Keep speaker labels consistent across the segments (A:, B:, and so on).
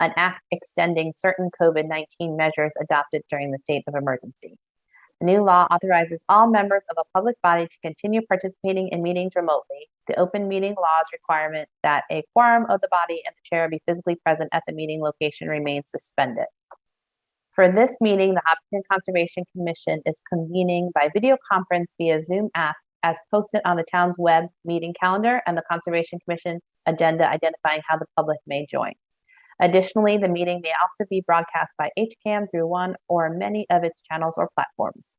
A: an act extending certain COVID-19 measures adopted during the state of emergency. The new law authorizes all members of a public body to continue participating in meetings remotely. The open meeting law's requirement that a quorum of the body and the chair be physically present at the meeting location remains suspended. For this meeting, the Hopkinton Conservation Commission is convening by video conference via Zoom app as posted on the town's web meeting calendar and the Conservation Commission agenda identifying how the public may join. Additionally, the meeting may also be broadcast by HCAM through one or many of its channels or platforms.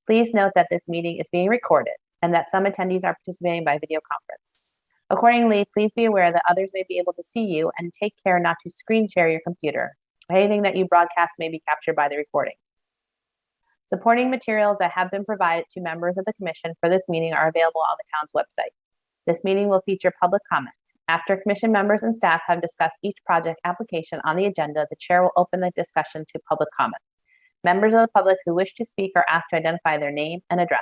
A: Please note that this meeting is being recorded and that some attendees are participating by video conference. Accordingly, please be aware that others may be able to see you and take care not to screen share your computer. Anything that you broadcast may be captured by the recording. Supporting materials that have been provided to members of the commission for this meeting are available on the town's website. This meeting will feature public comment. After commission members and staff have discussed each project application on the agenda, the chair will open the discussion to public comment. Members of the public who wish to speak are asked to identify their name and address.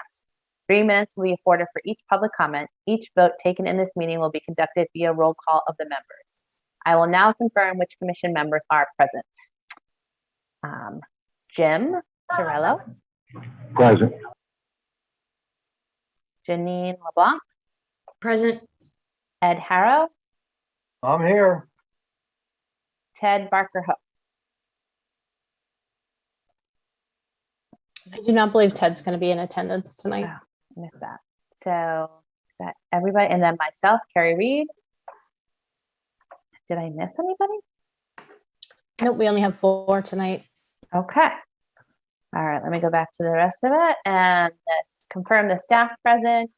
A: 3 minutes will be afforded for each public comment. Each vote taken in this meeting will be conducted via roll call of the members. I will now confirm which commission members are present. Jim Sorello.
B: Present.
A: Janine LeBlanc.
C: Present.
A: Ed Harrow.
B: I'm here.
A: Ted Barker Hook.
C: I do not believe Ted's going to be in attendance tonight.
A: Oh, missed that. So is that everybody? And then myself, Carrie Reed. Did I miss anybody?
C: Nope, we only have 4 tonight.
A: Okay. All right, let me go back to the rest of it and let's confirm the staff present.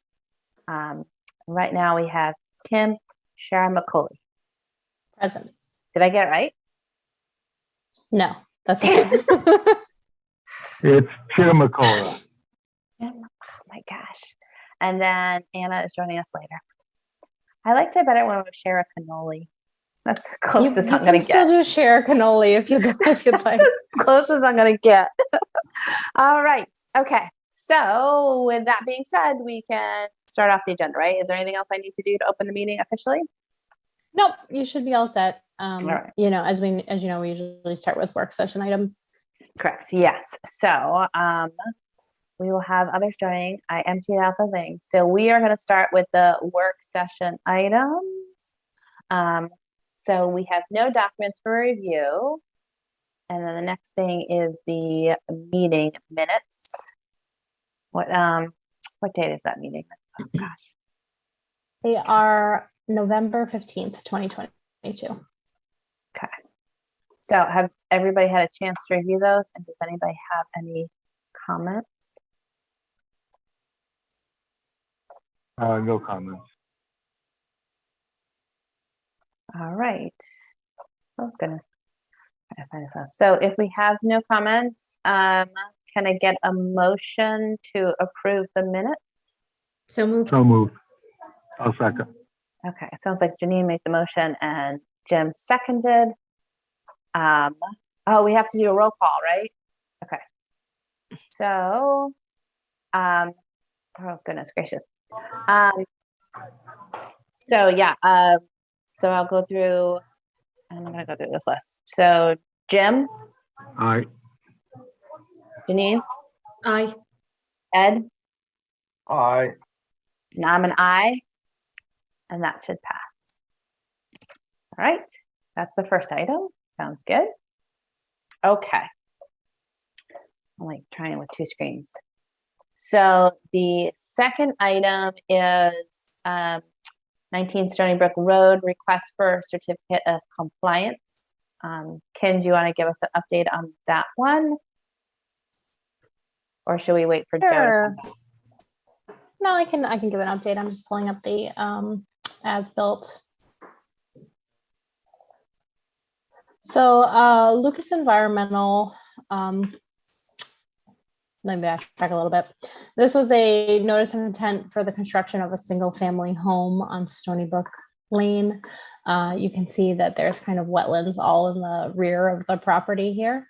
A: Right now we have Kim Sharon McCauley.
C: Present.
A: Did I get it right?
C: No, that's okay.
B: It's Jim McCullough.
A: Oh my gosh. And then Anna is joining us later. I liked it better when we share a cannoli. That's the closest I'm going to get.
C: Still do share cannoli if you'd like.
A: As close as I'm going to get. All right. Okay. So with that being said, we can start off the agenda, right? Is there anything else I need to do to open the meeting officially?
C: Nope, you should be all set.
A: All right.
C: You know, as you know, we usually start with work session items.
A: Correct. Yes. So we will have others joining. I emptied out the thing. So we are going to start with the work session items. So we have no documents for review. And then the next thing is the meeting minutes. What date is that meeting? Oh gosh.
C: They are November 15th, 2022.
A: Okay. So have everybody had a chance to review those? And does anybody have any comments?
B: No comments.
A: All right. Oh goodness. So if we have no comments, can I get a motion to approve the minutes?
C: So moved.
B: So moved. I'll second.
A: Okay, it sounds like Janine made the motion and Jim seconded. Oh, we have to do a roll call, right? Okay. So, oh goodness gracious. So yeah, so I'll go through, I'm gonna go through this list. So Jim,
B: Aye.
A: Janine,
C: Aye.
A: Ed,
B: Aye.
A: and I'm an aye, and that should pass. All right, that's the first item. Sounds good. Okay. I'm like trying with 2 screens. So the second item is 19 Stony Brook Road, request for certificate of compliance. Kim, do you want to give us an update on that one? Or should we wait for Joe to come back?
C: No, I can give an update. I'm just pulling up the as built. So Lucas Environmental, let me backtrack a little bit. This was a notice of intent for the construction of a single family home on Stony Brook Lane. You can see that there's kind of wetlands all in the rear of the property here.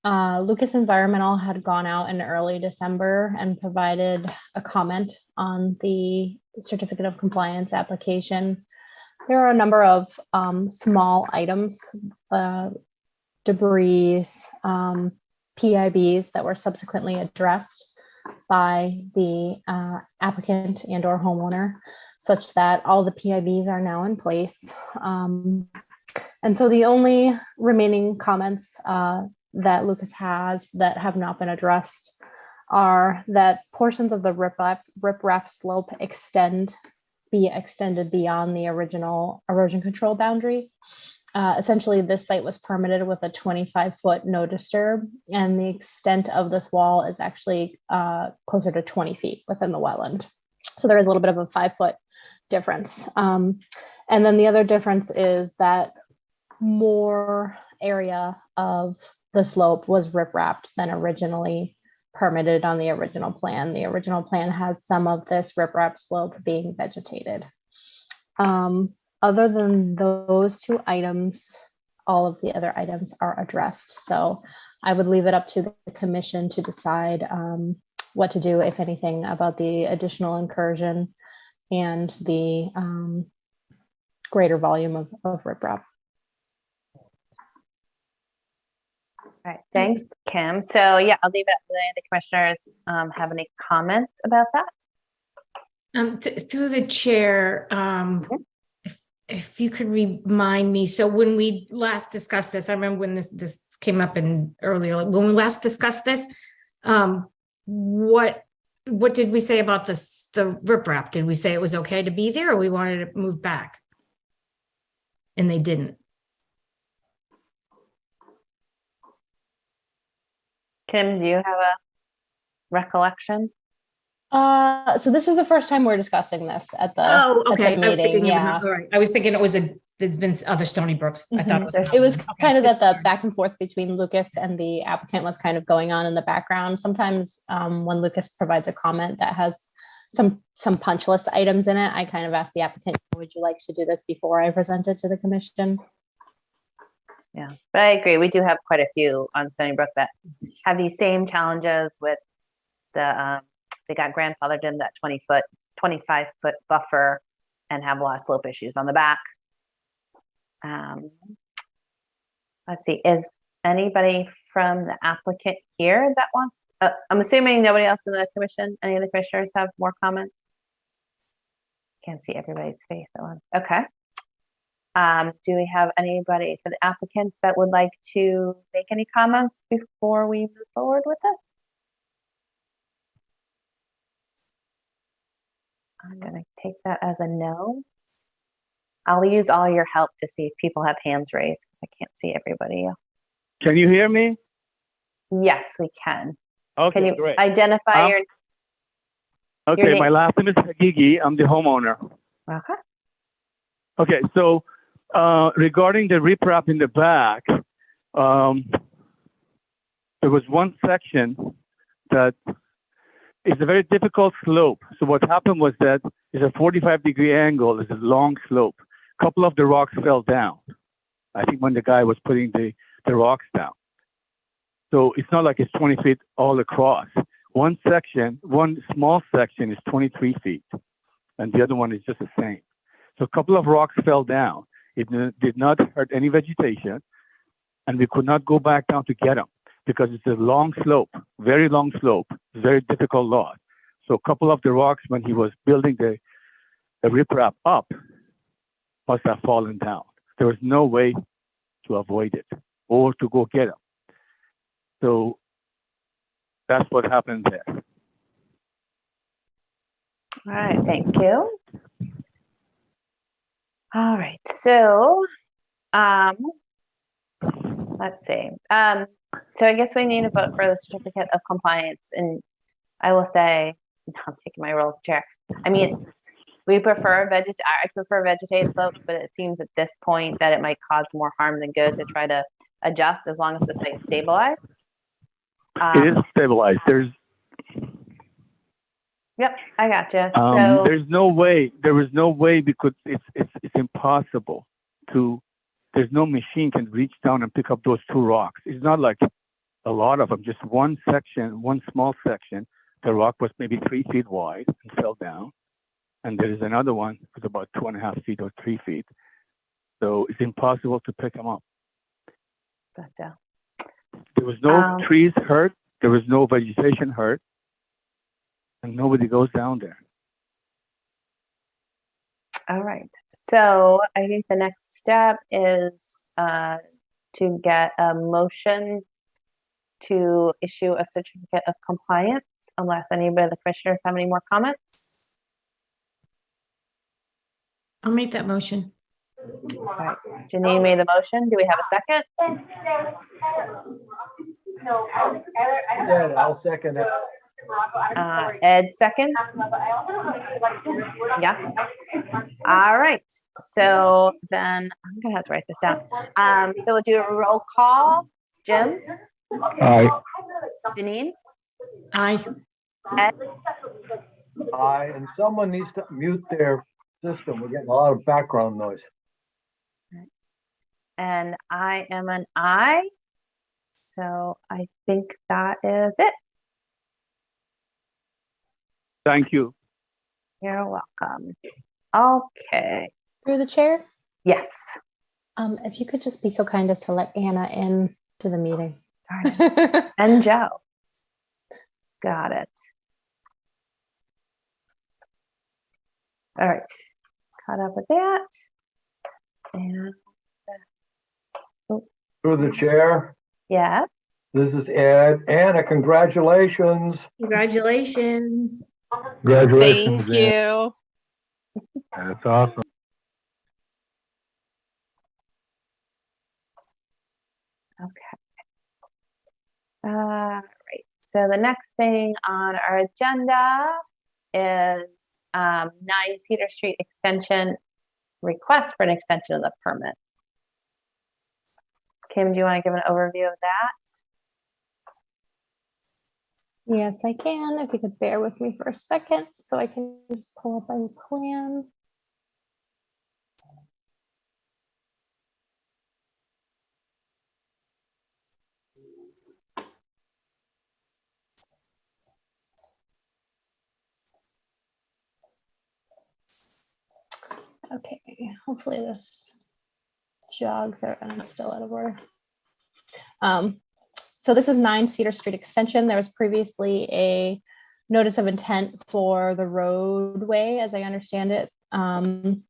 C: Lucas Environmental had gone out in early December and provided a comment on the certificate of compliance application. There are a number of small items, debris, PIBs that were subsequently addressed by the applicant and or homeowner, such that all the PIBs are now in place. And so the only remaining comments that Lucas has that have not been addressed are that portions of the riprap slope be extended beyond the original erosion control boundary. Essentially, this site was permitted with a 25-foot no disturb, and the extent of this wall is actually closer to 20 feet within the wetland. So there is a little bit of a 5-foot difference. And then the other difference is that more area of the slope was riprapped than originally permitted on the original plan. The original plan has some of this riprap slope being vegetated. Other than those two items, all of the other items are addressed. So I would leave it up to the commission to decide what to do, if anything, about the additional incursion and the greater volume of riprap.
A: All right, thanks, Kim. So yeah, I'll leave it up to the commissioners. Have any comments about that?
D: Through the chair, if you could remind me, so when we last discussed this, I remember when this came up earlier, when we last discussed this, what did we say about the riprap? Did we say it was okay to be there, or we wanted to move back? And they didn't.
A: Kim, do you have a recollection?
C: So this is the first time we're discussing this at the,
D: okay.
C: at the meeting. Yeah.
D: All right. I was thinking there's been other Stony Brooks. I thought
C: it was kind of that the back and forth between Lucas and the applicant was kind of going on in the background. Sometimes when Lucas provides a comment that has some punch list items in it, I kind of ask the applicant, would you like to do this before I present it to the commission?
A: Yeah, but I agree. We do have quite a few on Stony Brook that have these same challenges with the, they got grandfathered in that 25-foot buffer and have a lot of slope issues on the back. Let's see, is anybody from the applicant here that wants, I'm assuming nobody else in the commission, any of the commissioners have more comments? Can't see everybody's face at once. Okay. Do we have anybody for the applicants that would like to make any comments before we move forward with this? I'm going to take that as a no. I'll use all your help to see if people have hands raised because I can't see everybody.
B: Can you hear me?
A: Yes, we can.
B: Okay,
A: Can you
B: great.
A: identify your
B: Okay,
A: name?
B: my last name is Hagigi. I'm the homeowner.
A: Okay.
B: Okay, so regarding the riprap in the back, there was one section that is a very difficult slope. So what happened was that it's a 45-degree angle. It's a long slope. A couple of the rocks fell down. I think when the guy was putting the rocks down. So it's not like it's 20 feet all across. One small section is 23 feet, and the other one is just the same. So a couple of rocks fell down. It did not hurt any vegetation, and we could not go back down to get them because it's a long slope, very long slope, very difficult lot. So a couple of the rocks, when he was building the riprap up, must have fallen down. There was no way to avoid it or to go get them. So that's what happened there.
A: All right, thank you. All right, so let's see. So I guess we need to vote for the certificate of compliance, and I will say, I'm taking my role as chair. I mean, I prefer vegetated slopes, but it seems at this point that it might cause more harm than good to try to adjust as long as the site's stabilized.
B: It is stabilized.
A: Yep, I gotcha. So
B: there's no way. There was no way because it's impossible to. There's no machine can reach down and pick up those two rocks. It's not like a lot of them. Just one section, one small section. The rock was maybe 3 feet wide and fell down. and there is another one with about 2.5 feet or 3 feet. So it's impossible to pick them up.
A: Gotcha.
B: There was no trees hurt. There was no vegetation hurt, and nobody goes down there.
A: All right. So I think the next step is to get a motion to issue a certificate of compliance, unless anybody of the commissioners have any more comments.
D: I'll make that motion.
A: All right. Janine made the motion. Do we have a second?
E: Yeah, I'll second it.
A: Ed second. Yeah. All right. So then I'm gonna have to write this down. So we'll do a roll call. Jim,
B: Aye.
A: Janine,
D: Aye.
A: Ed,
E: Aye, and someone needs to mute their system. We're getting a lot of background noise.
A: and I am an I. So I think that is it.
B: Thank you.
A: You're welcome. Okay.
C: Through the chair,
A: Yes.
C: if you could just be so kind as to let Anna in to the meeting.
A: Darn. And Joe. Got it. All right. Caught up with that. And
E: Through the chair,
A: yeah.
E: this is Ed. Anna, congratulations.
D: Congratulations.
B: Congratulations.
F: Thank you.
B: That's awesome.
A: Okay. Right. So the next thing on our agenda is 9 Cedar Street extension, request for an extension of the permit. Kim, do you want to give an overview of that?
C: Yes, I can. If you could bear with me for a second so I can just pull up my plan. Okay, hopefully this jogs out and I'm still out of order. So this is 9 Cedar Street Extension. There was previously a notice of intent for the roadway, as I understand it. And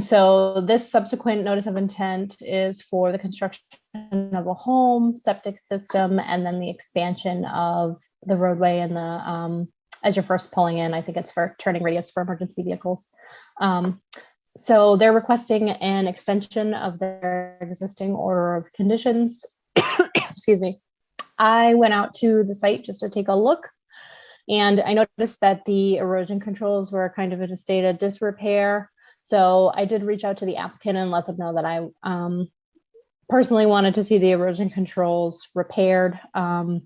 C: so this subsequent notice of intent is for the construction of a home, septic system, and then the expansion of the roadway and the, as you're first pulling in, I think it's for turning radius for emergency vehicles. So they're requesting an extension of their existing order of conditions. Excuse me. I went out to the site just to take a look, and I noticed that the erosion controls were kind of in a state of disrepair. So I did reach out to the applicant and let them know that I personally wanted to see the erosion controls repaired, and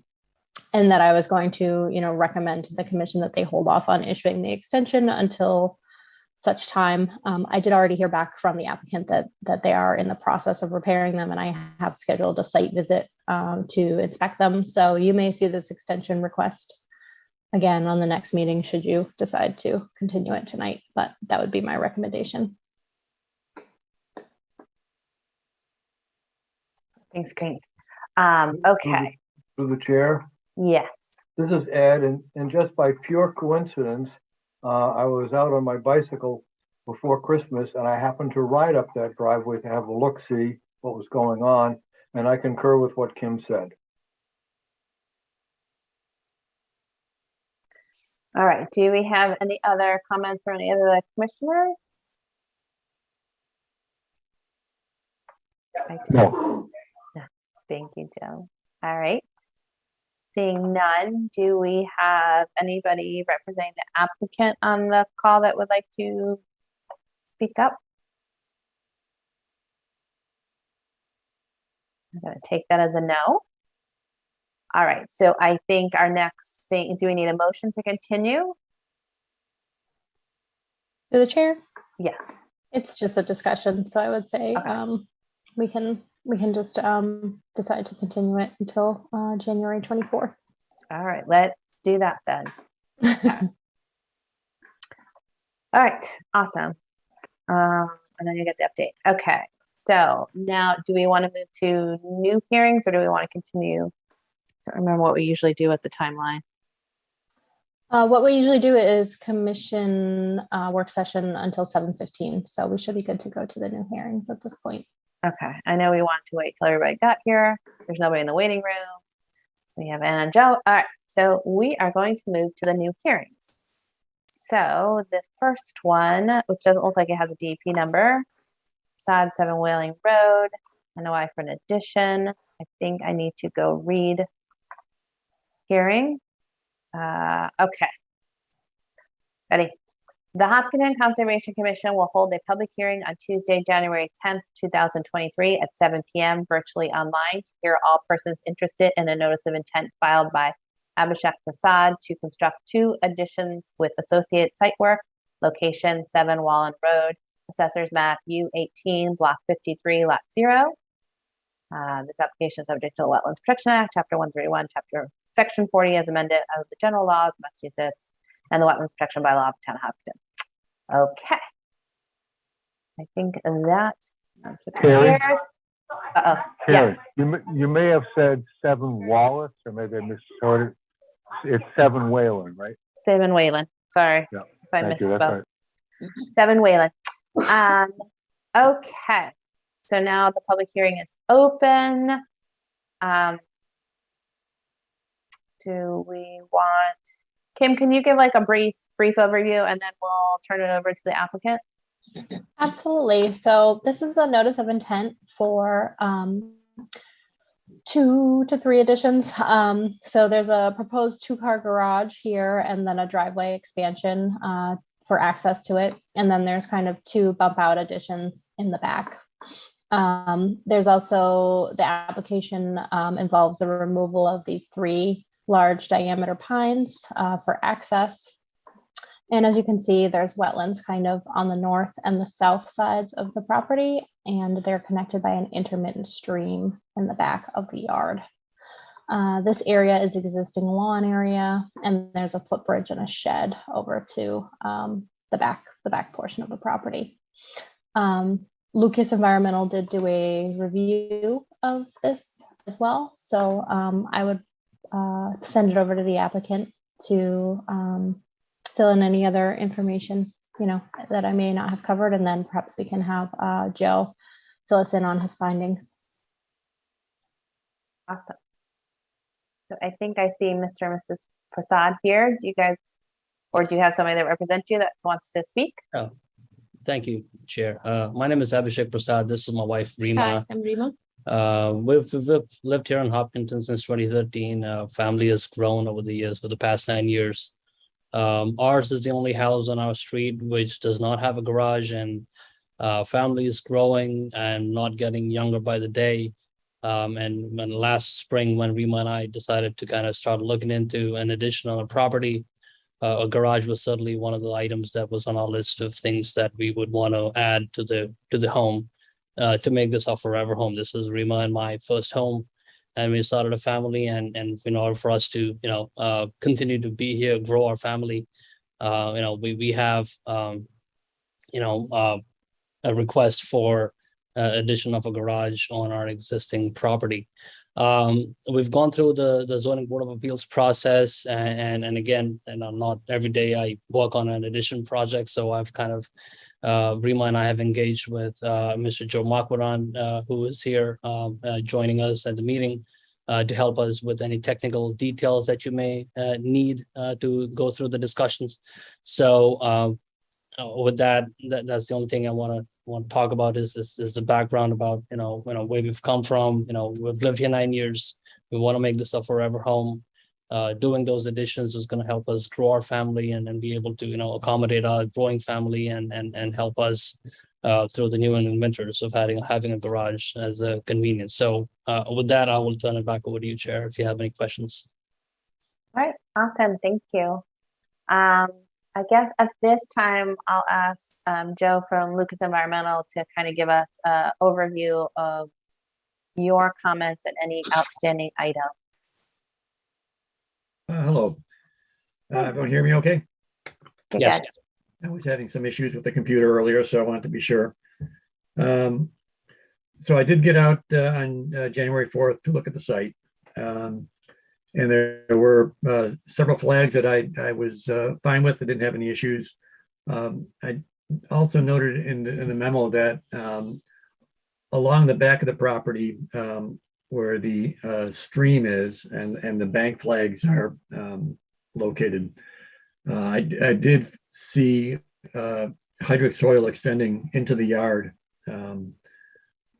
C: that I was going to, recommend to the commission that they hold off on issuing the extension until such time. I did already hear back from the applicant that they are in the process of repairing them, and I have scheduled a site visit to inspect them. So you may see this extension request again on the next meeting should you decide to continue it tonight, but that would be my recommendation.
A: Thanks, Grace. Okay.
E: Through the chair,
A: Yes.
E: this is Ed, and just by pure coincidence, I was out on my bicycle before Christmas, and I happened to ride up that driveway to have a look-see what was going on, and I concur with what Kim said.
A: All right. Do we have any other comments from any of the commissioners?
B: No.
A: Thank you, Joe. All right. Seeing none, do we have anybody representing the applicant on the call that would like to speak up? I'm going to take that as a no. All right. So I think our next thing, do we need a motion to continue?
C: To the chair,
A: Yes.
C: it's just a discussion. So I would say
A: Okay.
C: we can just decide to continue it until January 24th.
A: All right. Let's do that then. All right, awesome. And then you get the update. Okay, so now do we want to move to new hearings or do we want to continue? I don't remember what we usually do as the timeline.
C: What we usually do is commission work session until 7:15. So we should be good to go to the new hearings at this point.
A: Okay, I know we want to wait till everybody got here. There's nobody in the waiting room. We have Anna and Joe. All right, so we are going to move to the new hearings. So the first one, which doesn't look like it has a DP number, Facade 7 Whaling Road, NOI for an addition. I think I need to go read hearing. Okay. Ready? The Hopkinton Conservation Commission will hold a public hearing on Tuesday, January 10th, 2023 at 7 p.m. virtually online to hear all persons interested in a notice of intent filed by Abhishek Prasad to construct 2 additions with associated site work, location 7 Wallen Road, Assessor's Map U18, Block 53, Lot 0. This application is subject to the Wetlands Protection Act, Chapter 131, Section 40 as amended of the General Laws of Massachusetts, and the Wetlands Protection Bylaw of the Town of Hopkinton. Okay. I think that.
F: Carrie?
A: Uh-oh.
F: Carrie,
A: Yes.
F: you may have said 7 Wallace, or maybe I misheard it. It's 7 Whalen, right?
A: 7 Whalen. Sorry
F: Yeah,
A: if I
F: Thank you, that's
A: misspoke.
F: right.
A: 7 Whalen. Okay. So now the public hearing is open. Do we want, Kim, can you give like a brief overview and then we'll turn it over to the applicant?
C: Absolutely. So this is a notice of intent for 2 to 3 additions. So there's a proposed 2-car garage here and then a driveway expansion for access to it. And then there's kind of 2 bump out additions in the back. There's also the application involves the removal of these 3 large diameter pines for access. And as you can see, there's wetlands kind of on the north and the south sides of the property, and they're connected by an intermittent stream in the back of the yard. This area is existing lawn area, and there's a footbridge and a shed over to the back portion of the property. Lucas Environmental did do a review of this as well, so I would send it over to the applicant to fill in any other information, that I may not have covered, and then perhaps we can have Joe fill us in on his findings.
A: Awesome. So I think I see Mr. and Mrs. Prasad here. Do you guys, or do you have somebody that represents you that wants to speak?
G: Oh, thank you, Chair. My name is Abhishek Prasad. This is my wife, Rima.
D: Hi, I'm Rima.
G: We've lived here in Hopkinton since 2013. Family has grown over the years for the past 9 years. Ours is the only house on our street which does not have a garage, and family is growing and not getting younger by the day. And when last spring, when Rima and I decided to kind of start looking into an addition on a property, a garage was certainly one of the items that was on our list of things that we would want to add to the home to make this our forever home. This is Rima and my first home, and we started a family, and in order for us to continue to be here, grow our family, we have a request for addition of a garage on our existing property. We've gone through the zoning board of appeals process, and again, not every day I work on an addition project, so I've kind of Rima and I have engaged with Mr. Joe Makwaran, who is here joining us at the meeting to help us with any technical details that you may need to go through the discussions. So with that's the only thing I want to talk about is the background about where we've come from. We've lived here 9 years. We want to make this a forever home. Doing those additions is going to help us grow our family and be able to accommodate our growing family and help us through the new and winters of having a garage as a convenience. So with that, I will turn it back over to you, Chair, if you have any questions.
A: All right, awesome, thank you. I guess at this time, I'll ask Joe from Lucas Environmental to kind of give us an overview of your comments and any outstanding items.
H: Hello. Everyone hear me okay?
A: You're
G: Yes.
A: good.
H: I was having some issues with the computer earlier, so I wanted to be sure. So I did get out on January 4th to look at the site. And there were several flags that I was fine with. I didn't have any issues. I also noted in the memo that along the back of the property where the stream is and the bank flags are located, I did see hydric soil extending into the yard,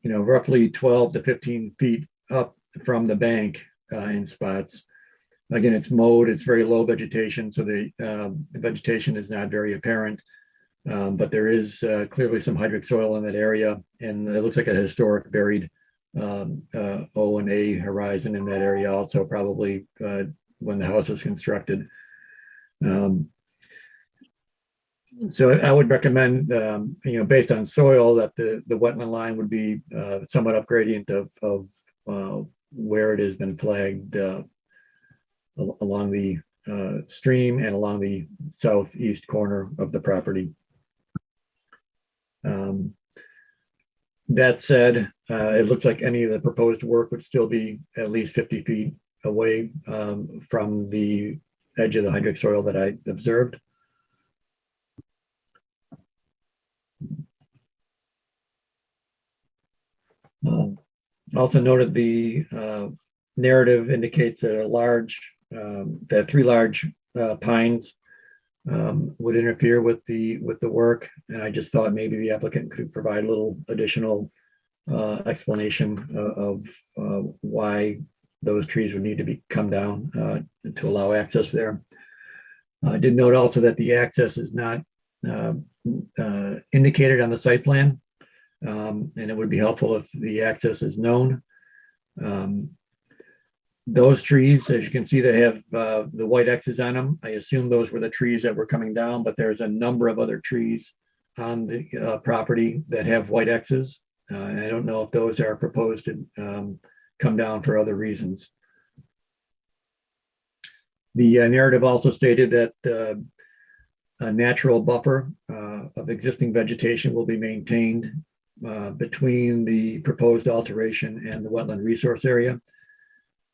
H: roughly 12 to 15 feet up from the bank in spots. Again, it's mowed, it's very low vegetation, so the vegetation is not very apparent. But there is clearly some hydric soil in that area, and it looks like a historic buried O and A horizon in that area also, probably when the house was constructed. So I would recommend, based on soil, that the wetland line would be somewhat up gradient of where it has been flagged along the stream and along the southeast corner of the property. That said, it looks like any of the proposed work would still be at least 50 feet away from the edge of the hydric soil that I observed. Also noted the narrative indicates that three large pines would interfere with the work, and I just thought maybe the applicant could provide a little additional explanation of why those trees would need to come down to allow access there. I did note also that the access is not indicated on the site plan, and it would be helpful if the access is known. Those trees, as you can see, they have the white X's on them. I assume those were the trees that were coming down, but there's a number of other trees on the property that have white X's. And I don't know if those are proposed to come down for other reasons. The narrative also stated that a natural buffer of existing vegetation will be maintained between the proposed alteration and the wetland resource area.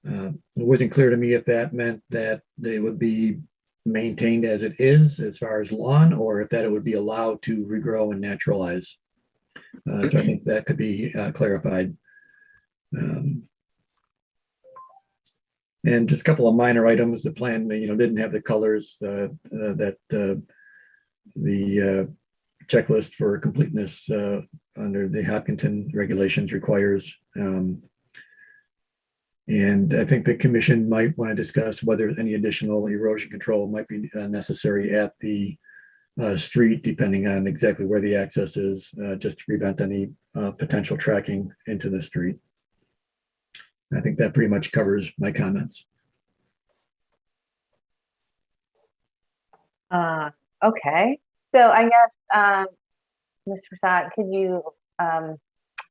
H: It wasn't clear to me if that meant that they would be maintained as it is as far as lawn, or if that it would be allowed to regrow and naturalize. So I think that could be clarified. And just a couple of minor items. The plan, didn't have the colors that the checklist for completeness under the Hopkinton regulations requires. And I think the commission might want to discuss whether any additional erosion control might be necessary at the street, depending on exactly where the access is, just to prevent any potential tracking into the street. I think that pretty much covers my comments.
A: Okay. So I guess, Mr. Prasad, could you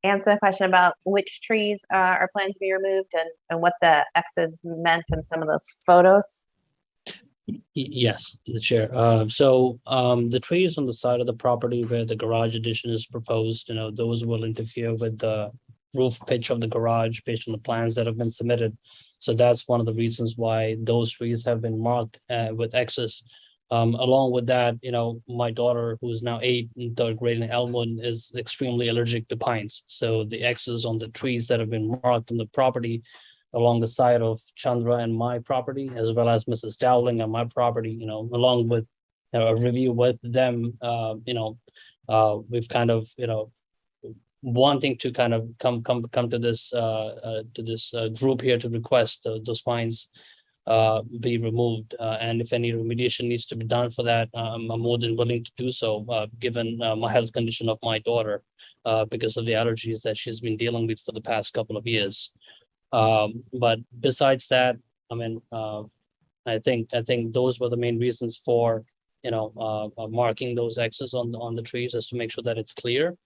A: answer the question about which trees are planned to be removed and what the X's meant in some of those photos?
G: Yes, the chair. The trees on the side of the property where the garage addition is proposed, those will interfere with the roof pitch of the garage based on the plans that have been submitted. So that's one of the reasons why those trees have been marked with X's. Along with that, my daughter, who is now 8 in 3rd grade in Elmwood, is extremely allergic to pines. So the X's on the trees that have been marked on the property along the side of Chandra and my property, as well as Mrs. Dowling and my property, along with a review with them, we've kind of, wanting to kind of come to this group here to request those pines be removed, and if any remediation needs to be done for that, I'm more than willing to do so, given my health condition of my daughter, because of the allergies that she's been dealing with for the past couple of years. But besides that, I think those were the main reasons for marking those X's on the trees, is to make sure that it's clear.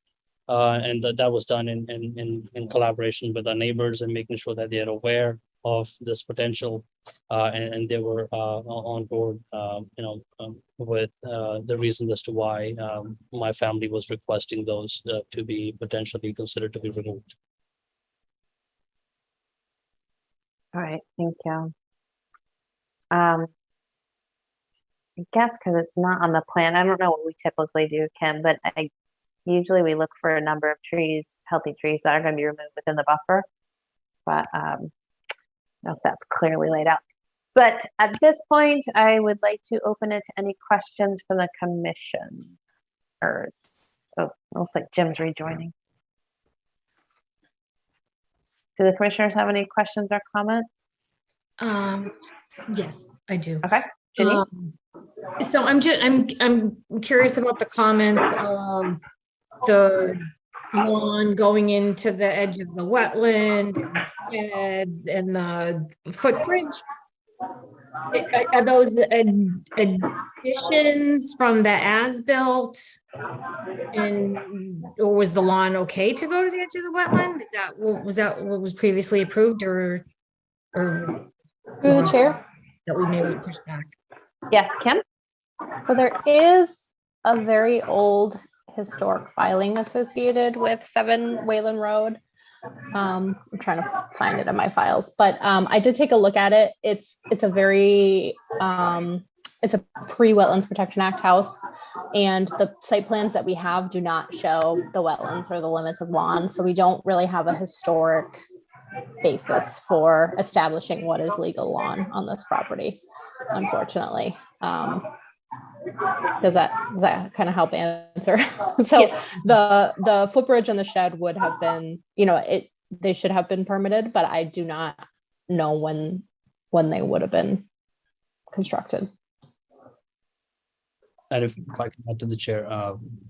G: And that was done in collaboration with our neighbors and making sure that they're aware of this potential, and they were on board, with the reasons as to why my family was requesting those to be potentially considered to be removed.
A: All right, thank you. I guess because it's not on the plan, I don't know what we typically do, Kim, but usually we look for a number of trees, healthy trees that are going to be removed within the buffer. But I don't know if that's clearly laid out. But at this point, I would like to open it to any questions from the commissioners. Oh, looks like Jim's rejoining. Do the commissioners have any questions or comments?
D: Yes, I do.
A: Okay, Ginny?
D: So I'm curious about the comments of the lawn going into the edge of the wetland, beds, and the footbridge. Are those additions from the as-built? Or was the lawn okay to go to the edge of the wetland? Was that what was previously approved, or
C: Through the chair.
D: that we maybe push back?
A: Yes, Kim?
C: So there is a very old historic filing associated with 7 Wayland Road. I'm trying to find it in my files, but I did take a look at it. It's a very it's a pre-Wetlands Protection Act house, and the site plans that we have do not show the wetlands or the limits of lawn, so we don't really have a historic basis for establishing what is legal lawn on this property, unfortunately. Does that kind of help answer? So
A: Yeah.
C: the footbridge and the shed would have been, they should have been permitted, but I do not know when they would have been constructed.
G: And if I can add to the chair,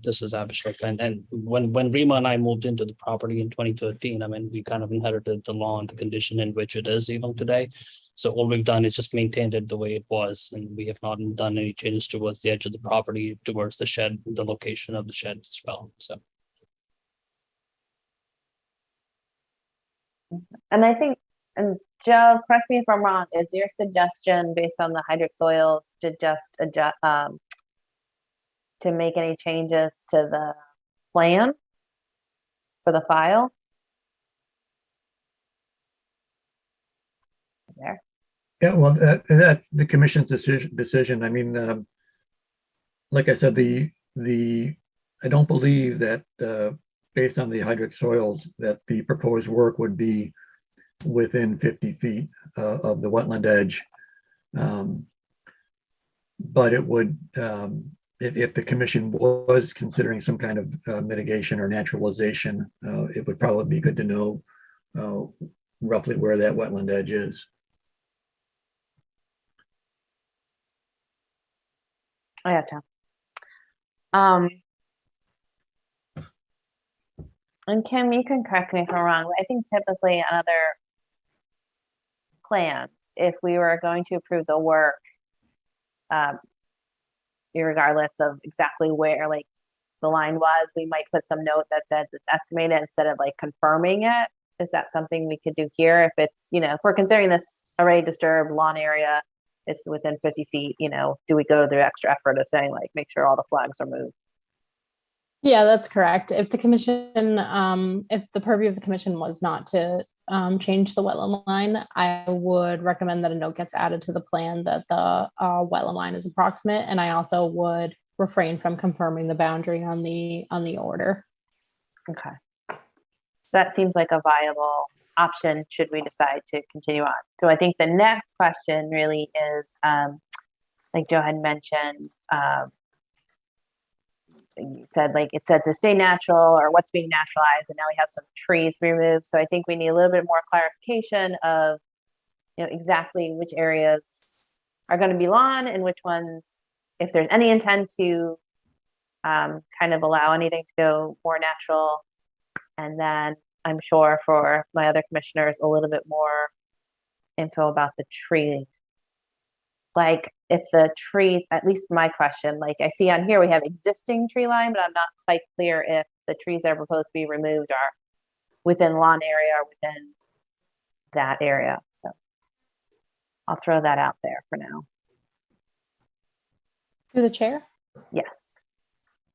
G: this is Abhishek, and when Rima and I moved into the property in 2013, I mean, we kind of inherited the lawn, the condition in which it is even today. So all we've done is just maintained it the way it was, and we have not done any changes towards the edge of the property, towards the shed, the location of the shed as well. So.
A: And I think, and Joe, correct me if I'm wrong, is your suggestion based on the hydric soils to just adjust, to make any changes to the plan for the file? There.
H: Yeah, well, that's the commission's decision. I mean, like I said, I don't believe that based on the hydric soils that the proposed work would be within 50 feet of the wetland edge. But it would, if the commission was considering some kind of mitigation or naturalization, it would probably be good to know roughly where that wetland edge is.
A: I gotcha. And Kim, you can correct me if I'm wrong, but I think typically on other plans, if we were going to approve the work, regardless of exactly where like the line was, we might put some note that says it's estimated instead of like confirming it. Is that something we could do here? If it's, if we're considering this already disturbed lawn area, it's within 50 feet, do we go the extra effort of saying like, make sure all the flags are moved?
C: Yeah, that's correct. If the commission, if the purview of the commission was not to change the wetland line, I would recommend that a note gets added to the plan that the wetland line is approximate, and I also would refrain from confirming the boundary on the order.
A: Okay. So that seems like a viable option should we decide to continue on. So I think the next question really is, like Joe had mentioned, you said like it said to stay natural or what's being naturalized, and now we have some trees removed. So I think we need a little bit more clarification of exactly which areas are going to be lawn and which ones, if there's any intent to kind of allow anything to go more natural. And then I'm sure for my other commissioners a little bit more info about the tree. Like if the tree, at least my question, like I see on here we have existing tree line, but I'm not quite clear if the trees that are proposed to be removed are within lawn area or within that area. So I'll throw that out there for now.
C: Through the chair,
A: Yes.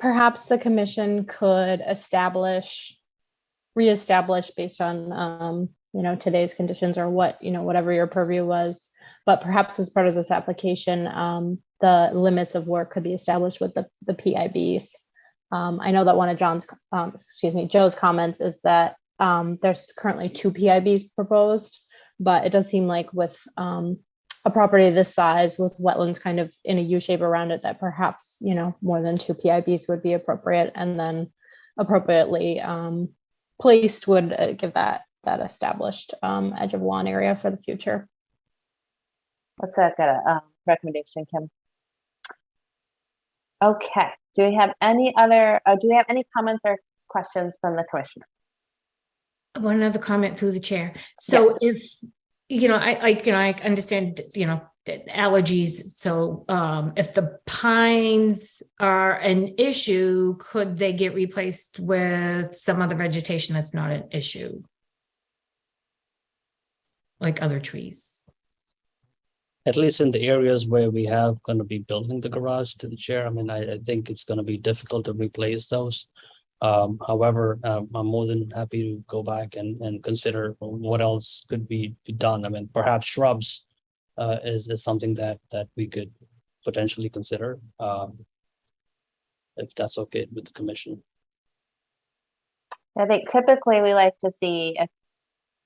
C: perhaps the commission could reestablish based on, today's conditions or whatever your purview was. But perhaps as part of this application, the limits of work could be established with the PIBs. I know that one of Joe's comments is that there's currently 2 PIBs proposed, but it does seem like with a property this size with wetlands kind of in a U shape around it, that perhaps, more than 2 PIBs would be appropriate, and then appropriately placed would give that established edge of lawn area for the future.
A: Let's get a recommendation, Kim. Okay. Do we have any comments or questions from the commissioner?
D: One other comment through the chair. So if, I understand, the allergies. So if the pines are an issue, could they get replaced with some other vegetation that's not an issue? Like other trees?
G: At least in the areas where we have going to be building the garage, to the chair, I mean, I think it's going to be difficult to replace those. However, I'm more than happy to go back and consider what else could be done. I mean, perhaps shrubs is something that we could potentially consider, if that's okay with the commission.
A: I think typically we like to see if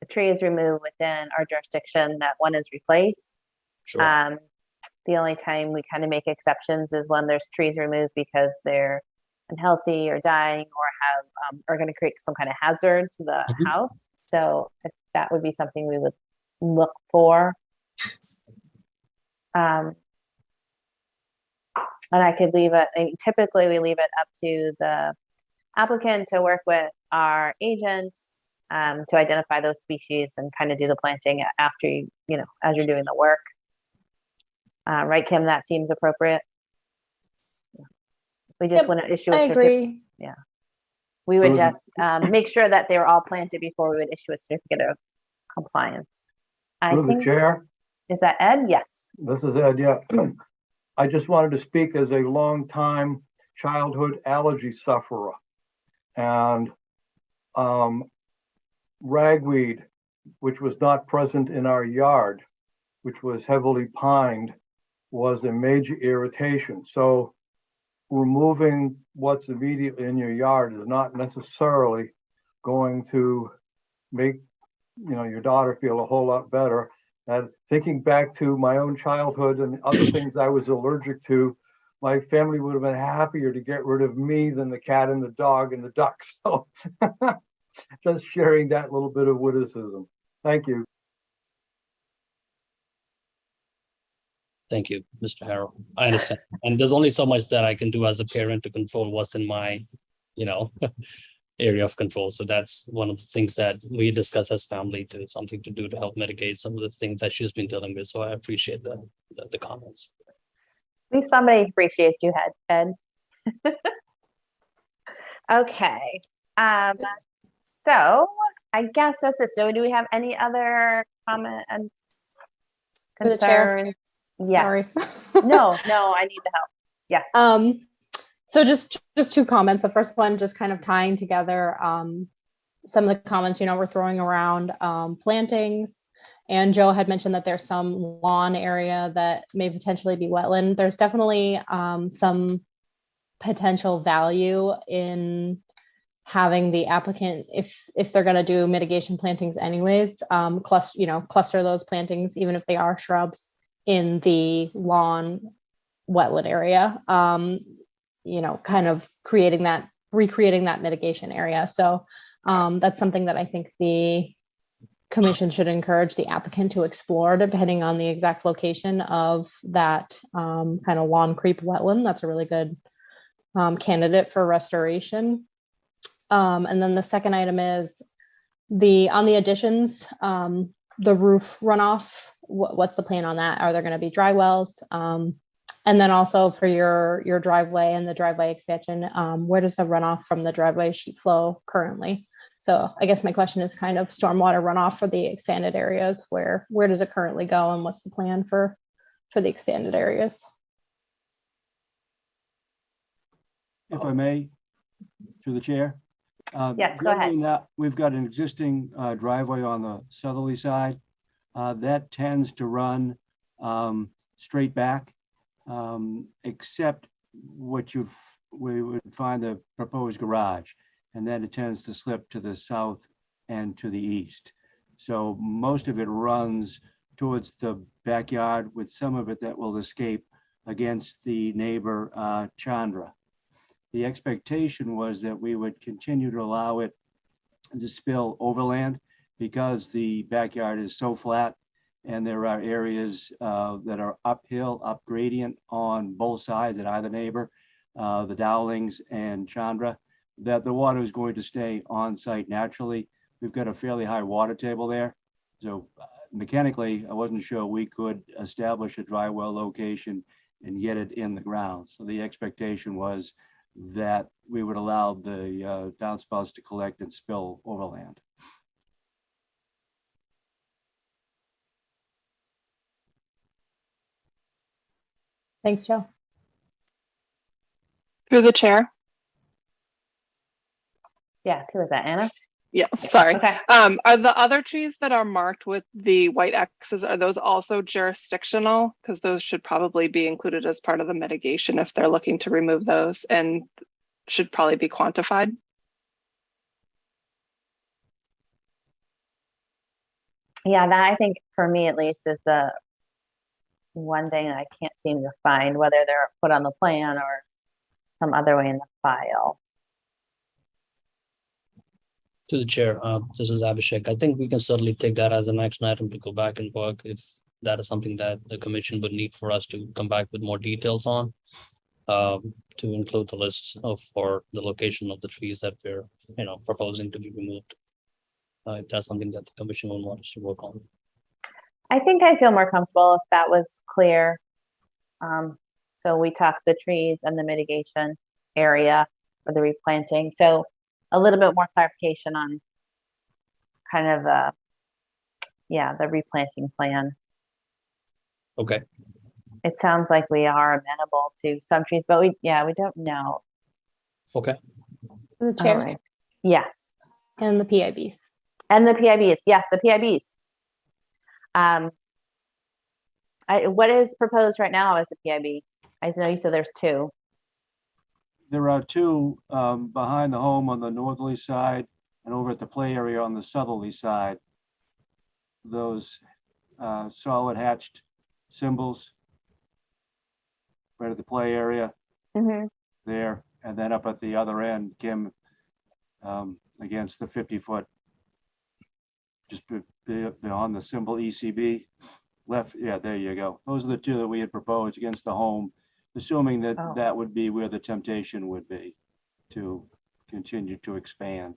A: a tree is removed within our jurisdiction, that one is replaced.
G: Sure.
A: The only time we kind of make exceptions is when there's trees removed because they're unhealthy or dying or are going to create some kind of hazard to the house. So if that would be something we would look for. And I could typically we leave it up to the applicant to work with our agents to identify those species and kind of do the planting after as you're doing the work. Right, Kim, that seems appropriate. We just want to issue a certificate.
C: I agree.
A: Yeah. We would just make sure that they were all planted before we would issue a certificate of compliance.
E: Through the chair.
A: Is that Ed? Yes.
E: This is Ed, yeah. I just wanted to speak as a long-time childhood allergy sufferer. And ragweed, which was not present in our yard, which was heavily pined, was a major irritation. So removing what's immediately in your yard is not necessarily going to make your daughter feel a whole lot better. And thinking back to my own childhood and other things I was allergic to, my family would have been happier to get rid of me than the cat and the dog and the ducks. So just sharing that little bit of witticism. Thank you.
G: Thank you, Mr. Harrell. I understand. And there's only so much that I can do as a parent to control what's in my, area of control. So that's one of the things that we discuss as family, to something to do to help mitigate some of the things that she's been dealing with. So I appreciate the comments.
A: At least somebody appreciates you, Ed. Okay. So I guess that's it. So do we have any other comment and concerns? Yes.
C: Sorry.
A: No, I need the help. Yes.
C: So just 2 comments. The first one, just kind of tying together some of the comments, we're throwing around plantings. And Joe had mentioned that there's some lawn area that may potentially be wetland. There's definitely some potential value in having the applicant, if they're going to do mitigation plantings anyways, cluster those plantings, even if they are shrubs, in the lawn wetland area, kind of recreating that mitigation area. So that's something that I think the commission should encourage the applicant to explore, depending on the exact location of that kind of lawn creep wetland. That's a really good candidate for restoration. And then the second item is on the additions, the roof runoff. What's the plan on that? Are there going to be dry wells? And then also for your driveway and the driveway expansion, where does the runoff from the driveway sheet flow currently? So I guess my question is kind of stormwater runoff for the expanded areas. Where does it currently go, and what's the plan for the expanded areas?
I: If I may, through the chair.
A: Yes, go ahead.
I: generally not- We've got an existing driveway on the southerly side. That tends to run straight back, except we would find the proposed garage, and then it tends to slip to the south and to the east. So most of it runs towards the backyard, with some of it that will escape against the neighbor, Chandra. The expectation was that we would continue to allow it to spill overland, because the backyard is so flat and there are areas that are uphill, up gradient on both sides at either neighbor, the Dowlings and Chandra, that the water is going to stay on site naturally. We've got a fairly high water table there. So mechanically, I wasn't sure we could establish a dry well location and get it in the ground. So the expectation was that we would allow the downspouts to collect and spill overland.
C: Thanks, Joe.
J: Through the chair.
A: Yes, who was that, Anna?
J: Yeah, sorry.
A: Okay.
J: Are the other trees that are marked with the white X's, are those also jurisdictional? Because those should probably be included as part of the mitigation if they're looking to remove those, and should probably be quantified.
A: Yeah, that I think for me at least is the one thing I can't seem to find, whether they're put on the plan or some other way in the file.
G: To the chair, this is Abhishek. I think we can certainly take that as an action item to go back and work if that is something that the commission would need for us to come back with more details on. To include the list for the location of the trees that we're, proposing to be removed. If that's something that the commission will want us to work on.
A: I think I feel more comfortable if that was clear. So we talked the trees and the mitigation area for the replanting. So a little bit more clarification on kind of the replanting plan.
G: Okay.
A: It sounds like we are amenable to some trees, but we don't know.
G: Okay.
C: The chair.
A: All right. Yes.
C: And the PIBs.
A: And the PIBs. Yes, the PIBs. What is proposed right now as a PIB? I know you said there's two.
I: There are two behind the home on the northerly side and over at the play area on the southerly side. Those solid hatched symbols right at the play area there, and then up at the other end, Kim, against the 50-foot, just beyond the symbol ECB left. Yeah, there you go. Those are the two that we had proposed against the home, assuming that that would be where the temptation would be to continue to expand.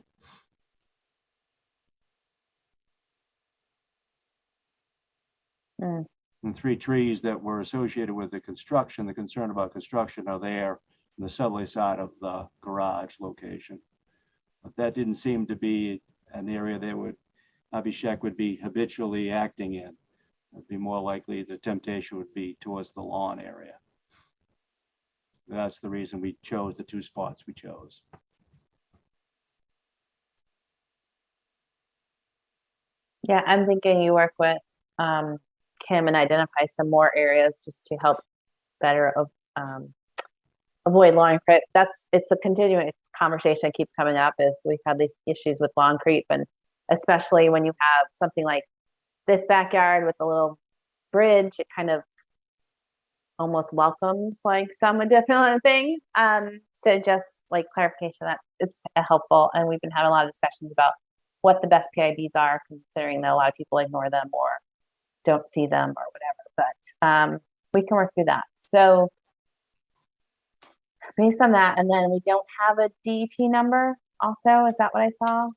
I: And three trees that were associated with the construction, the concern about construction, are there on the southerly side of the garage location. But that didn't seem to be an area that Abhishek would be habitually acting in. It'd be more likely the temptation would be towards the lawn area. That's the reason we chose the two spots we chose.
A: Yeah, I'm thinking you work with Kim and identify some more areas just to help better avoid lawn creep. It's a continuing conversation that keeps coming up as we've had these issues with lawn creep, and especially when you have something like this backyard with a little bridge, it kind of almost welcomes like some different thing. So just like clarification that it's helpful, and we've been having a lot of discussions about what the best PIBs are, considering that a lot of people ignore them or don't see them or whatever, but we can work through that. So based on that, and then we don't have a DEP number also, is that what I saw?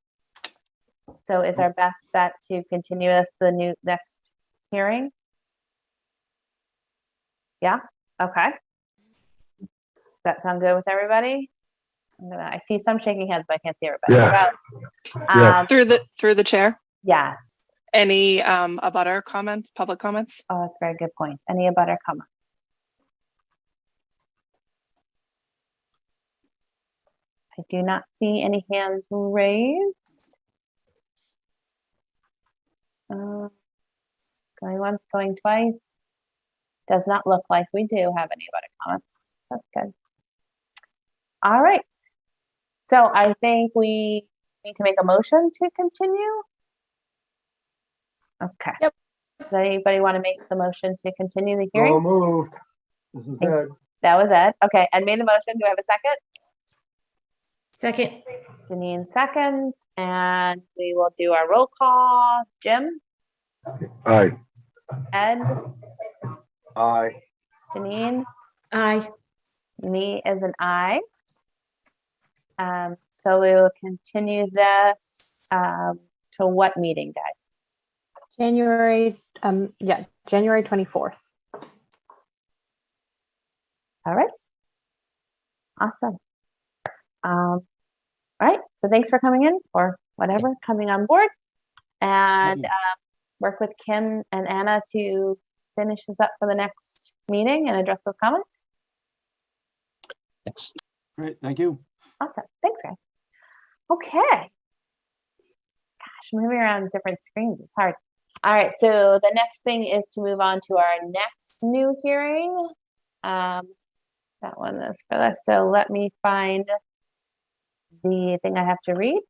A: So is our best bet to continue this the next hearing? Yeah, okay. Does that sound good with everybody? I see some shaking heads, but I can't see everybody.
F: Yeah.
A: So,
F: Yeah.
J: Through the chair,
A: yes.
J: any abutter comments, public comments?
A: Oh, that's a very good point. Any abutter comment? I do not see any hands raised. Going once, going twice. Does not look like we do have any abutter comments. That's good. All right. So I think we need to make a motion to continue. Okay.
C: Yep.
A: Does anybody want to make the motion to continue the
E: So
A: hearing?
E: moved. This is Ed.
A: That was Ed. Okay, Ed made the motion. Do I have a second?
D: Second,
A: Janine seconds, and we will do our roll call. Jim,
F: Aye.
A: Ed,
E: Aye.
A: Janine,
D: aye.
A: me is an I. So we will continue this to what meeting, guys?
C: January 24th.
A: All right. Awesome. All right. So thanks for coming in, or whatever, coming on board, and work with Kim and Anna to finish this up for the next meeting and address those comments.
G: Thanks.
I: Great, thank you.
A: Awesome. Thanks, guys. Okay. Gosh, moving around different screens is hard. All right. So the next thing is to move on to our next new hearing. That one is for this. So let me find the thing I have to read.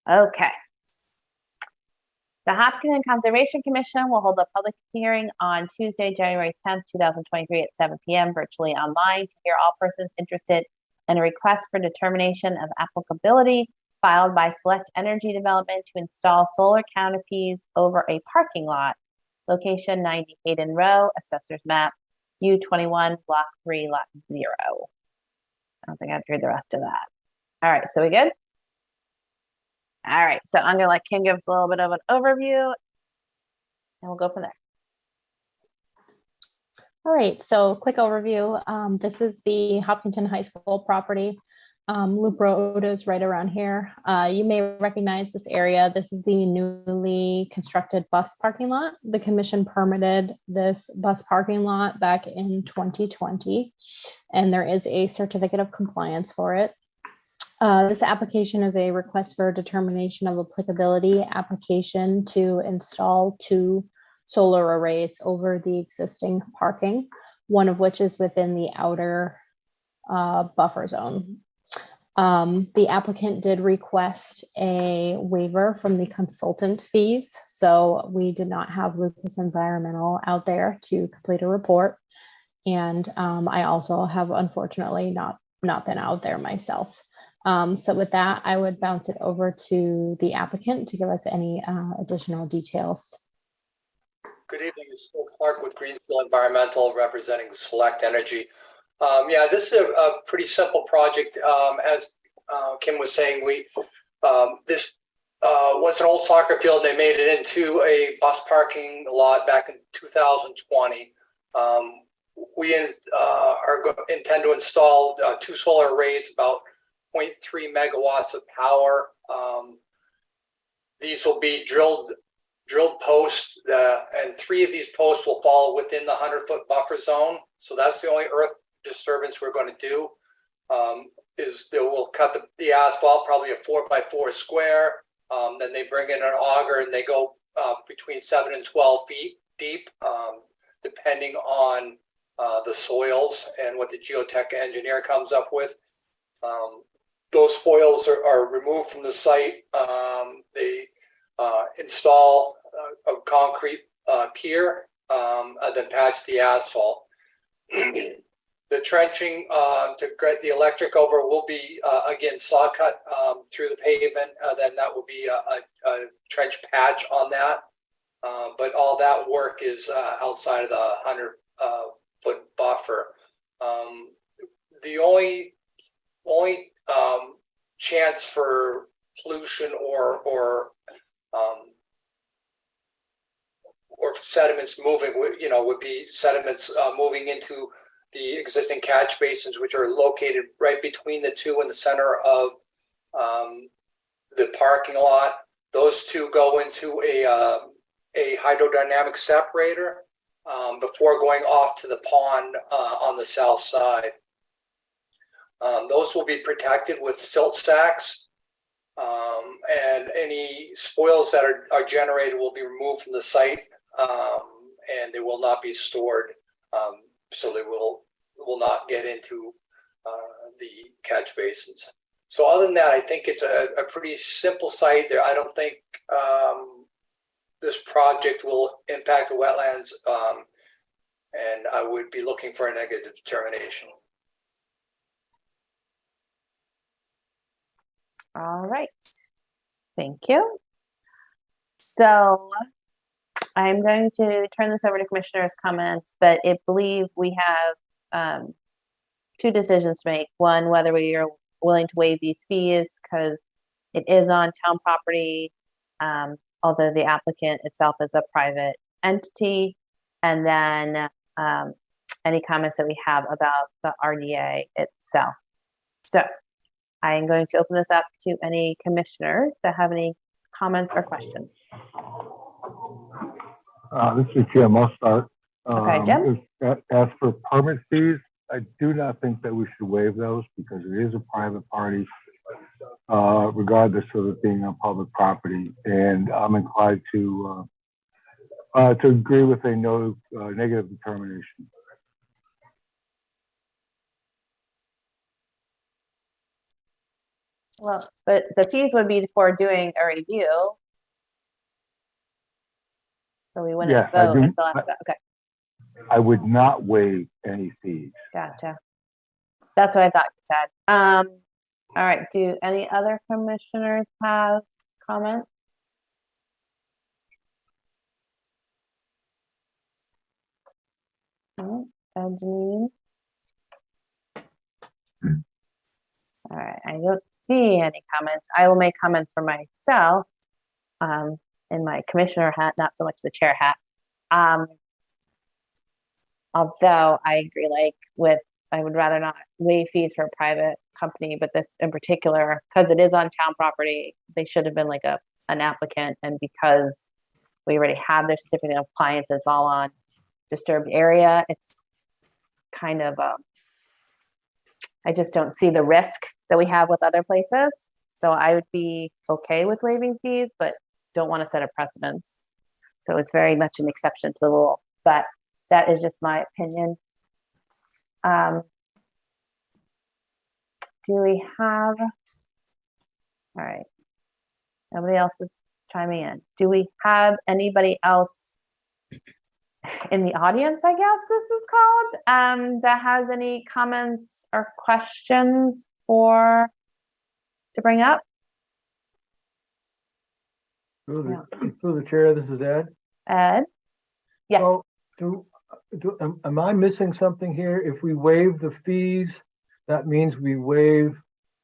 A: Okay. The Hopkinton Conservation Commission will hold a public hearing on Tuesday, January 10th, 2023 at 7 p.m. virtually online to hear all persons interested in a request for determination of applicability filed by Select Energy Development to install solar canopies over a parking lot, location 90 Hayden Row, Assessor's Map, U21, Block 3, Lot 0. I don't think I have to read the rest of that. All right, so we good? All right, so I'm gonna let Kim give us a little bit of an overview and we'll go from there.
C: All right, so quick overview. This is the Hopkinton High School property. Loop Road is right around here. You may recognize this area. This is the newly constructed bus parking lot. The commission permitted this bus parking lot back in 2020, and there is a certificate of compliance for it. This application is a request for determination of applicability application to install 2 solar arrays over the existing parking, one of which is within the outer buffer zone. The applicant did request a waiver from the consultant fees, so we did not have Lucas Environmental out there to complete a report. And I also have unfortunately not been out there myself. So with that, I would bounce it over to the applicant to give us any additional details.
K: Good evening, it's Phil Clark with Greensville Environmental representing Select Energy. Yeah, this is a pretty simple project. As Kim was saying, this was an old soccer field. They made it into a bus parking lot back in 2020. We intend to install 2 solar arrays, about 0.3 megawatts of power. These will be drilled posts, and 3 of these posts will fall within the 100-foot buffer zone. So that's the only earth disturbance we're going to do. Is they will cut the asphalt, probably a 4x4 square. Then they bring in an auger and they go between 7 and 12 feet deep, depending on the soils and what the geotech engineer comes up with. Those spoils are removed from the site. They install a concrete pier and then patch the asphalt. The trenching to get the electric over will be, again, saw cut through the pavement. Then that will be a trench patch on that. But all that work is outside of the 100-foot buffer. The only chance for pollution or sediments moving, would be sediments moving into the existing catch basins, which are located right between the two in the center of the parking lot. Those two go into a hydrodynamic separator before going off to the pond on the south side. Those will be protected with silt sacks, and any spoils that are generated will be removed from the site, and they will not be stored, so they will not get into the catch basins. So other than that, I think it's a pretty simple site there. I don't think this project will impact the wetlands, and I would be looking for a negative determination.
A: All right, thank you. So I'm going to turn this over to commissioners' comments, but I believe we have two decisions to make. One, whether we are willing to waive these fees because it is on town property, although the applicant itself is a private entity, and then any comments that we have about the RDA itself. So I am going to open this up to any commissioners that have any comments or questions.
F: This is Jim. I'll start.
A: Okay, Jim.
F: As for permit fees, I do not think that we should waive those because it is a private party, regardless of it being on public property. And I'm inclined to agree with a no negative determination.
A: Well, but the fees would be for doing a review. So we wouldn't
F: Yes,
A: vote until after that. Okay,
F: I would not waive any fees.
A: gotcha. That's what I thought you said. All right, do any other commissioners have comments? No, Janine? All right, I don't see any comments. I will make comments for myself in my commissioner hat, not so much the chair hat. Although I agree, like I would rather not waive fees for a private company, but this in particular, because it is on town property, they should have been like an applicant, and because we already have their certificate of compliance, it's all on disturbed area. It's kind of I just don't see the risk that we have with other places. So I would be okay with waiving fees, but don't want to set a precedence. So it's very much an exception to the rule, but that is just my opinion. Do we have, all right, nobody else is chiming in. Do we have anybody else in the audience, I guess this is called, that has any comments or questions to bring up?
E: Through the chair, this is Ed.
A: Ed? Yes.
E: So am I missing something here? If we waive the fees, that means we waive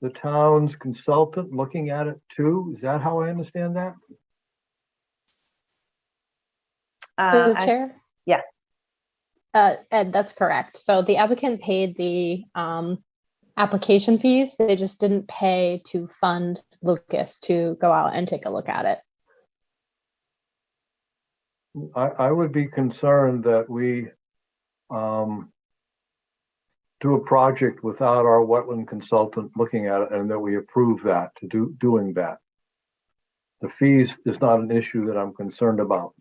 E: the town's consultant looking at it too? Is that how I understand that?
C: Through the chair?
A: Yeah.
C: Ed, that's correct. So the applicant paid the application fees. They just didn't pay to fund Lucas to go out and take a look at it.
E: I would be concerned that we do a project without our wetland consultant looking at it and that we approve that doing that. The fees is not an issue that I'm concerned about.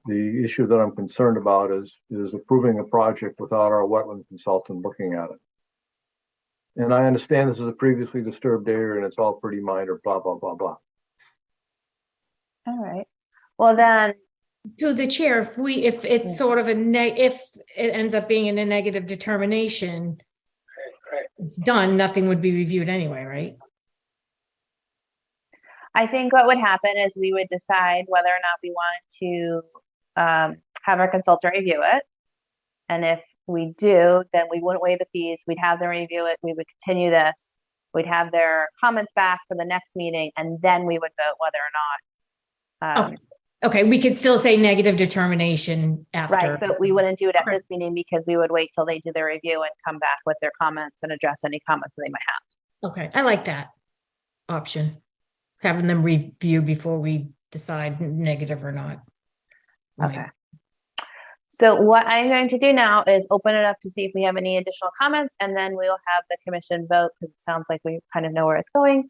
E: The issue that I'm concerned about is approving a project without our wetland consultant looking at it. And I understand this is a previously disturbed area and it's all pretty minor, blah, blah, blah, blah.
A: All right. Well, then.
D: To the chair, if it's sort of if it ends up being in a negative determination, it's done, nothing would be reviewed anyway, right?
A: I think what would happen is we would decide whether or not we want to have our consultant review it. And if we do, then we wouldn't waive the fees. We'd have them review it. We would continue this. We'd have their comments back for the next meeting, and then we would vote whether or not
D: Okay, we could still say negative determination after.
A: Right, but we wouldn't do it at this meeting because we would wait till they do their review and come back with their comments and address any comments that they might have.
D: Okay, I like that option. Having them review before we decide negative or not.
A: Okay. So what I'm going to do now is open it up to see if we have any additional comments, and then we'll have the commission vote because it sounds like we kind of know where it's going.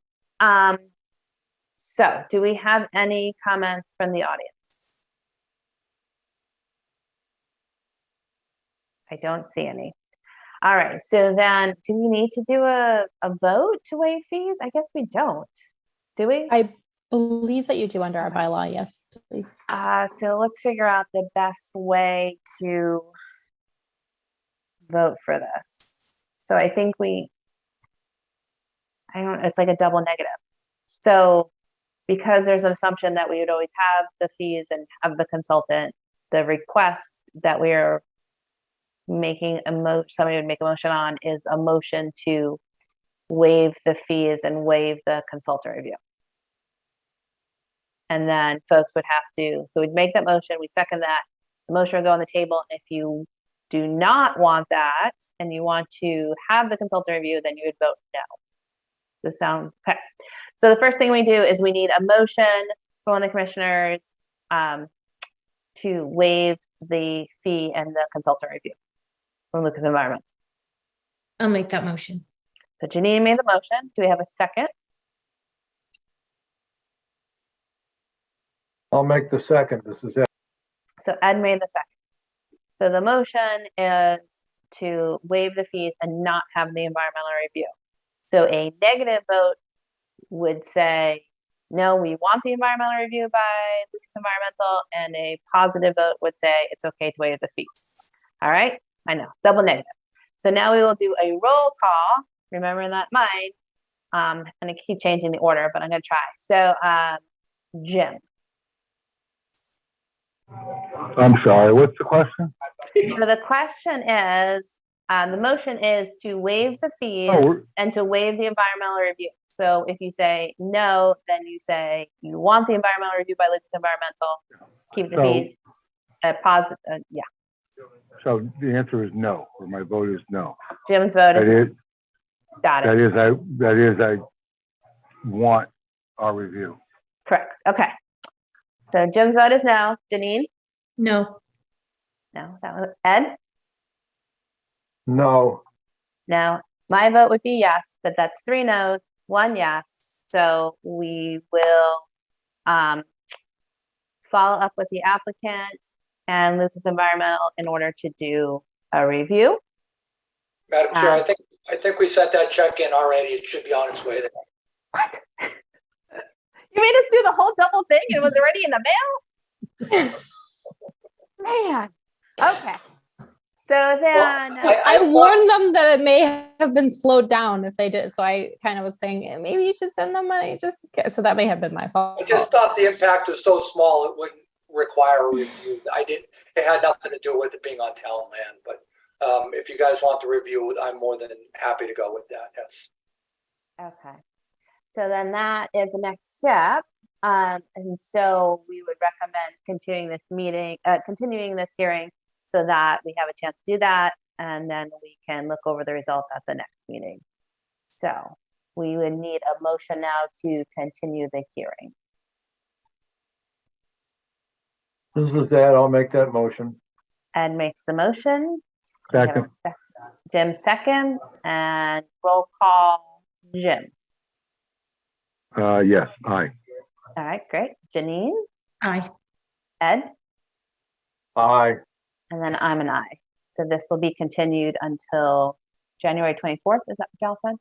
A: So do we have any comments from the audience? I don't see any. All right, so then do we need to do a vote to waive fees? I guess we don't, do we?
C: I believe that you do under our bylaw. Yes, please.
A: So let's figure out the best way to vote for this. So I think it's like a double negative. So because there's an assumption that we would always have the fees and have the consultant, the request that we're making somebody would make a motion on is a motion to waive the fees and waive the consultant review. And then folks would have to, so we'd make that motion, we'd second that, the motion would go on the table. If you do not want that and you want to have the consultant review, then you would vote no. Does this sound okay? So the first thing we do is we need a motion from one of the commissioners to waive the fee and the consultant review from Lucas Environment.
D: I'll make that motion.
A: So Janine made the motion. Do we have a second?
E: I'll make the second. This is Ed.
A: So Ed made the second. So the motion is to waive the fees and not have the environmental review. So a negative vote would say, no, we want the environmental review by Lucas Environmental, and a positive vote would say it's okay to waive the fees. All right, I know, double negative. So now we will do a roll call. Remember that mind. I'm gonna keep changing the order, but I'm gonna try. So Jim.
F: I'm sorry, what's the question?
A: So the question is, the motion is to waive the fees
F: Oh,
A: and to waive the environmental review. So if you say no, then you say you want the environmental review by Lucas Environmental, keep the
F: So-
A: fees at positive, yeah.
F: so the answer is no, or my vote is no.
A: Jim's vote
F: That
A: is,
F: is,
A: got it,
F: I want our review.
A: correct, okay. So Jim's vote is no. Janine?
D: No.
A: No, that was Ed?
E: No,
A: No. My vote would be yes, but that's 3 no's, 1 yes. So we will follow up with the applicant and Lucas Environmental in order to do a review.
K: Madam Chair, I think we sent that check in already. It should be on its way there.
A: What? You made us do the whole double thing and it was already in the mail? Man, okay. So then,
C: I warned them that it may have been slowed down if they did. So I kind of was saying maybe you should send them money. So that may have been my fault.
K: I just thought the impact was so small, it wouldn't require a review. It had nothing to do with it being on town land, but if you guys want the review, I'm more than happy to go with that, yes.
A: okay. So then that is the next step. And so we would recommend continuing this hearing so that we have a chance to do that. And then we can look over the results at the next meeting. So we would need a motion now to continue the hearing.
E: this is Ed. I'll make that motion.
A: Ed makes the motion. We have a
F: Second,
A: Jim second, and roll call Jim.
F: yes, aye.
A: All right, great. Janine,
D: Aye.
A: Ed,
E: Aye.
A: and then I'm an aye. So this will be continued until January 24th. Is that what y'all said?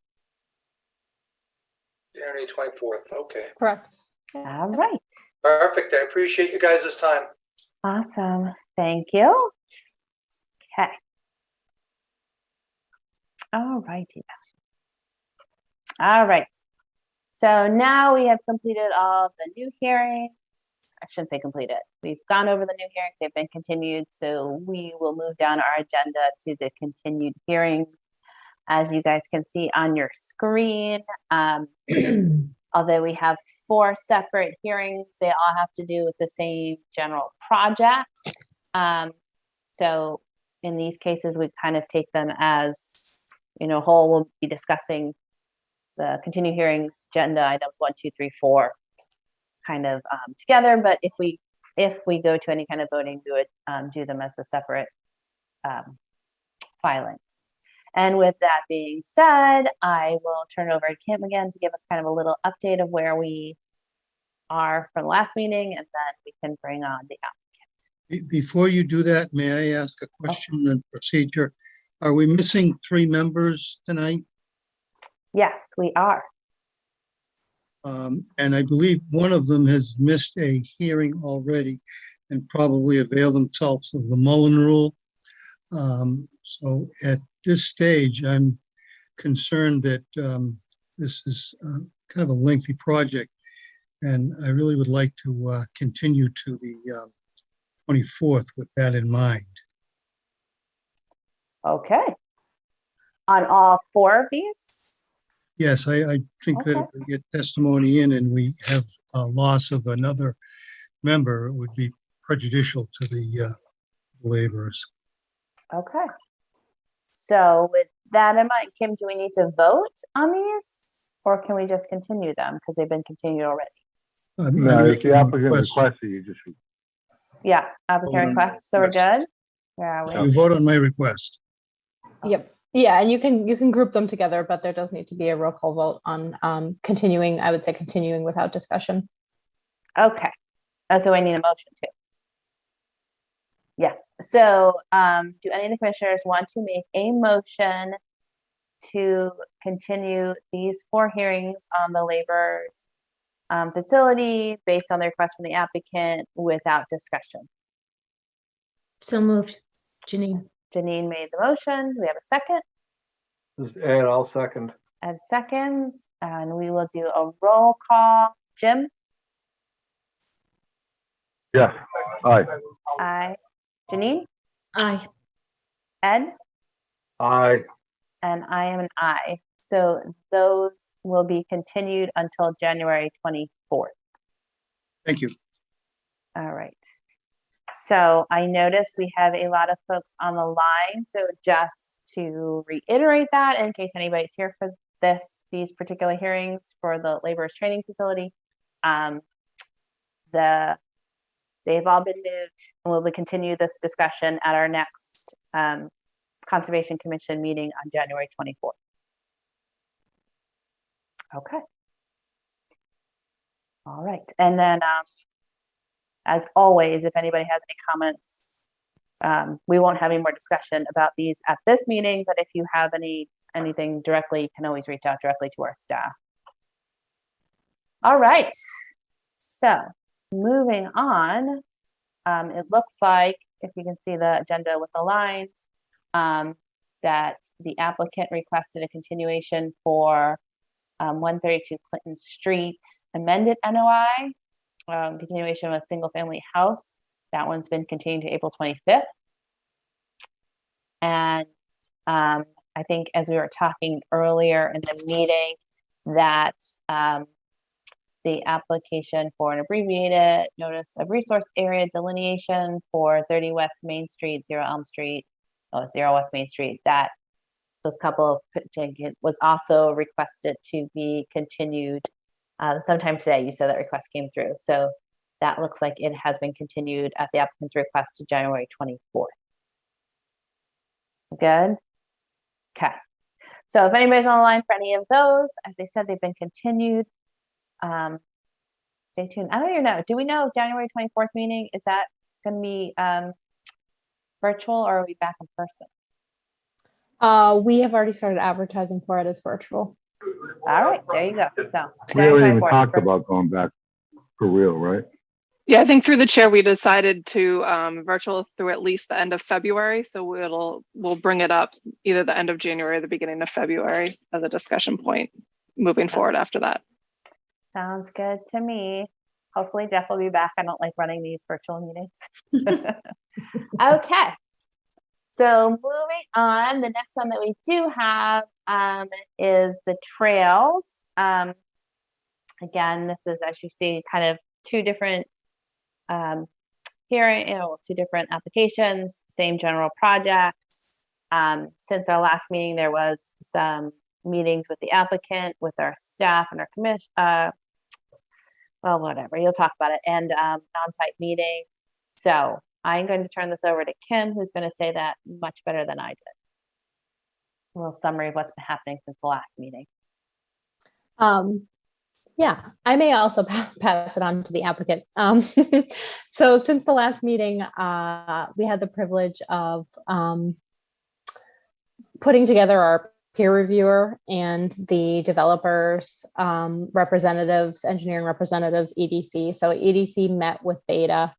K: January 24th, okay.
C: Correct.
A: All right.
K: Perfect, I appreciate you guys' time.
A: Awesome. Thank you. Okay. All righty. All right. So now we have completed all of the new hearings. I shouldn't say completed. We've gone over the new hearings. They've been continued. So we will move down our agenda to the continued hearings. As you guys can see on your screen, although we have 4 separate hearings. They all have to do with the same general project. So in these cases, we kind of take them as, whole. We'll be discussing the continued hearing agenda items 1, 2, 3, 4 kind of together. But if we go to any kind of voting, we would do them as a separate filings. And with that being said, I will turn over to Kim again to give us kind of a little update of where we are from the last meeting, and then we can bring on the applicant.
L: Before you do that, may I ask a question and procedure? Are we missing 3 members tonight?
A: Yes, we are.
L: And I believe one of them has missed a hearing already and probably availed themselves of the Mullen Rule. So at this stage, I'm concerned that this is kind of a lengthy project, and I really would like to continue to the 24th with that in mind.
A: Okay. On all 4 of these?
L: Yes, I think that if we get testimony in and we have a loss of another member, it would be prejudicial to the laborers.
A: Okay. So with that in mind, Kim, do we need to vote on these, or can we just continue them because they've been continued already?
F: No, if the applicant requests it, you just.
A: Yeah, applicant request. So we're good? Where are we?
L: You vote on my request.
C: Yep. Yeah, and you can group them together, but there does need to be a roll call vote on continuing. I would say continuing without discussion.
A: Okay. So I need a motion too. Yes. So do any of the commissioners want to make a motion to continue these 4 hearings on the laborers facility based on the request from the applicant without discussion?
D: So moved. Janine.
A: Janine made the motion. Do we have a second?
E: This is Ed, I'll second.
A: Ed seconds, and we will do a roll call. Jim?
F: Yes. Aye.
A: Aye. Janine?
D: Aye.
A: Ed?
E: Aye.
A: And I am an aye. So those will be continued until January 24th.
L: Thank you.
A: All right. So I noticed we have a lot of folks on the line. So just to reiterate that, in case anybody's here for these particular hearings for the laborers training facility, they've all been moved, and we'll continue this discussion at our next Conservation Commission meeting on January 24th. Okay. All right. And then, as always, if anybody has any comments, we won't have any more discussion about these at this meeting, but if you have anything directly, you can always reach out directly to our staff. All right. So moving on, it looks like, if you can see the agenda with the lines, that the applicant requested a continuation for 132 Clinton Street amended NOI, continuation of a single family house. That one's been continued to April 25th. And I think as we were talking earlier in the meeting, that the application for an abbreviated notice of resource area delineation for 30 West Main Street, 0 Elm Street, 0 West Main Street, that those couple of was also requested to be continued sometime today. You said that request came through. So that looks like it has been continued at the applicant's request to January 24th. Good. Okay. So if anybody's on the line for any of those, as they said, they've been continued. Stay tuned. I don't even know. Do we know January 24th meeting? Is that going to be virtual, or are we back in person?
C: We have already started advertising for it as virtual.
A: All right, there you go. So
F: We haven't even talked about going back for real, right?
J: Yeah, I think through the chair, we decided to virtual through at least the end of February. So we'll bring it up either the end of January or the beginning of February as a discussion point moving forward after that.
A: Sounds good to me. Hopefully Jeff will be back. I don't like running these virtual meetings. Okay. So moving on, the next one that we do have is the trails. Again, this is, as you see, kind of two different two different applications, same general projects. Since our last meeting, there was some meetings with the applicant, with our staff and our commission, well, whatever, you'll talk about it, and on-site meeting. So I'm going to turn this over to Kim, who's going to say that much better than I did. A little summary of what's been happening since the last meeting.
C: Yeah, I may also pass it on to the applicant. So since the last meeting, we had the privilege of putting together our peer reviewer and the developers, representatives, engineering representatives, EDC. So EDC met with Beta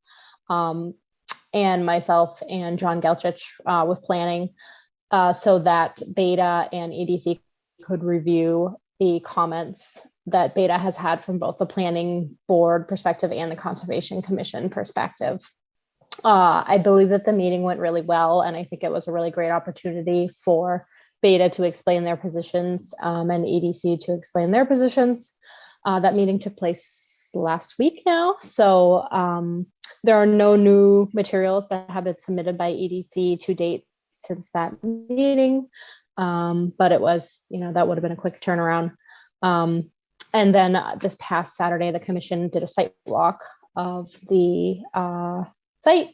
C: and myself and John Gelchich with planning so that Beta and EDC could review the comments that Beta has had from both the planning board perspective and the Conservation Commission perspective. I believe that the meeting went really well, and I think it was a really great opportunity for Beta to explain their positions and EDC to explain their positions. That meeting took place last week now, so there are no new materials that have been submitted by EDC to date since that meeting, but it was, that would have been a quick turnaround. And then this past Saturday, the commission did a site walk of the site.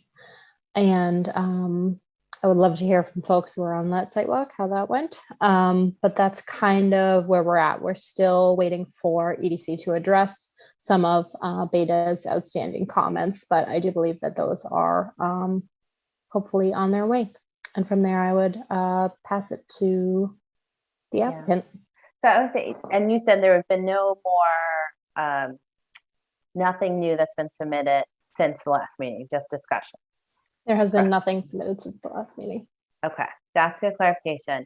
C: And I would love to hear from folks who were on that site walk, how that went. But that's kind of where we're at. We're still waiting for EDC to address some of Beta's outstanding comments, but I do believe that those are hopefully on their way. And from there, I would pass it to the applicant.
A: So I would say, and you said there have been no more, nothing new that's been submitted since the last meeting, just discussions.
C: There has been nothing submitted since the last meeting.
A: Okay, that's good clarification.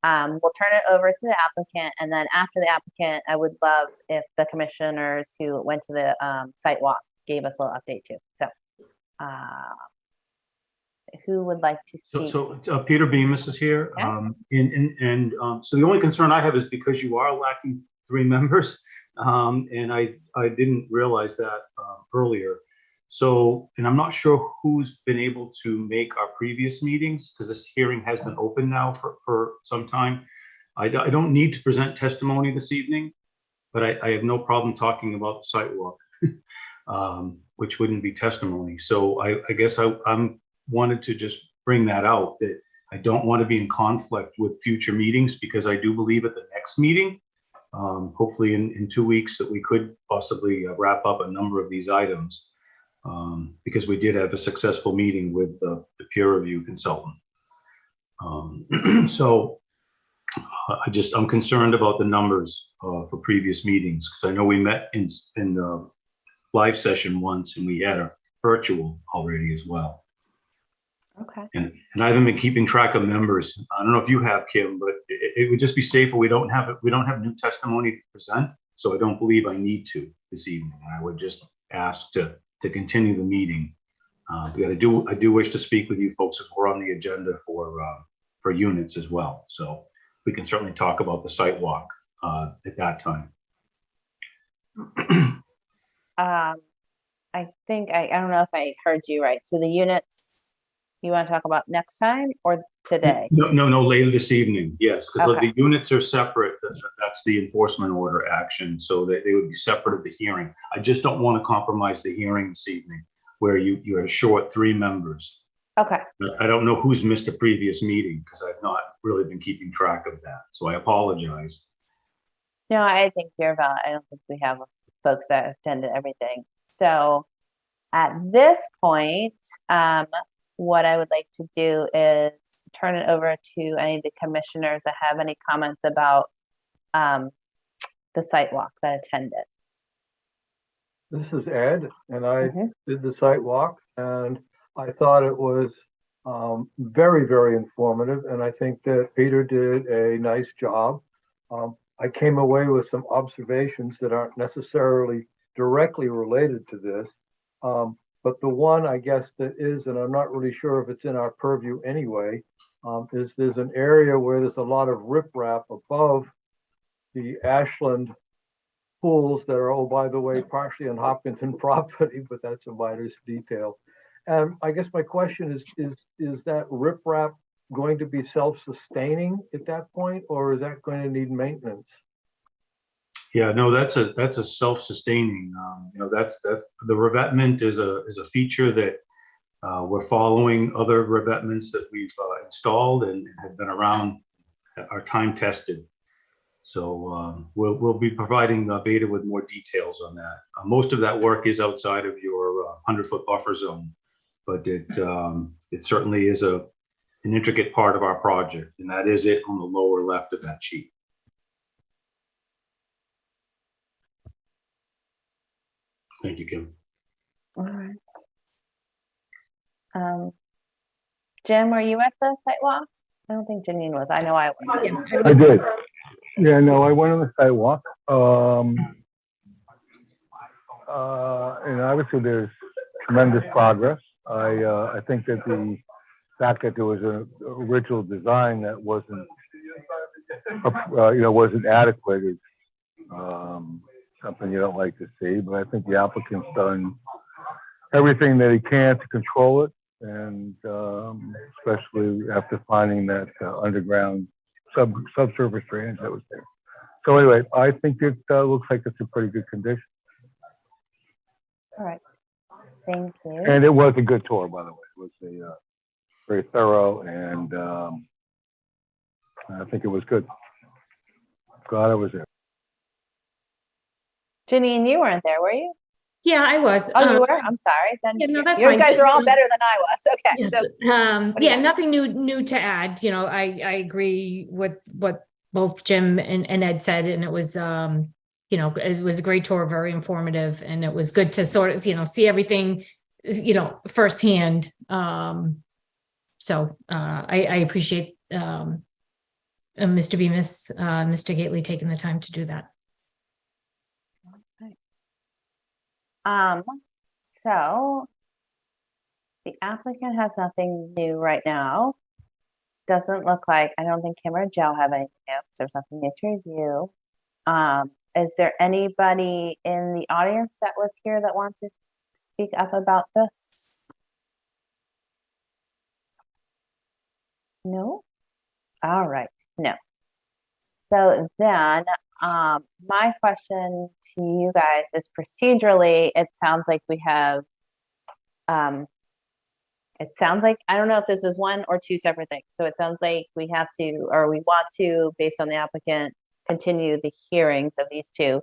A: We'll turn it over to the applicant, and then after the applicant, I would love if the commissioners who went to the site walk gave us a little update too. So who would like to speak?
M: So Peter Bemis is here.
A: Yeah.
M: So the only concern I have is because you are lacking 3 members, and I didn't realize that earlier. So, and I'm not sure who's been able to make our previous meetings because this hearing has been open now for some time. I don't need to present testimony this evening, but I have no problem talking about the site walk, which wouldn't be testimony. So I guess I'm wanted to just bring that out, that I don't want to be in conflict with future meetings, because I do believe at the next meeting, hopefully in 2 weeks, that we could possibly wrap up a number of these items, because we did have a successful meeting with the peer review consultant. So I'm concerned about the numbers for previous meetings, because I know we met in the live session once, and we had a virtual already as well.
A: Okay.
M: And I haven't been keeping track of members. I don't know if you have, Kim, but it would just be safer. We don't have new testimony to present, so I don't believe I need to this evening. I would just ask to continue the meeting. I do wish to speak with you folks as we're on the agenda for units as well. So we can certainly talk about the site walk at that time.
A: I think I don't know if I heard you right. So the units you want to talk about next time or today?
M: No, later this evening. Yes, because
A: Okay.
M: the units are separate. That's the enforcement order action, so that they would be separate of the hearing. I just don't want to compromise the hearing this evening, where you're short 3 members.
A: Okay.
M: I don't know who's missed a previous meeting because I've not really been keeping track of that. So I apologize.
A: No, I think you're valid. I don't think we have folks that attended everything. So at this point, what I would like to do is turn it over to any of the commissioners that have any comments about the site walk that attended.
E: This is Ed, and I did the site walk, and I thought it was very, very informative, and I think that Peter did a nice job. I came away with some observations that aren't necessarily directly related to this, but the one, I guess, that is, and I'm not really sure if it's in our purview anyway, is there's an area where there's a lot of riprap above the Ashland pools that are, oh, by the way, partially on Hopkinton property, but that's a minor detail. I guess my question is that riprap going to be self-sustaining at that point, or is that going to need maintenance?
M: Yeah, no, that's a self-sustaining, that's the revetment is a feature that we're following other revetments that we've installed and have been around, are time tested. So we'll be providing Beta with more details on that. Most of that work is outside of your 100-foot buffer zone, but it certainly is an intricate part of our project, and that is it on the lower left of that sheet. Thank you, Kim.
A: All right. Jim, were you at the site walk? I don't think Janine was. I know I was.
F: I did. Yeah, no, I went on the sidewalk. And obviously there's tremendous progress. I think that the fact that there was an original design that wasn't, wasn't adequate is something you don't like to see, but I think the applicant's done everything that he can to control it, and especially after finding that underground subsurface drainage that was there. So anyway, I think it looks like it's in pretty good condition.
A: All right. Thank you.
F: And it was a good tour, by the way. It was a very thorough, and I think it was good. Glad I was there.
A: Janine, you weren't there, were you?
D: Yeah, I was.
A: Oh, you were? I'm sorry. Then
D: Yeah, no, that's
A: you
D: fine.
A: guys are all better than I was. Okay.
D: Yes.
A: So, what do you
D: Yeah,
A: got?
D: nothing new to add. I agree with what both Jim and Ed said, and it was it was a great tour, very informative, and it was good to sort of see everything firsthand. So I appreciate Mr. Bemis, Mr. Gately taking the time to do that.
A: So the applicant has nothing new right now. Doesn't look like, I don't think Kim or Joe have anything new, so there's nothing new to review. Is there anybody in the audience that was here that wants to speak up about this? No? All right, no. So then, my question to you guys is procedurally, it sounds like we have, I don't know if this is one or two separate things. So it sounds like we have to, or we want to, based on the applicant, continue the hearings of these two.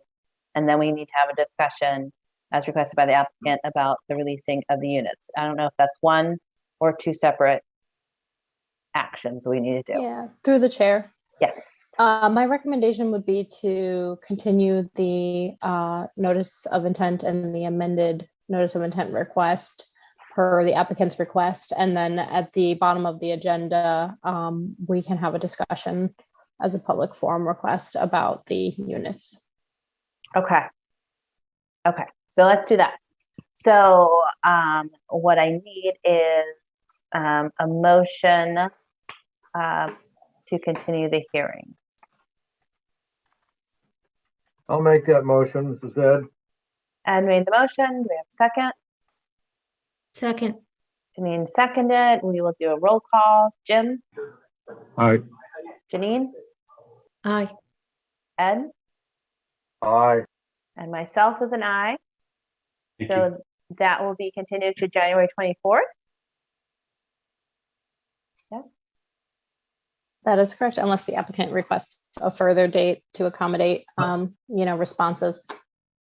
A: And then we need to have a discussion as requested by the applicant about the releasing of the units. I don't know if that's one or two separate actions we need to do.
C: Yeah, through the chair.
A: Yes.
C: My recommendation would be to continue the notice of intent and the amended notice of intent request per the applicant's request. And then at the bottom of the agenda, we can have a discussion as a public forum request about the units.
A: Okay. Okay, so let's do that. So what I need is a motion to continue the hearing.
E: I'll make that motion. This is Ed.
A: Ed made the motion. Do we have a second?
D: Second.
A: Janine seconded. We will do a roll call. Jim?
F: All right.
A: Janine?
D: Aye.
A: Ed?
E: Aye.
A: And myself is an aye.
M: Thank
A: So
M: you.
A: that will be continued to January 24th.
C: That is correct, unless the applicant requests a further date to accommodate, responses.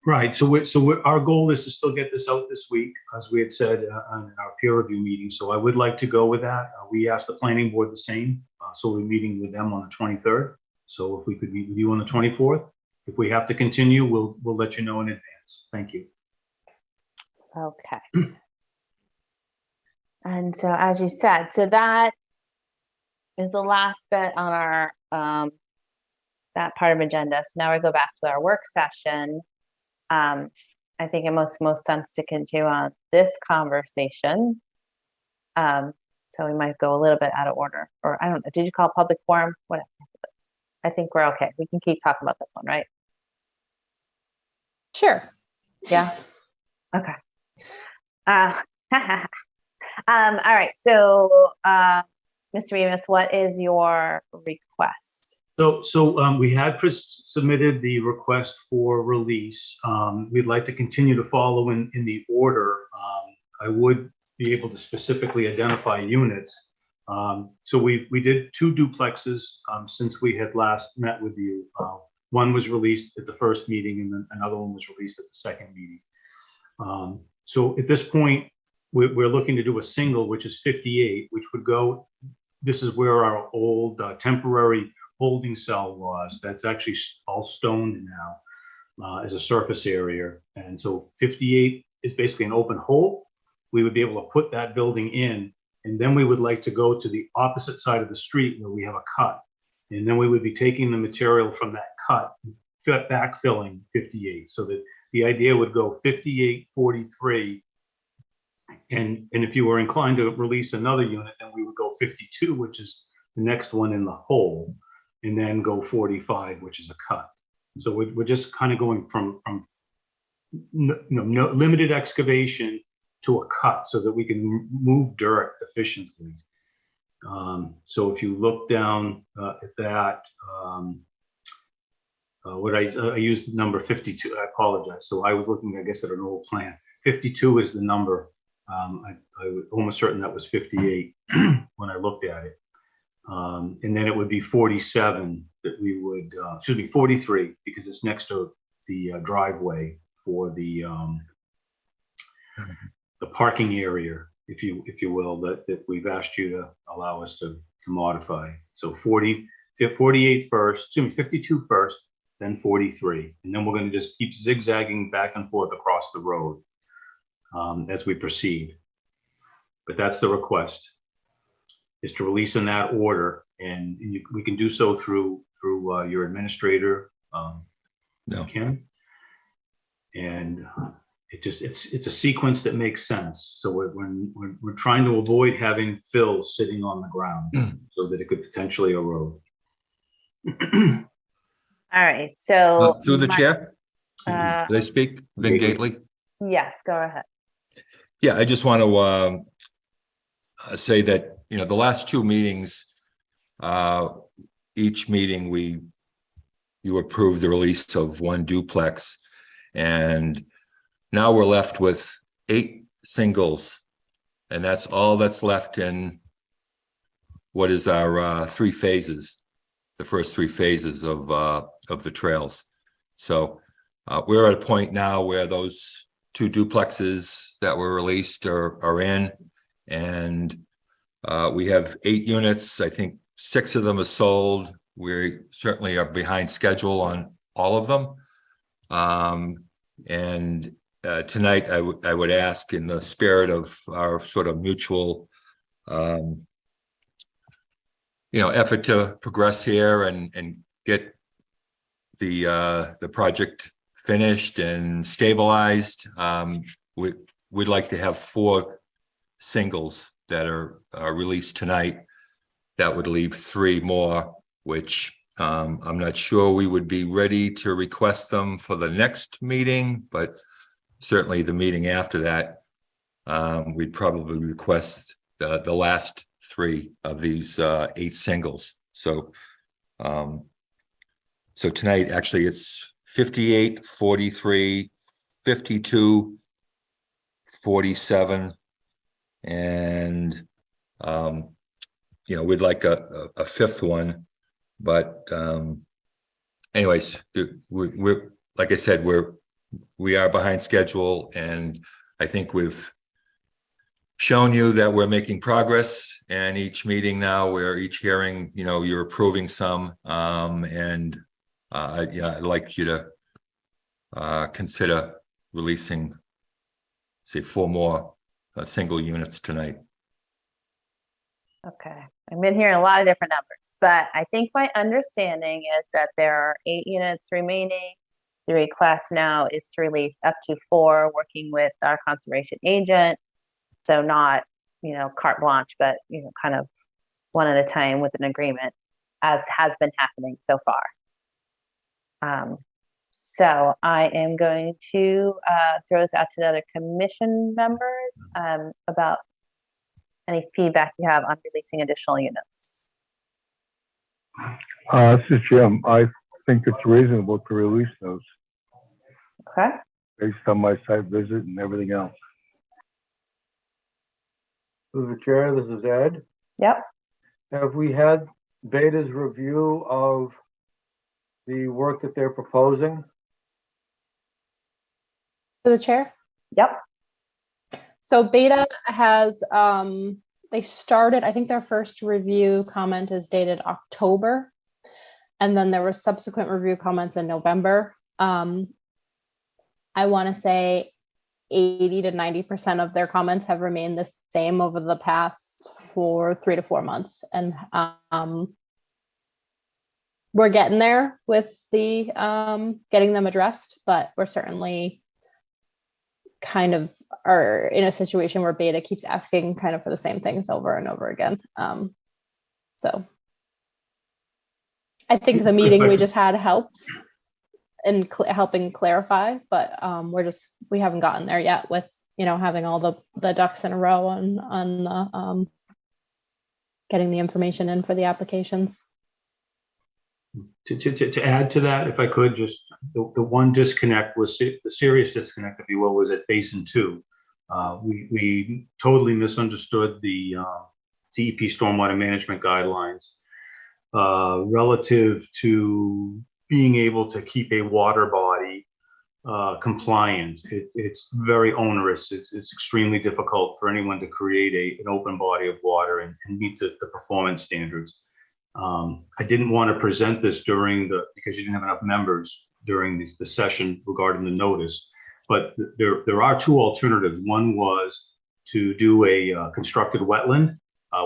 M: Right. So our goal is to still get this out this week, as we had said on our peer review meeting. So I would like to go with that. We asked the planning board the same. So we're meeting with them on the 23rd. So if we could meet with you on the 24th, if we have to continue, we'll let you know in advance. Thank you.
A: Okay. And so as you said, so that is the last bit on our that part of agenda. So now we go back to our work session. I think it makes most sense to continue on this conversation. So we might go a little bit out of order, or I don't know. Did you call public forum? Whatever. I think we're okay. We can keep talking about this one, right?
C: Sure.
A: Yeah. Okay. All right. So, Mr. Remus, what is your request?
M: So we had submitted the request for release. We'd like to continue to follow in the order. I would be able to specifically identify units. So we did 2 duplexes since we had last met with you. One was released at the first meeting, and then another one was released at the second meeting. So at this point, we're looking to do a single, which is 58, which would go, this is where our old temporary holding cell was. That's actually all stoned now as a surface area. And so 58 is basically an open hole. We would be able to put that building in, and then we would like to go to the opposite side of the street where we have a cut. And then we would be taking the material from that cut, backfilling 58. So that the idea would go 58, 43. And if you were inclined to release another unit, then we would go 52, which is the next one in the hole, and then go 45, which is a cut. So we're just kind of going from no limited excavation to a cut so that we can move dirt efficiently. So if you look down at that, I used the number 52, I apologize. So I was looking, I guess, at an old plan. 52 is the number. I was almost certain that was 58 when I looked at it. And then it would be 47 that we would, 43, because it's next to the driveway for the parking area, if you will, that we've asked you to allow us to modify. So 48 first, 52 first, then 43. And then we're going to just keep zigzagging back and forth across the road as we proceed. But that's the request, is to release in that order, and we can do so through your administrator, Kim. And it's a sequence that makes sense. So we're trying to avoid having fill sitting on the ground so that it could potentially erode.
A: All right. So
N: through the chair, did I speak, Vin Gately?
A: Yes, go ahead.
N: Yeah, I just want to say that, the last 2 meetings, each meeting you approved the release of 1 duplex, and now we're left with 8 singles, and that's all that's left in what is our 3 phases, the first 3 phases of the trails. So we're at a point now where those 2 duplexes that were released are in, and we have 8 units. I think 6 of them are sold. We certainly are behind schedule on all of them. And tonight I would ask, in the spirit of our sort of mutual effort to progress here and get the project finished and stabilized, we'd like to have 4 singles that are released tonight. That would leave 3 more, which I'm not sure we would be ready to request them for the next meeting, but certainly the meeting after that, we'd probably request the last 3 of these 8 singles. So tonight, actually, it's 58, 43, 52, 47, and we'd like a 5th one, but anyways, we're like I said, we are behind schedule, and I think we've shown you that we're making progress. And each meeting now, each hearing, you're approving some, and I'd like you to consider releasing, say, 4 more single units tonight.
A: Okay. I've been hearing a lot of different numbers, but I think my understanding is that there are 8 units remaining. The request now is to release up to 4, working with our conservation agent. So not, carte blanche, but, kind of one at a time with an agreement, as has been happening so far. So I am going to throw this out to the other commission members about any feedback you have on releasing additional units.
F: This is Jim. I think it's reasonable to release those
A: Okay.
F: based on my site visit and everything else.
E: Through the chair, this is Ed.
A: Yep.
E: Have we had Beta's review of the work that they're proposing?
C: For the chair?
A: Yep.
C: So Beta has, they started, I think their first review comment is dated October. And then there were subsequent review comments in November. I want to say 80 to 90% of their comments have remained the same over the past 3 to 4 months. And we're getting there with the getting them addressed, but we're certainly kind of are in a situation where Beta keeps asking kind of for the same things over and over again. So I think the meeting we just had helped in helping clarify, but we haven't gotten there yet with, having all the ducks in a row on the getting the information in for the applications.
M: To add to that, if I could, just the one disconnect was the serious disconnect, if you will, was at Basin 2. We totally misunderstood the DEP stormwater management guidelines relative to being able to keep a water body compliant. It's very onerous. It's extremely difficult for anyone to create an open body of water and meet the performance standards. I didn't want to present this because you didn't have enough members during the session regarding the notice, but there are two alternatives. One was to do a constructed wetland,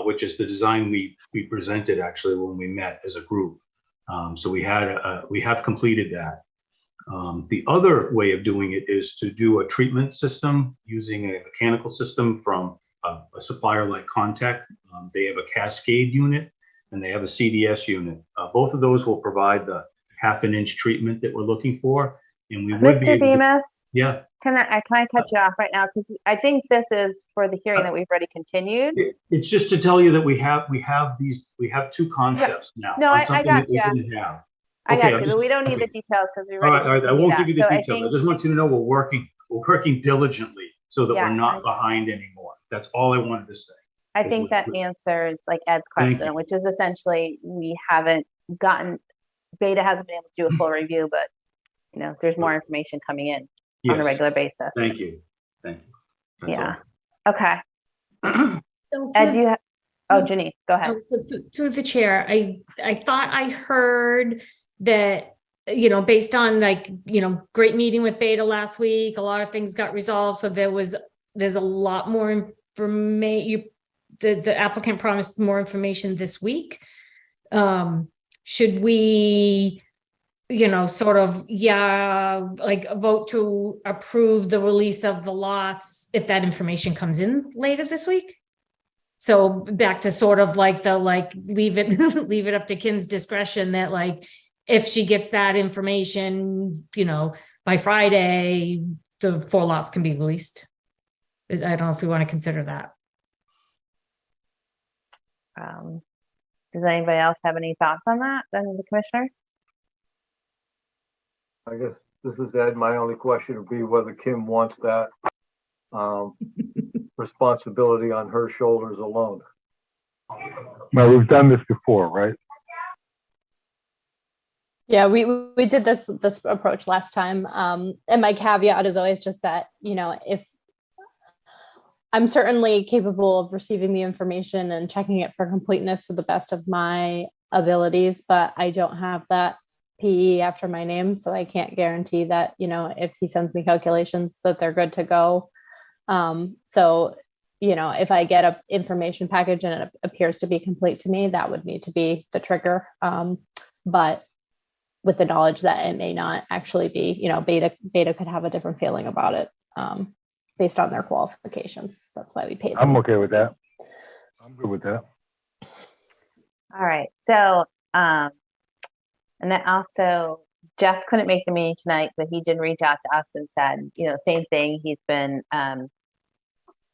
M: which is the design we presented actually when we met as a group. So we have completed that. The other way of doing it is to do a treatment system using a mechanical system from a supplier like Contech. They have a Cascade unit and they have a CDS unit. Both of those will provide the 1/2 inch treatment that we're looking for. And we would be
A: Mr. Bemis,
M: yeah.
A: can I cut you off right now? Because I think this is for the hearing that we've already continued.
M: It's just to tell you that we have two concepts now.
A: No,
M: on
A: I
M: something
A: got
M: that we
A: you.
M: didn't have.
A: I
M: Okay,
A: got you, but we don't need the details because we
M: All right,
A: already.
M: I won't give you the
A: So
M: details. I just want you to know we're working diligently so that
A: Yeah,
M: we're not behind anymore. That's all I wanted to say.
A: I think that answers like Ed's
M: Thank
A: question,
M: you.
A: which is essentially Beta hasn't been able to do a full review, but there's more information coming in on a
M: Yes.
A: regular basis.
M: Thank you. Thank you. That's
A: Yeah.
M: all.
A: Okay.
D: So
A: Ed,
D: to-
A: Janice, go ahead.
D: To the chair, I thought I heard that, based on great meeting with Beta last week, a lot of things got resolved. So there's a lot more information. The applicant promised more information this week. Should we, sort of, vote to approve the release of the lots if that information comes in later this week? So back to sort of leave it up to Kim's discretion that if she gets that information, by Friday, the 4 lots can be released. I don't know if we want to consider that.
A: Does anybody else have any thoughts on that than the commissioners?
E: I guess this is Ed. My only question would be whether Kim wants that responsibility on her shoulders alone.
F: Well, we've done this before, right?
C: Yeah, we did this approach last time. And my caveat is always just that, if I'm certainly capable of receiving the information and checking it for completeness to the best of my abilities, but I don't have that PE after my name. So I can't guarantee that, if he sends me calculations that they're good to go. So, if I get an information package and it appears to be complete to me, that would need to be the trigger. But with the knowledge that it may not actually be, Beta could have a different feeling about it based on their qualifications. That's why we paid them.
F: I'm okay with that. I'm good with that.
A: All right. So, and then also Jeff couldn't make the meeting tonight, but he did reach out to us and said, same thing. He's been,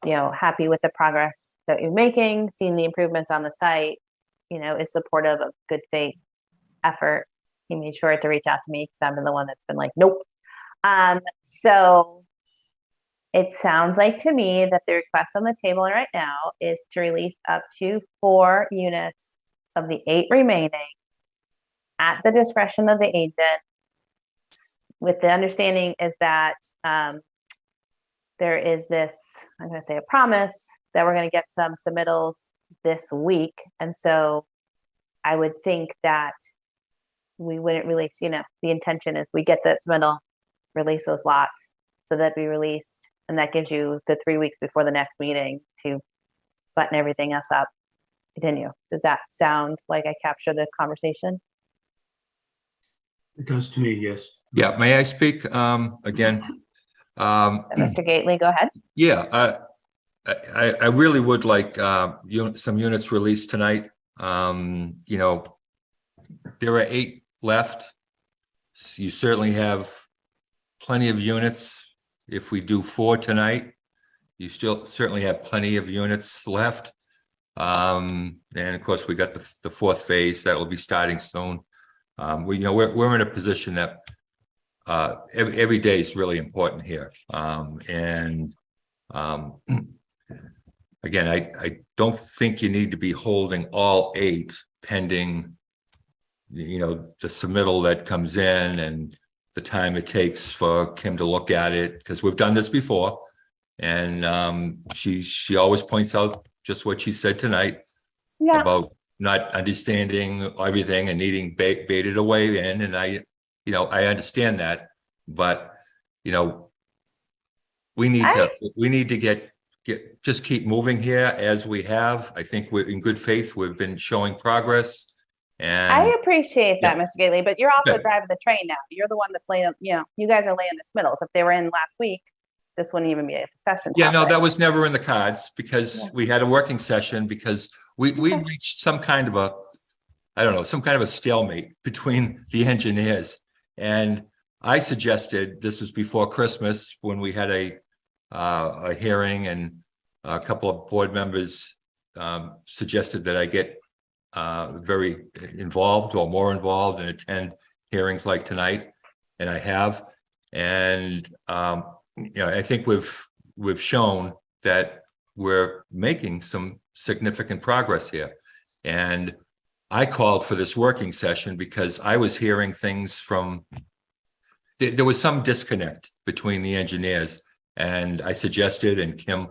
A: happy with the progress that you're making, seeing the improvements on the site, is supportive of good faith effort. He made sure to reach out to me because I've been the one that's been like, nope. So it sounds like to me that the request on the table right now is to release up to 4 units of the 8 remaining at the discretion of the agent, with the understanding is that there is this, I'm going to say a promise that we're going to get some submittals this week. And so I would think that we wouldn't release, the intention is we get the submittal, release those lots so that be released. And that gives you the 3 weeks before the next meeting to button everything else up. Continue. Does that sound like I captured the conversation?
M: It does to me, yes.
N: Yeah, may I speak again?
A: Mr. Gately, go ahead.
N: Yeah, I really would like some units released tonight. There are 8 left. You certainly have plenty of units. If we do 4 tonight, you still certainly have plenty of units left. And of course, we got the 4th phase that will be starting soon. We're in a position that every day is really important here. Again, I don't think you need to be holding all 8 pending, the submittal that comes in and the time it takes for Kim to look at it, because we've done this before. And she always points out just what she said tonight about not understanding everything and needing baited away in. And I understand that, but we need to get just keep moving here as we have. I think we're in good faith. We've been showing progress. And
A: I appreciate that, Mr. Gately, but you're also driving the train now. You're the one that's laying, you guys are laying the submittals. If they were in last week, this wouldn't even be a discussion.
N: Yeah, no, that was never in the cards because we had a working session because we reached some kind of a stalemate between the engineers. And I suggested, this was before Christmas when we had a hearing, and a couple of board members suggested that I get very involved or more involved and attend hearings like tonight. And I have, and I think we've shown that we're making some significant progress here. And I called for this working session because I was hearing things from, there was some disconnect between the engineers, and I suggested, and Kim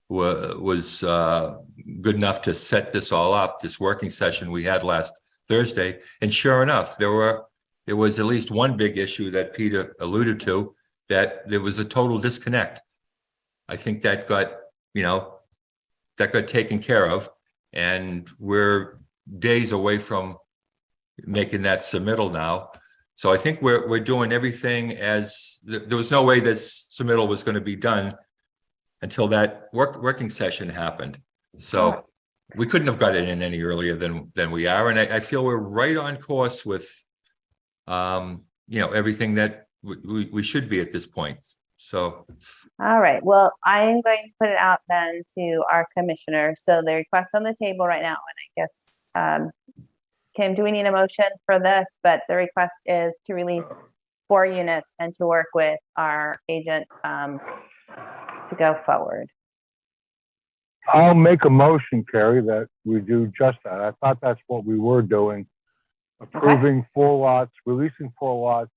N: was good enough to set this all up, this working session we had last Thursday. And sure enough, there was at least one big issue that Peter alluded to, that there was a total disconnect. I think that got taken care of, and we're days away from making that submittal now. So I think we're doing everything as there was no way this submittal was going to be done until that working session happened. So we couldn't have got it in any earlier than we are. And I feel we're right on course with, everything that we should be at this point. So.
A: All right. Well, I am going to put it out then to our commissioner. So the request on the table right now, and I guess, Kim, do we need a motion for this? But the request is to release 4 units and to work with our agent to go forward.
F: I'll make a motion, Carrie, that we do just that. I thought that's what we were doing. Approving 4 lots, releasing 4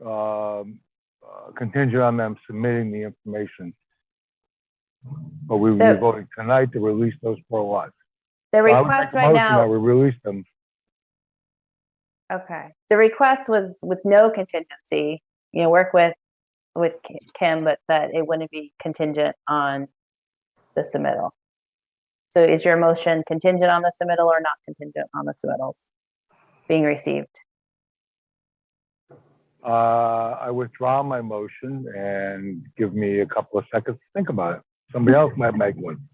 F: lots, contingent on them submitting the information. But we will be voting tonight to release those 4 lots.
A: The request right now.
F: We release them.
A: Okay. The request was with no contingency, work with Kim, but that it wouldn't be contingent on the submittal. So is your motion contingent on the submittal or not contingent on the submittals being received?
F: I withdraw my motion and give me a couple of seconds to think about it. Somebody else might make one.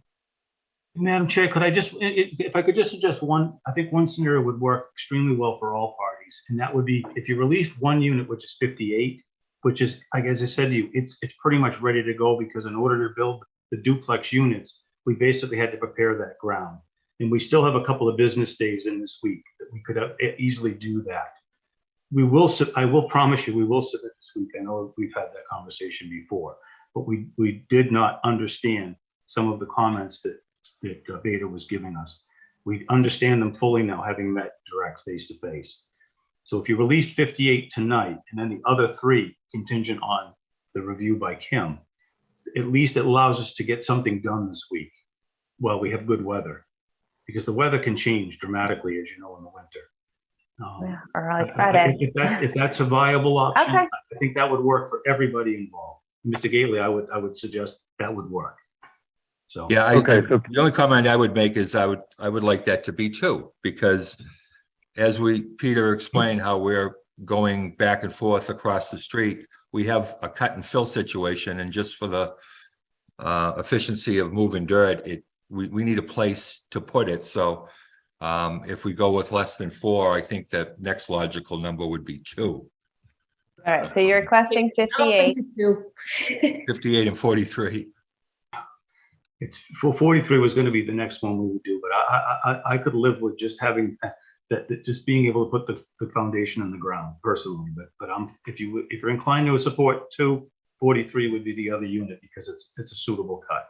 M: Madam Chair, if I could just suggest one, I think one scenario would work extremely well for all parties. noise. And that would be, if you released one unit, which is 58, which is, I guess I said to you, it's pretty much ready to go, because in order to build the duplex units, we basically had to prepare that ground. And we still have a couple of business days in this week that we could easily do that. I will promise you, we will submit this week. I know we've had that conversation before, but we did not understand some of the comments that Beta was giving us. We understand them fully now, having met direct face to face. So if you released 58 tonight, and then the other 3 contingent on the review by Kim, at least it allows us to get something done this week while we have good weather, because the weather can change dramatically, as you know, in the winter.
A: Yeah, early Friday.
M: If that's a viable option,
A: Okay.
M: I think that would work for everybody involved. Mr. Gately, I would suggest that would work. So
N: Yeah,
F: Okay, so
N: the only comment I would make is I would like that to be 2, because as Peter explained how we're going back and forth across the street, we have a cut and fill situation, and just for the efficiency of moving dirt, we need a place to put it. So if we go with less than 4, I think that next logical number would be 2.
A: All right, so you're requesting 58.
N: 58 and 43.
M: it's for 43 was going to be the next one we would do, but I could live with just having that just being able to put the foundation in the ground personally. But if you're inclined to support 2, 43 would be the other unit, because it's a suitable cut.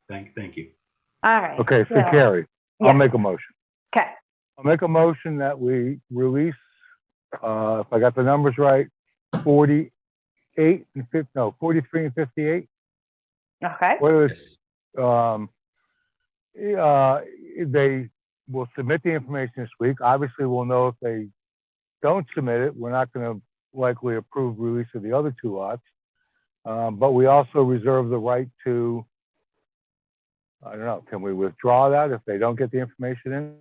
M: Thank you.
A: All right.
F: Okay, so Carrie, I'll make a motion.
A: Okay.
F: I'll make a motion that we release, if I got the numbers right, 43 and 58.
A: Okay.
F: Whether it's, they will submit the information this week. Obviously, we'll know if they don't submit it. We're not going to likely approve release of the other 2 lots. But we also reserve the right to, I don't know, can we withdraw that if they don't get the information in?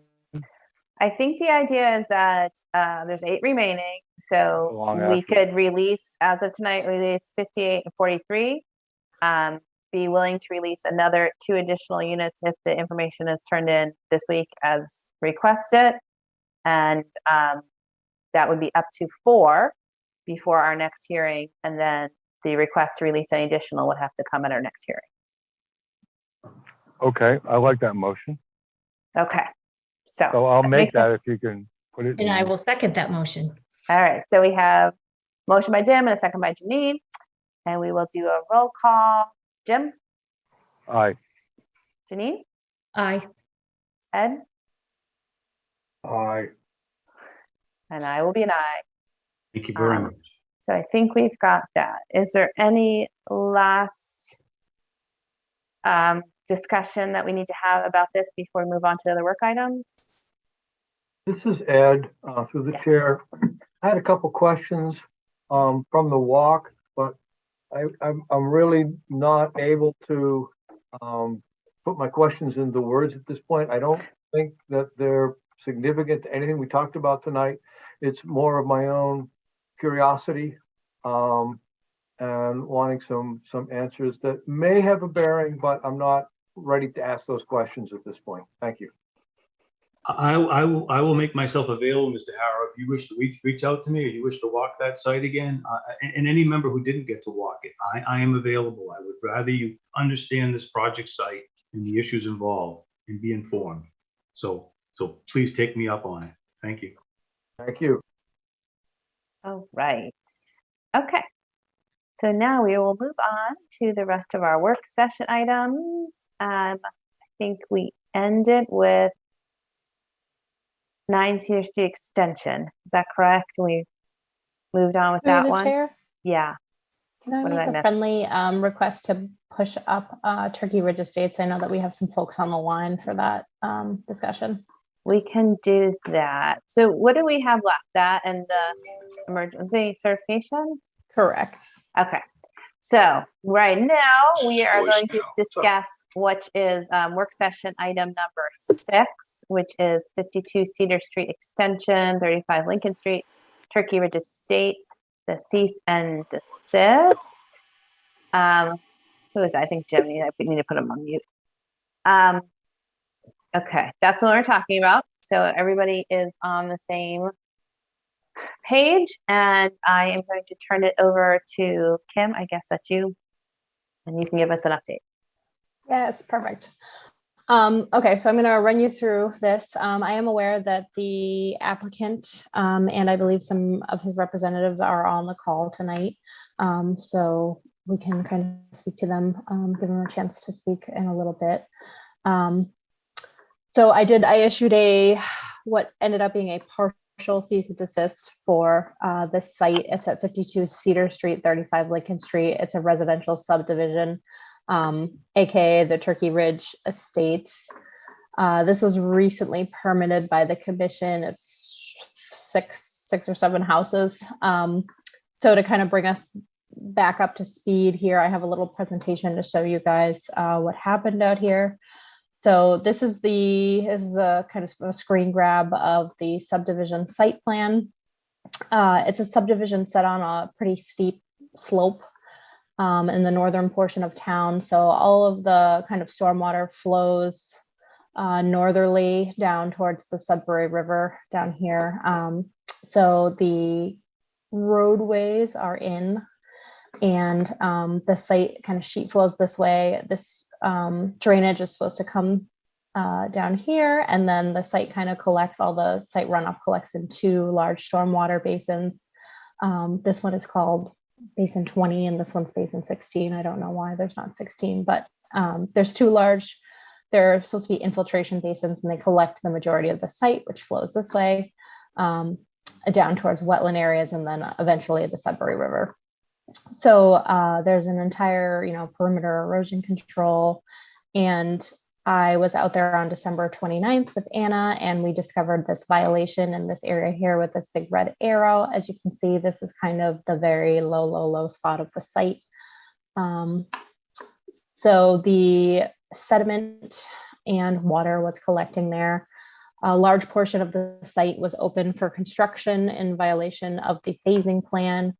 A: I think the idea is that there's 8 remaining, so
F: Long
A: we
F: after.
A: could release, as of tonight, release 58 and 43. Be willing to release another 2 additional units if the information is turned in this week as requested. And that would be up to 4 before our next hearing. And then the request to release any additional would have to come at our next hearing.
F: Okay, I like that motion.
A: Okay. So
F: I'll
A: that
F: make
A: makes
F: that if you can put it.
D: And I will second that motion.
A: All right, so we have motion by Jim and a second by Janine, and we will do a roll call. Jim,
F: Aye.
A: Janine,
D: Aye.
A: Ed,
E: Aye.
A: and I will be an aye.
M: Thank you very much.
A: So I think we've got that. Is there any last discussion that we need to have about this before we move on to the other work items?
E: This is Ed, through the chair. I had a couple questions from the walk, but I'm really not able to put my questions into words at this point. I don't think that they're significant to anything we talked about tonight. It's more of my own curiosity and wanting some answers that may have a bearing, but I'm not ready to ask those questions at this point. Thank you.
M: I will make myself available, Mr. Harrow, if you wish to reach out to me, or you wish to walk that site again, and any member who didn't get to walk it, I am available. I would rather you understand this project site and the issues involved and be informed. So please take me up on it. Thank you.
E: Thank you.
A: All right. Okay. So now we will move on to the rest of our work session items. I think we ended with 9 Cedar Street Extension. Is that correct? We moved on with
C: Through
A: that
C: the
A: one?
C: chair,
A: Yeah.
C: can I
A: What did I
C: make a
A: miss?
C: friendly request to push up Turkey Ridge Estates? I know that we have some folks on the line for that discussion.
A: We can do that. So what do we have left? That and the emergency certification?
C: Correct.
A: Okay. So right now we are going to discuss which is work session item number 6, which is 52 Cedar Street Extension, 35 Lincoln Street, Turkey Ridge Estates, the cease and desist. Who is that? I think Jim, I need to put him on mute. Okay, that's what we're talking about. So everybody is on the same page, and I am going to turn it over to Kim. I guess that's you, and you can give us an update.
C: Yes, perfect. Okay, so I'm going to run you through this. I am aware that the applicant and I believe some of his representatives are on the call tonight. So we can kind of speak to them, give them a chance to speak in a little bit. So I issued what ended up being a partial cease and desist for this site. It's at 52 Cedar Street, 35 Lincoln Street. It's a residential subdivision, aka the Turkey Ridge Estates. This was recently permitted by the commission. It's six or seven houses. So to kind of bring us back up to speed here, I have a little presentation to show you guys what happened out here. So this is a kind of a screen grab of the subdivision site plan. It's a subdivision set on a pretty steep slope in the northern portion of town. So all of the kind of stormwater flows northerly down towards the Sudbury River down here. So the roadways are in, and the site kind of sheet flows this way. This drainage is supposed to come down here, and then the site kind of collects, all the site runoff collects in two large stormwater basins. This one is called Basin 20 and this one's Basin 16. I don't know why there's not 16, but there's two large, they're supposed to be infiltration basins, and they collect the majority of the site, which flows this way down towards wetland areas and then eventually the Sudbury River. So there's an entire, perimeter erosion control. And I was out there on December 29th with Anna, and we discovered this violation in this area here with this big red arrow. As you can see, this is kind of the very low spot of the site. So the sediment and water was collecting there. A large portion of the site was open for construction in violation of the phasing plan.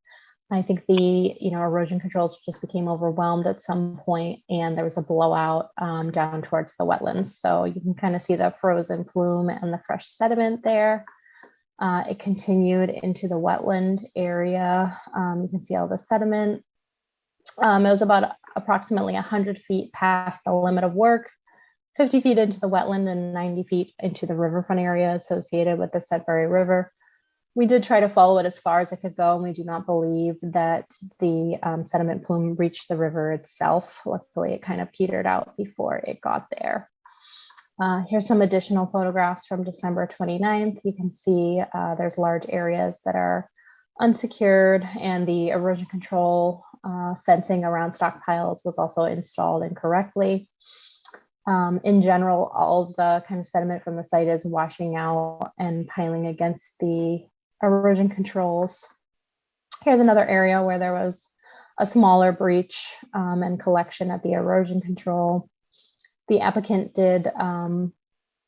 C: I think the erosion controls just became overwhelmed at some point, and there was a blowout down towards the wetlands. So you can kind of see the frozen plume and the fresh sediment there. It continued into the wetland area. You can see all the sediment. It was about approximately 100 feet past the limit of work, 50 feet into the wetland and 90 feet into the riverfront area associated with the Sudbury River. We did try to follow it as far as it could go, and we do not believe that the sediment plume reached the river itself. Luckily, it kind of petered out before it got there. Here's some additional photographs from December 29th. You can see there's large areas that are unsecured, and the erosion control fencing around stockpiles was also installed incorrectly. In general, all of the kind of sediment from the site is washing out and piling against the erosion controls. Here's another area where there was a smaller breach and collection at the erosion control. The applicant did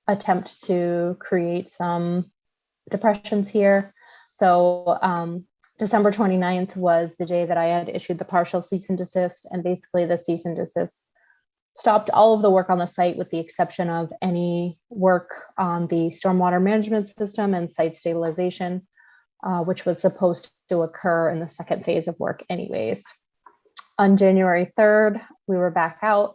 C: attempt to create some depressions here. So December 29th was the day that I had issued the partial cease and desist, and basically the cease and desist stopped all of the work on the site with the exception of any work on the stormwater management system and site stabilization, which was supposed to occur in the second phase of work anyways. On January 3rd, we were back out,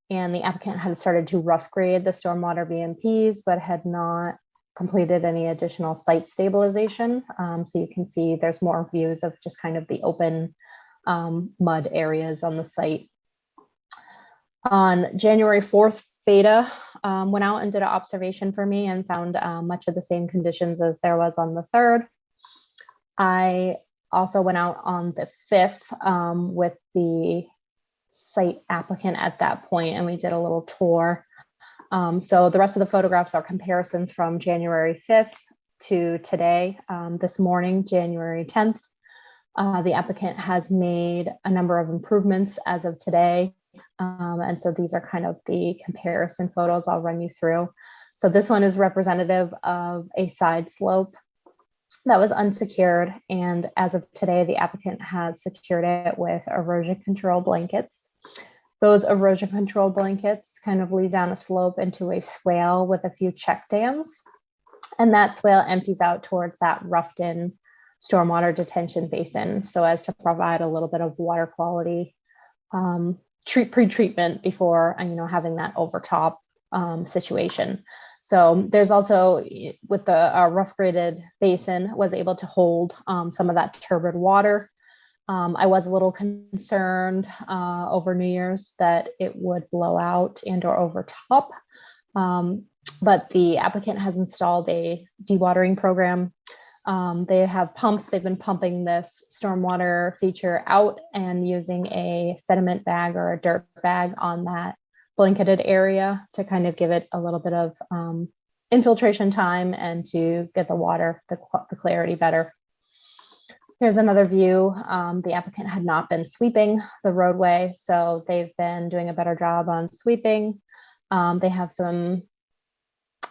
C: and the applicant had started to rough grade the stormwater BMPs, but had not completed any additional site stabilization. So you can see there's more views of just kind of the open mud areas on the site. On January 4th, Beta went out and did an observation for me and found much of the same conditions as there was on the 3rd. I also went out on the 5th with the site applicant at that point, and we did a little tour. So the rest of the photographs are comparisons from January 5th to today. This morning, January 10th, the applicant has made a number of improvements as of today. And so these are kind of the comparison photos I'll run you through. So this one is representative of a side slope that was unsecured. And as of today, the applicant has secured it with erosion control blankets. Those erosion control blankets kind of lead down a slope into a swale with a few check dams. And that swale empties out towards that roughed-in stormwater detention basin, so as to provide a little bit of water quality pre-treatment before having that overtop situation. So there's also, with the rough graded basin, was able to hold some of that turbid water. I was a little concerned over New Year's that it would blow out and or overtop. But the applicant has installed a dewatering program. They have pumps. They've been pumping this stormwater feature out and using a sediment bag or a dirt bag on that blanketed area to kind of give it a little bit of infiltration time and to get the water, the clarity better. Here's another view. The applicant had not been sweeping the roadway, so they've been doing a better job on sweeping. They have some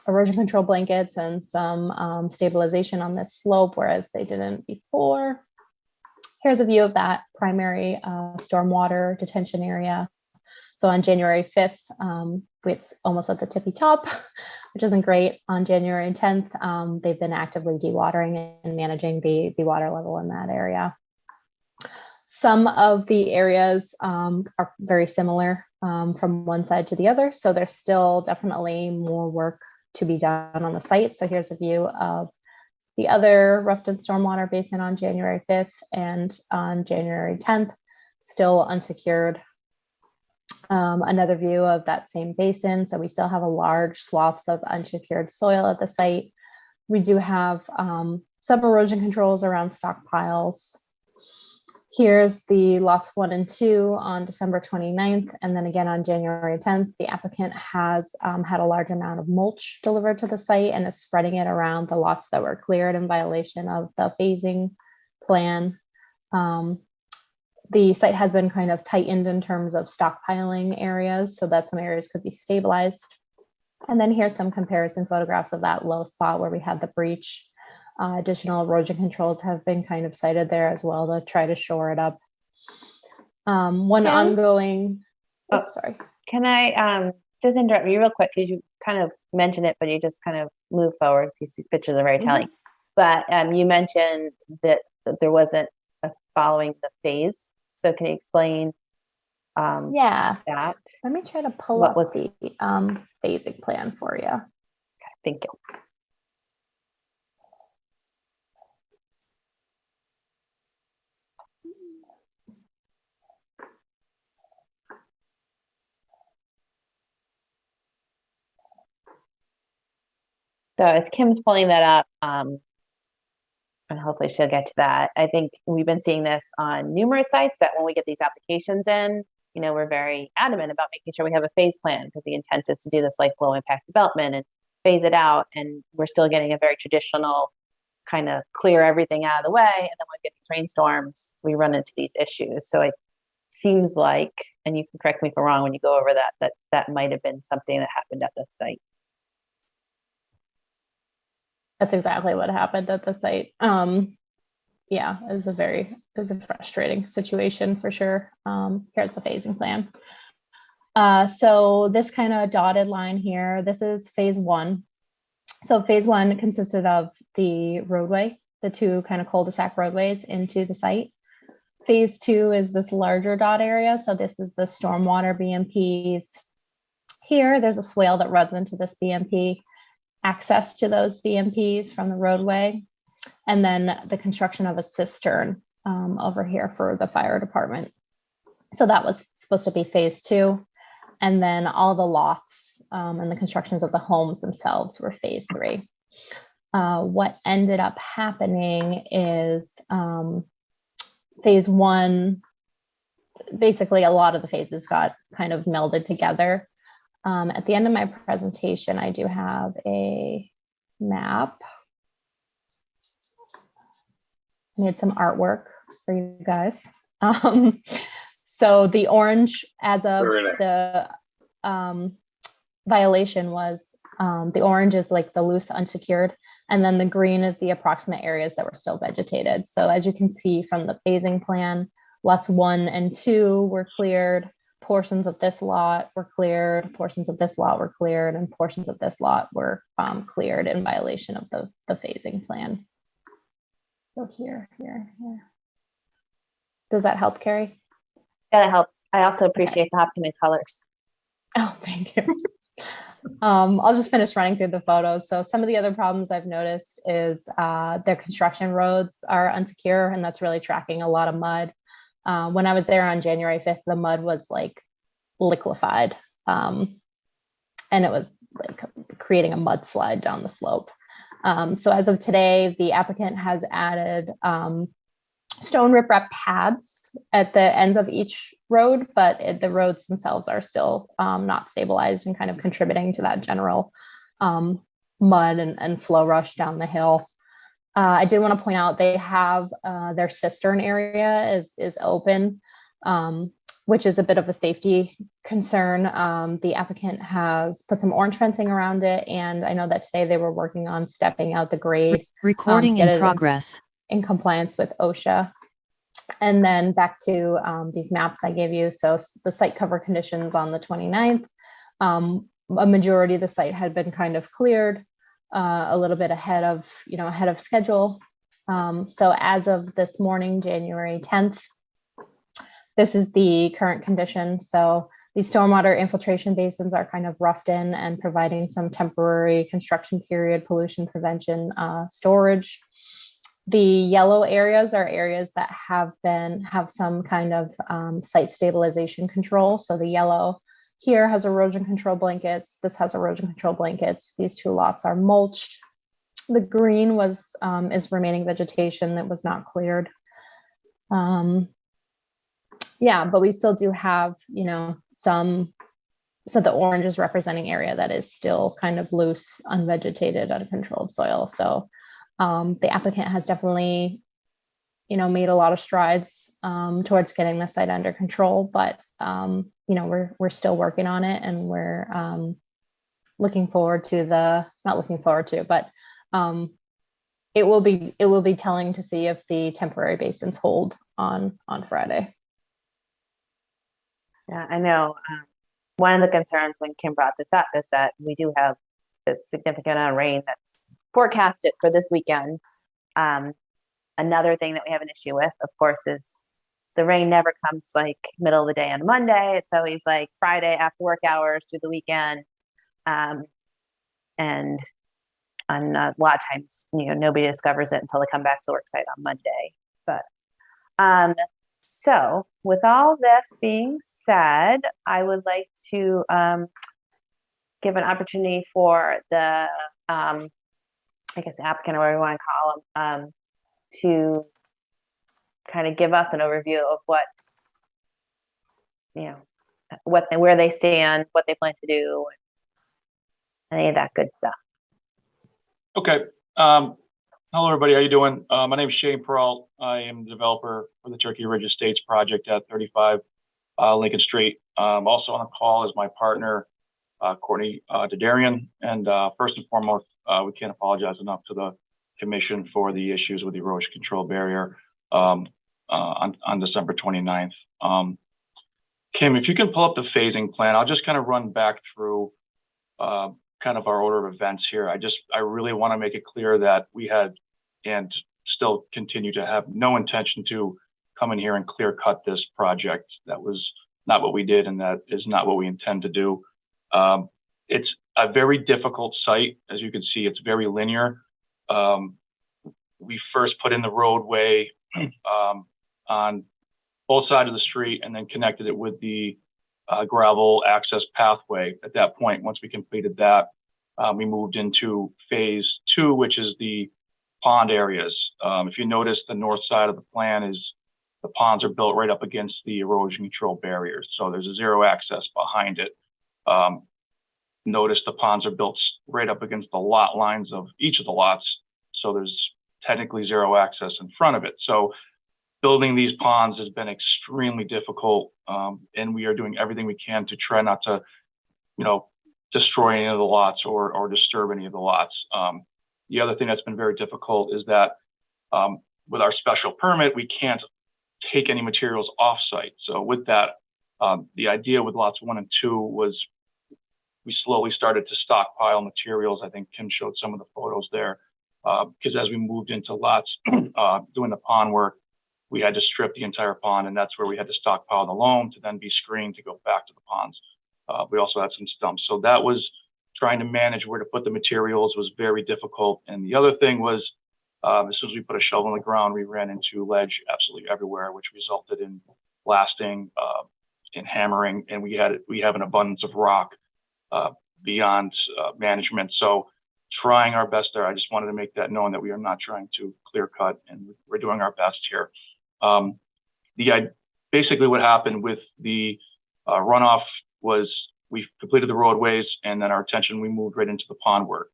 C: erosion control blankets and some stabilization on this slope, whereas they didn't before. Here's a view of that primary stormwater detention area. So on January 5th, it's almost at the tippy top, which isn't great. On January 10th, they've been actively dewatering and managing the water level in that area. Some of the areas are very similar from one side to the other. So there's still definitely more work to be done on the site. So here's a view of the other roughed-in stormwater basin on January 5th and on January 10th, still unsecured. Another view of that same basin. So we still have a large swaths of unsecured soil at the site. We do have some erosion controls around stockpiles. Here's the lots 1 and 2 on December 29th. And then again on January 10th, the applicant has had a large amount of mulch delivered to the site and is spreading it around the lots that were cleared in violation of the phasing plan. The site has been kind of tightened in terms of stockpiling areas so that some areas could be stabilized. And then here's some comparison photographs of that low spot where we had the breach. Additional erosion controls have been kind of cited there as well to try to shore it up. Ongoing, sorry.
A: Can I just interrupt you real quick, because you kind of mentioned it, but you just kind of move forward. These pictures are very telling. But you mentioned that there wasn't a following the phase. So can you explain
C: that? Let me try to pull up the phasing plan for you.
A: Okay, thank you. So as Kim's pulling that up, and hopefully she'll get to that, I think we've been seeing this on numerous sites that when we get these applications in, we're very adamant about making sure we have a phase plan, because the intent is to do this like low impact development and phase it out. And we're still getting a very traditional kind of clear everything out of the way. And then when we get these rainstorms, we run into these issues. So it seems like, and you can correct me if I'm wrong when you go over that might have been something that happened at the site.
C: That's exactly what happened at the site. Yeah, it was a frustrating situation for sure. Here's the phasing plan. So this kind of dotted line here, this is phase 1. So phase 1 consisted of the roadway, the 2 kind of cul-de-sac roadways into the site. Phase 2 is this larger dot area. So this is the stormwater BMPs. Here, there's a swale that runs into this BMP. Access to those BMPs from the roadway, and then the construction of a cistern over here for the fire department. So that was supposed to be phase 2. And then all the lots and the constructions of the homes themselves were phase 3. What ended up happening is phase 1, basically a lot of the phases got kind of melded together. At the end of my presentation, I do have a map. Made some artwork for you guys. So the orange, as of the violation, was the orange is like the loose unsecured, and then the green is the approximate areas that were still vegetated. So as you can see from the phasing plan, lots 1 and 2 were cleared. portions of this lot were cleared, portions of this lot were cleared, and portions of this lot were cleared in violation of the phasing plans. So here. Does that help, Carrie?
A: Yeah, that helps. I also appreciate the Hopkins colors.
C: Oh, thank you. I'll just finish running through the photos. So some of the other problems I've noticed is their construction roads are unsecure, and that's really tracking a lot of mud. When I was there on January 5th, the mud was like liquefied, and it was like creating a mudslide down the slope. So as of today, the applicant has added stone riprap pads at the ends of each road, but the roads themselves are still not stabilized and kind of contributing to that general mud and flow rush down the hill. I did want to point out they have their cistern area is open, which is a bit of a safety concern. The applicant has put some orange fencing around it, and I know that today they were working on stepping out the grade.
O: Recording in progress.
C: In compliance with OSHA. And then back to these maps I gave you. So the site cover conditions on the 29th, a majority of the site had been kind of cleared a little bit ahead of schedule. So as of this morning, January 10th, this is the current condition. So these stormwater infiltration basins are kind of roughed in and providing some temporary construction period pollution prevention storage. The yellow areas are areas that have some kind of site stabilization control. So the yellow here has erosion control blankets. This has erosion control blankets. These two lots are mulched. The green is remaining vegetation that was not cleared. Yeah, but we still do have, some. So the orange is representing area that is still kind of loose, unvegetated, uncontrolled soil. So the applicant has definitely, made a lot of strides towards getting the site under control, but we're still working on it, and we're looking forward to but it will be telling to see if the temporary basins hold on Friday.
A: Yeah, I know. One of the concerns when Kim brought this up is that we do have a significant amount of rain that's forecasted for this weekend. Another thing that we have an issue with, of course, is the rain never comes like middle of the day on Monday. It's always like Friday after work hours through the weekend. And on a lot of times, nobody discovers it until they come back to the work site on Monday. But so with all this being said, I would like to give an opportunity for the I guess applicant, or whatever you want to call them, to kind of give us an overview of where they stand, what they plan to do, any of that good stuff.
P: Okay. Hello, everybody. How you doing? My name is Shane Peralt. I am the developer for the Turkey Ridge Estates project at 35 Lincoln Street. Also on the call is my partner, Courtney Dadarian. And first and foremost, we can't apologize enough to the commission for the issues with the erosion control barrier on December 29th. Kim, if you can pull up the phasing plan, I'll just kind of run back through kind of our order of events here. I really want to make it clear that we had and still continue to have no intention to come in here and clear cut this project. That was not what we did, and that is not what we intend to do. It's a very difficult site. As you can see, it's very linear. We first put in the roadway on both sides of the street and then connected it with the gravel access pathway. At that point, once we completed that, we moved into phase 2, which is the pond areas. If you notice, the north side of the plan is the ponds are built right up against the erosion control barriers. So there's a zero access behind it. Notice the ponds are built right up against the lot lines of each of the lots. So there's technically zero access in front of it. So building these ponds has been extremely difficult. And we are doing everything we can to try not to, destroy any of the lots or disturb any of the lots. The other thing that's been very difficult is that with our special permit, we can't take any materials off site. So with that, The idea with lots 1 and 2 was we slowly started to stockpile materials. I think Kim showed some of the photos there, because as we moved into lots doing the pond work, we had to strip the entire pond, and that's where we had to stockpile the loam to then be screened to go back to the ponds. We also had some stumps. So that was trying to manage where to put the materials was very difficult. And the other thing was, as soon as we put a shovel in the ground, we ran into ledge absolutely everywhere, which resulted in blasting and hammering. And we have an abundance of rock beyond management. So trying our best there. I just wanted to make that known that we are not trying to clear cut, and we're doing our best here. Basically what happened with the runoff was we completed the roadways, and then our attention, we moved right into the pond work.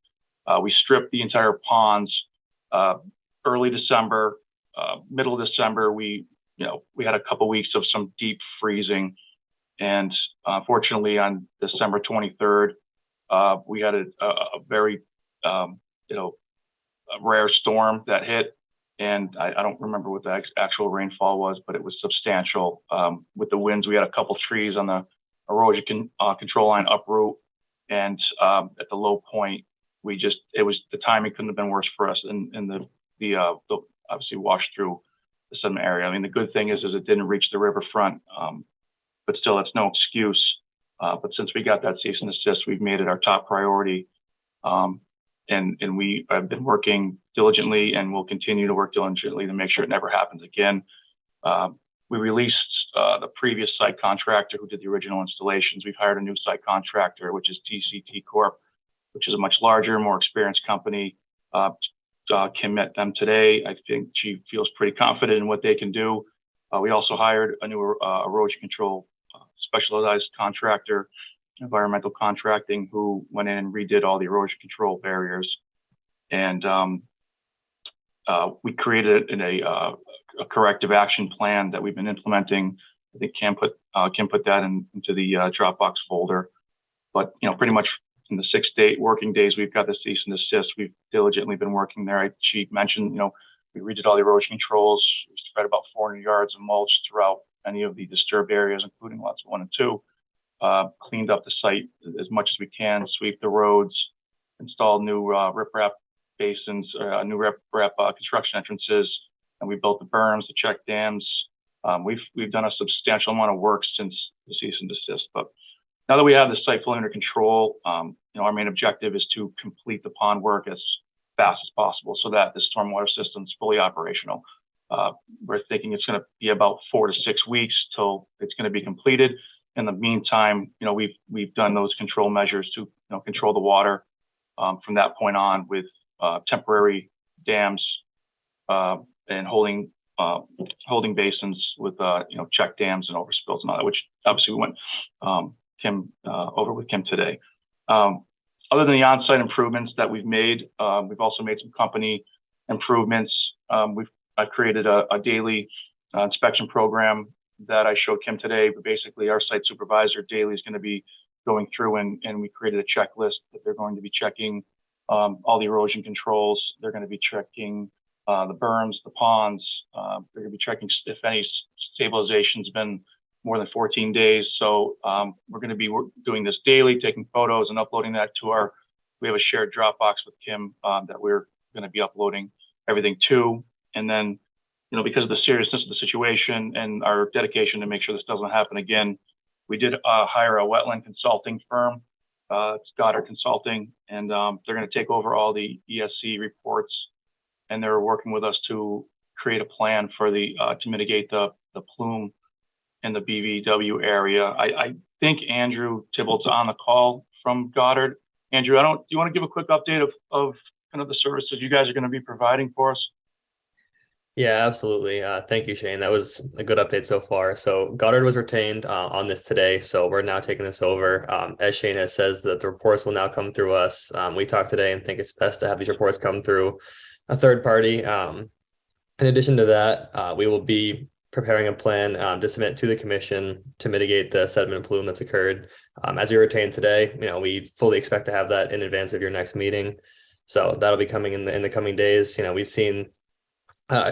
P: We stripped the entire ponds early December, middle of December. We had a couple weeks of some deep freezing, and unfortunately on December 23rd, we had a very a rare storm that hit, and I don't remember what the actual rainfall was, but it was substantial. With the winds, we had a couple trees on the erosion control line uproot, and at the low point, the timing couldn't have been worse for us, and the obviously washed through the sediment area. I mean, the good thing is it didn't reach the riverfront, but still, that's no excuse. But since we got that cease and desist, we've made it our top priority. And we have been working diligently, and will continue to work diligently to make sure it never happens again. We released the previous site contractor who did the original installations. We've hired a new site contractor, which is TCT Corp, which is a much larger, more experienced company. Kim met them today. I think she feels pretty confident in what they can do. We also hired a new erosion control specialized contractor, environmental contracting, who went in and redid all the erosion control barriers. And we created a corrective action plan that we've been implementing. I think Kim put that into the Dropbox folder. But pretty much in the 6 working days we've got the cease and desist, we've diligently been working there. She mentioned, we redid all the erosion controls. We spread about 400 yards of mulch throughout any of the disturbed areas, including lots 1 and 2. Cleaned up the site as much as we can, sweep the roads, installed new riprap basins, new riprap construction entrances, and we built the berms, the check dams. We've done a substantial amount of work since the cease and desist. But now that we have the site fully under control, our main objective is to complete the pond work as fast as possible so that the stormwater system is fully operational. We're thinking it's going to be about 4 to 6 weeks till it's going to be completed. In the meantime, we've done those control measures to control the water from that point on with temporary dams and holding basins with check dams and overspills and all that, which obviously we went over with Kim today. Other than the on-site improvements that we've made, we've also made some company improvements. I've created a daily inspection program that I showed Kim today, but basically our site supervisor daily is going to be going through and we created a checklist that they're going to be checking all the erosion controls. They're going to be checking the berms, the ponds. They're going to be checking if any stabilization's been more than 14 days. So we're going to be doing this daily, taking photos and uploading that to we have a shared Dropbox with Kim that we're going to be uploading everything to. And then, because of the seriousness of the situation and our dedication to make sure this doesn't happen again, we did hire a wetland consulting firm. It's Goddard Consulting, and they're going to take over all the ESC reports, and they're working with us to create a plan for to mitigate the plume in the BVW area. I think Andrew Tibble's on the call from Goddard. Andrew, do you want to give a quick update of kind of the services you guys are going to be providing for us?
Q: Yeah, absolutely. Thank you, Shane. That was a good update so far. So Goddard was retained on this today, so we're now taking this over. As Shane has says, that the reports will now come through us. We talked today and think it's best to have these reports come through a third party. In addition to that, we will be preparing a plan to submit to the commission to mitigate the sediment plume that's occurred. As you're retained today, we fully expect to have that in advance of your next meeting. So that'll be coming in the coming days. We've seen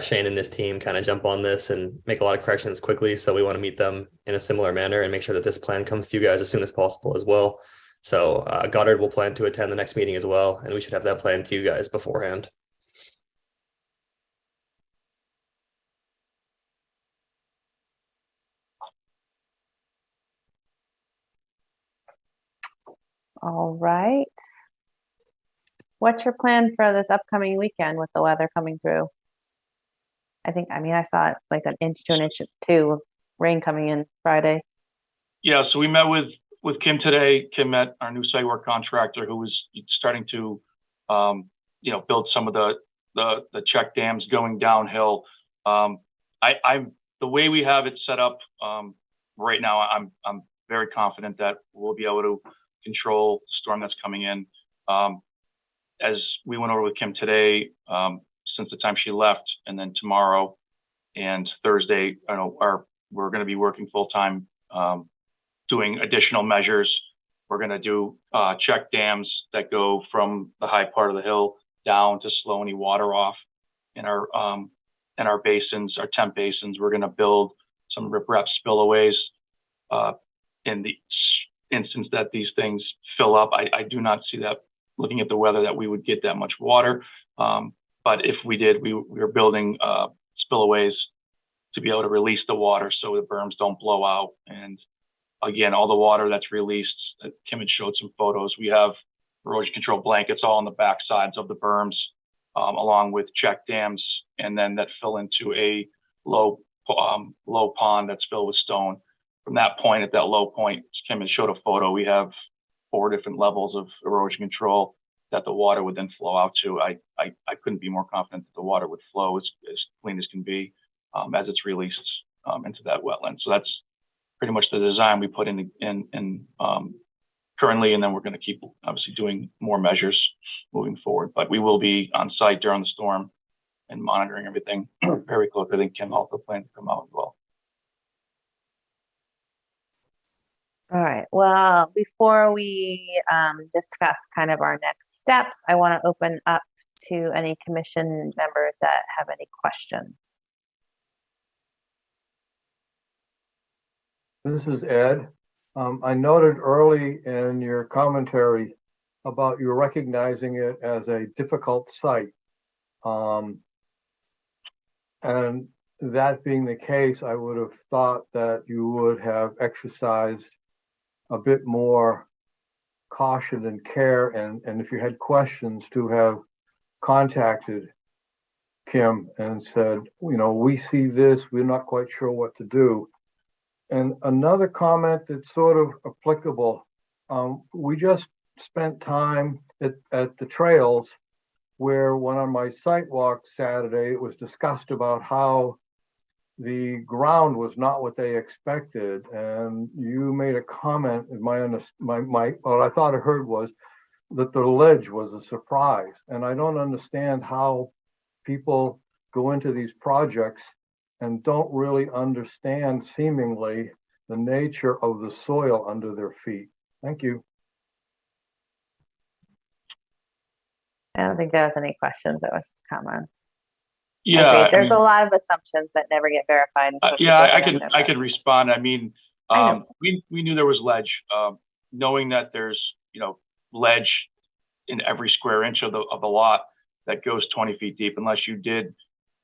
Q: Shane and his team kind of jump on this and make a lot of corrections quickly. So we want to meet them in a similar manner and make sure that this plan comes to you guys as soon as possible as well. So Goddard will plan to attend the next meeting as well, and we should have that plan to you guys beforehand.
A: All right. What's your plan for this upcoming weekend with the weather coming through? I mean, I saw it like an inch to an inch two of rain coming in Friday.
P: Yeah, so we met with Kim today. Kim met our new site work contractor who was starting to, build some of the check dams going downhill. The way we have it set up right now, I'm very confident that we'll be able to control the storm that's coming in. As we went over with Kim today, since the time she left, and then tomorrow and Thursday, we're going to be working full time, doing additional measures. We're going to do check dams that go from the high part of the hill down to slow any water off in our basins, our temp basins. We're going to build some riprap spillways in the instance that these things fill up. I do not see that, looking at the weather, that we would get that much water. But if we did, we were building spillways to be able to release the water so the berms don't blow out. And again, all the water that's released, Kim had showed some photos. We have erosion control blankets all on the back sides of the berms, along with check dams, and then that fill into a low pond that's filled with stone. From that point, at that low point, Kim had showed a photo. We have 4 different levels of erosion control that the water would then flow out to. I couldn't be more confident that the water would flow as clean as can be as it's released into that wetland. So that's pretty much the design we put in currently, and then we're going to keep obviously doing more measures moving forward. But we will be on site during the storm and monitoring everything very closely. I think Kim also plans to come out as well.
A: All right. Well, before we discuss kind of our next steps, I want to open up to any commission members that have any questions.
E: This is Ed. I noted early in your commentary about you recognizing it as a difficult site. And that being the case, I would have thought that you would have exercised a bit more caution and care, and if you had questions, to have contacted Kim and said, we see this, we're not quite sure what to do. And another comment that's sort of applicable, we just spent time at the trails where, when on my site walk Saturday, it was discussed about how the ground was not what they expected, and you made a comment. What I thought I heard was that the ledge was a surprise, and I don't understand how people go into these projects and don't really understand, seemingly, the nature of the soil under their feet. Thank you.
A: I don't think there was any questions. That was just comments.
P: Yeah,
A: there's a lot of assumptions that never get verified.
P: I could respond. I mean, we knew there was ledge, knowing that there's ledge in every square inch of the lot that goes 20 feet deep. Unless you did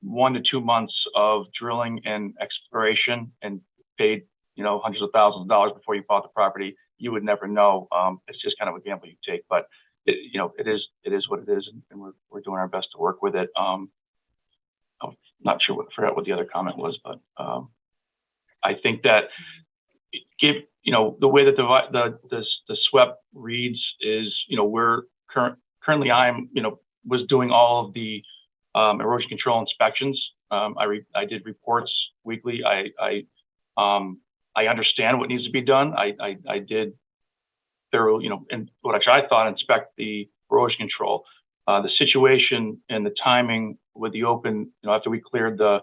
P: 1 to 2 months of drilling and exploration and paid hundreds of thousands of dollars before you bought the property, you would never know. It's just kind of a gamble you take, but it is what it is, and we're doing our best to work with it. I'm not sure forgot what the other comment was, but I think that the way that the SWEP reads is, we're currently was doing all of the erosion control inspections. I did reports weekly. I understand what needs to be done. I did thorough, and what actually I thought, inspect the erosion control. The situation and the timing with the open, after we cleared the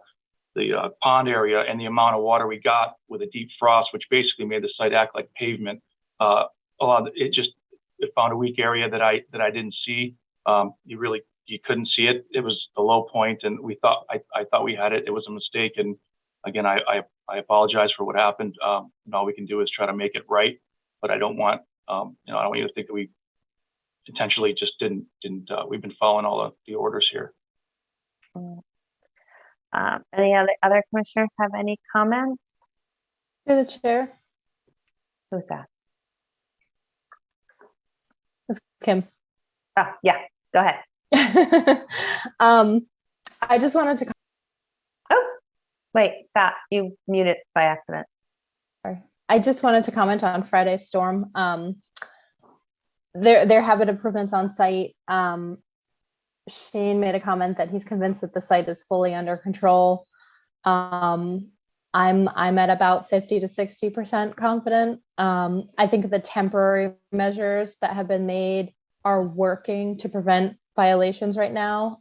P: pond area and the amount of water we got with a deep frost, which basically made the site act like pavement. It found a weak area that I didn't see. You really you couldn't see it. It was the low point, and I thought we had it. It was a mistake, and again, I apologize for what happened. And all we can do is try to make it right, but I don't want I don't want you to think that we intentionally just didn't. We've been following all the orders here.
A: Any other commissioners have any comments?
C: Through the chair.
A: Who's that?
C: It's Kim.
A: Oh, yeah, go ahead.
C: I just wanted to.
A: Oh, wait, stop. You muted by accident.
C: Sorry. I just wanted to comment on Friday's storm. There have been improvements on site. Shane made a comment that he's convinced that the site is fully under control. I'm at about 50 to 60% confident. I think the temporary measures that have been made are working to prevent violations right now.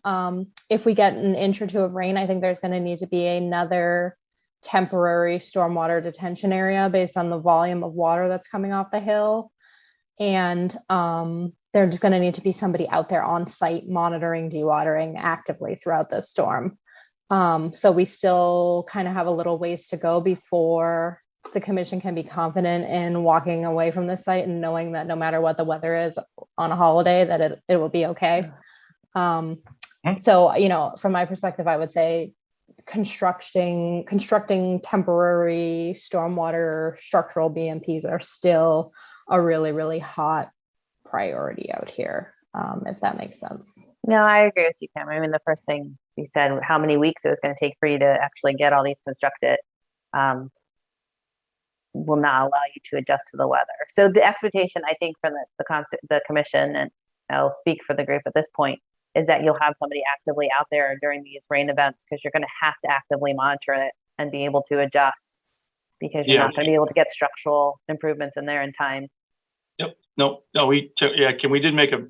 C: If we get an inch or two of rain, I think there's going to need to be another temporary stormwater detention area based on the volume of water that's coming off the hill. And there's going to need to be somebody out there on site monitoring dewatering actively throughout this storm. So we still kind of have a little ways to go before the commission can be confident in walking away from the site and knowing that no matter what the weather is on a holiday, that it will be okay. So, from my perspective, I would say constructing temporary stormwater structural BMPs are still a really, really hot priority out here, if that makes sense.
A: No, I agree with you, Kim. I mean, the first thing you said, how many weeks it was going to take for you to actually get all these constructed, will not allow you to adjust to the weather. So the expectation, I think, from the commission, and I'll speak for the group at this point, is that you'll have somebody actively out there during these rain events, because you're going to have to actively monitor it and be able to adjust, because you're not going to be able to get structural improvements in there in time.
P: Yep. No. Kim, we did make a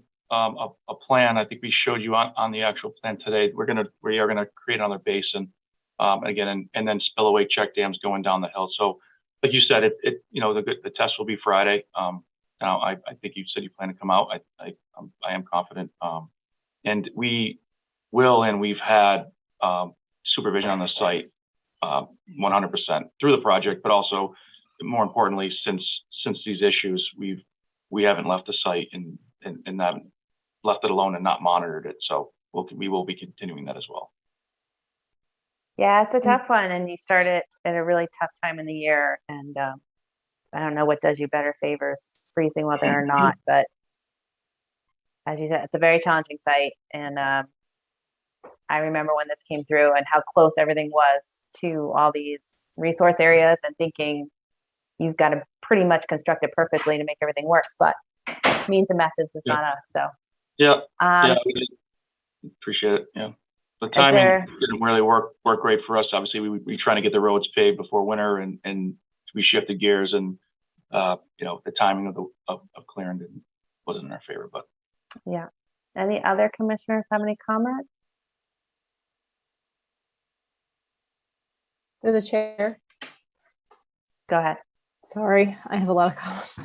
P: plan. I think we showed you on the actual plan today. We are gonna create another basin again, and then spillway check dams going down the hill. So, like you said, the test will be Friday. Now I think you said you plan to come out. I am confident, and we will, and we've had supervision on the site 100% through the project, but also more importantly, since these issues, we haven't left the site and haven't left it alone and not monitored it. So we will be continuing that as well.
A: Yeah, it's a tough one, and you start it at a really tough time in the year. And I don't know what does you better favors, freezing weather or not, but as you said, it's a very challenging site. And I remember when this came through and how close everything was to all these resource areas, and thinking you've got to pretty much construct it perfectly to make everything work, but means and methods is not us. So
P: we just appreciate it. Yeah, the timing didn't really work great for us. Obviously, we trying to get the roads paved before winter, and we shifted gears, and the timing of clearing wasn't in our favor. But
A: yeah, any other commissioners have any comments?
C: Through the chair.
A: Go ahead.
C: Sorry, I have a lot of comments.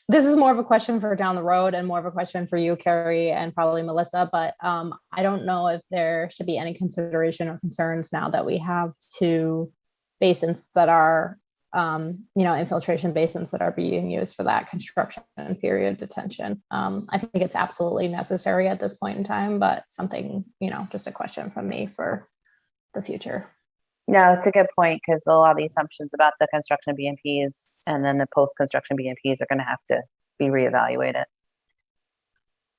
C: This is more of a question for down the road and more of a question for you, Carrie, and probably Melissa, but I don't know if there should be any consideration or concerns now that we have two basins that are, infiltration basins that are being used for that construction period detention. I think it's absolutely necessary at this point in time, but something, just a question from me for the future.
A: No, it's a good point, because a lot of the assumptions about the construction BMPs and then the post-construction BMPs are going to have to be reevaluated.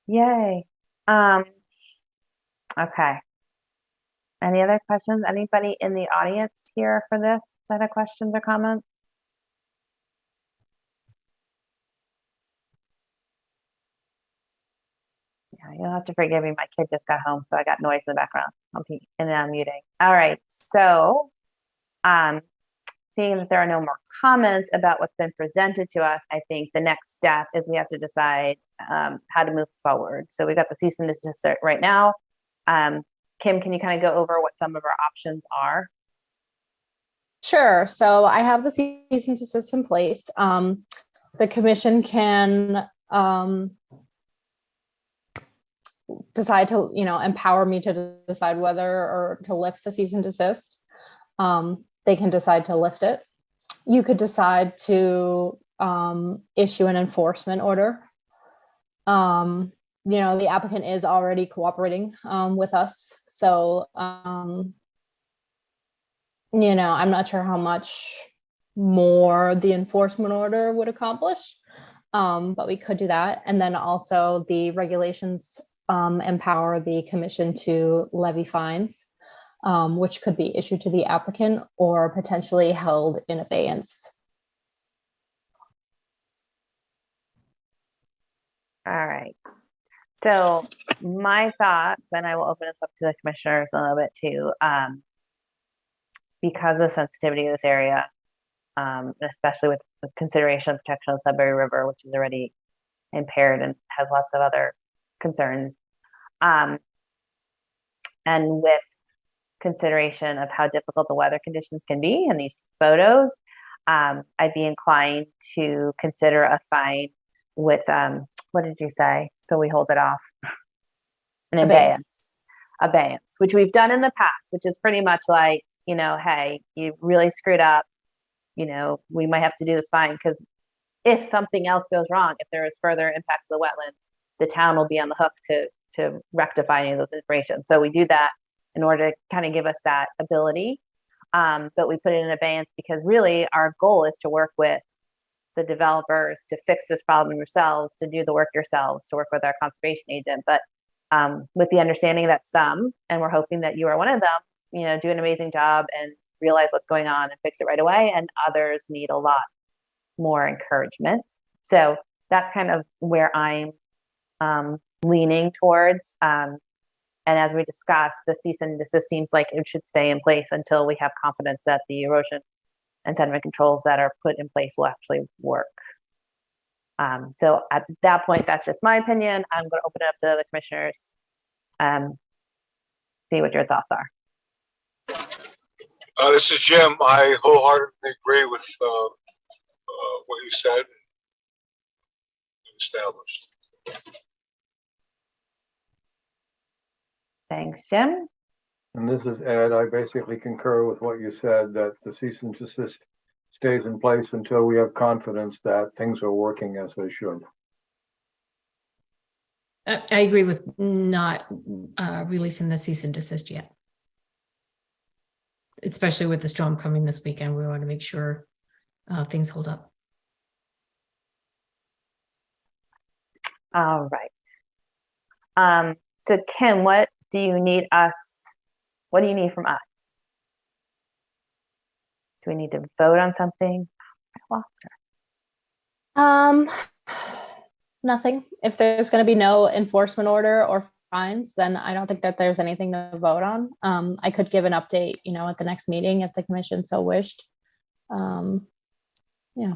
A: Yay. Okay. Any other questions? Anybody in the audience here for this set of questions or comments? Yeah, you'll have to forgive me. My kid just got home, so I got noise in the background. I'm muting. All right. So, seeing that there are no more comments about what's been presented to us, I think the next step is we have to decide how to move forward. So we got the cease and desist right now. Kim, can you kind of go over what some of our options are?
C: Sure. So I have the cease and desist in place. The commission can decide to, empower me to decide whether or to lift the cease and desist, they can decide to lift it. You could decide to issue an enforcement order. The applicant is already cooperating with us. So, I'm not sure how much more the enforcement order would accomplish, but we could do that. And then also the regulations empower the commission to levy fines, which could be issued to the applicant or potentially held in abeyance.
A: All right. So my thoughts, and I will open this up to the commissioners a little bit too, because of the sensitivity of this area, especially with the consideration of protection of the Sudbury River, which is already impaired and has lots of other concerns. And with consideration of how difficult the weather conditions can be in these photos, I'd be inclined to consider a fine with, what did you say? So we hold it off. An abeyance, which we've done in the past, which is pretty much like, hey, you really screwed up. We might have to do this fine because if something else goes wrong, if there is further impacts to the wetlands, the town will be on the hook to rectify any of those information. So we do that in order to kind of give us that ability. But we put it in abeyance because really our goal is to work with the developers to fix this problem yourselves, to do the work yourselves, to work with our conservation agent. But with the understanding that some, and we're hoping that you are one of them, do an amazing job and realize what's going on and fix it right away, and others need a lot more encouragement. So that's kind of where I'm leaning towards. And as we discussed, the cease and desist seems like it should stay in place until we have confidence that the erosion and sediment controls that are put in place will actually work. So at that point, that's just my opinion. I'm going to open it up to the commissioners, see what your thoughts are.
F: This is Jim. I wholeheartedly agree with what you said. Established.
A: Thanks, Jim.
E: And this is Ed. I basically concur with what you said, that the cease and desist stays in place until we have confidence that things are working as they should.
D: I agree with not releasing the cease and desist yet. Especially with the storm coming this weekend, we want to make sure things hold up.
A: All right. So Kim, what do you need from us? Do we need to vote on something? I lost her.
C: Nothing. If there's going to be no enforcement order or fines, then I don't think that there's anything to vote on. I could give an update, at the next meeting if the commission so wished. Yeah.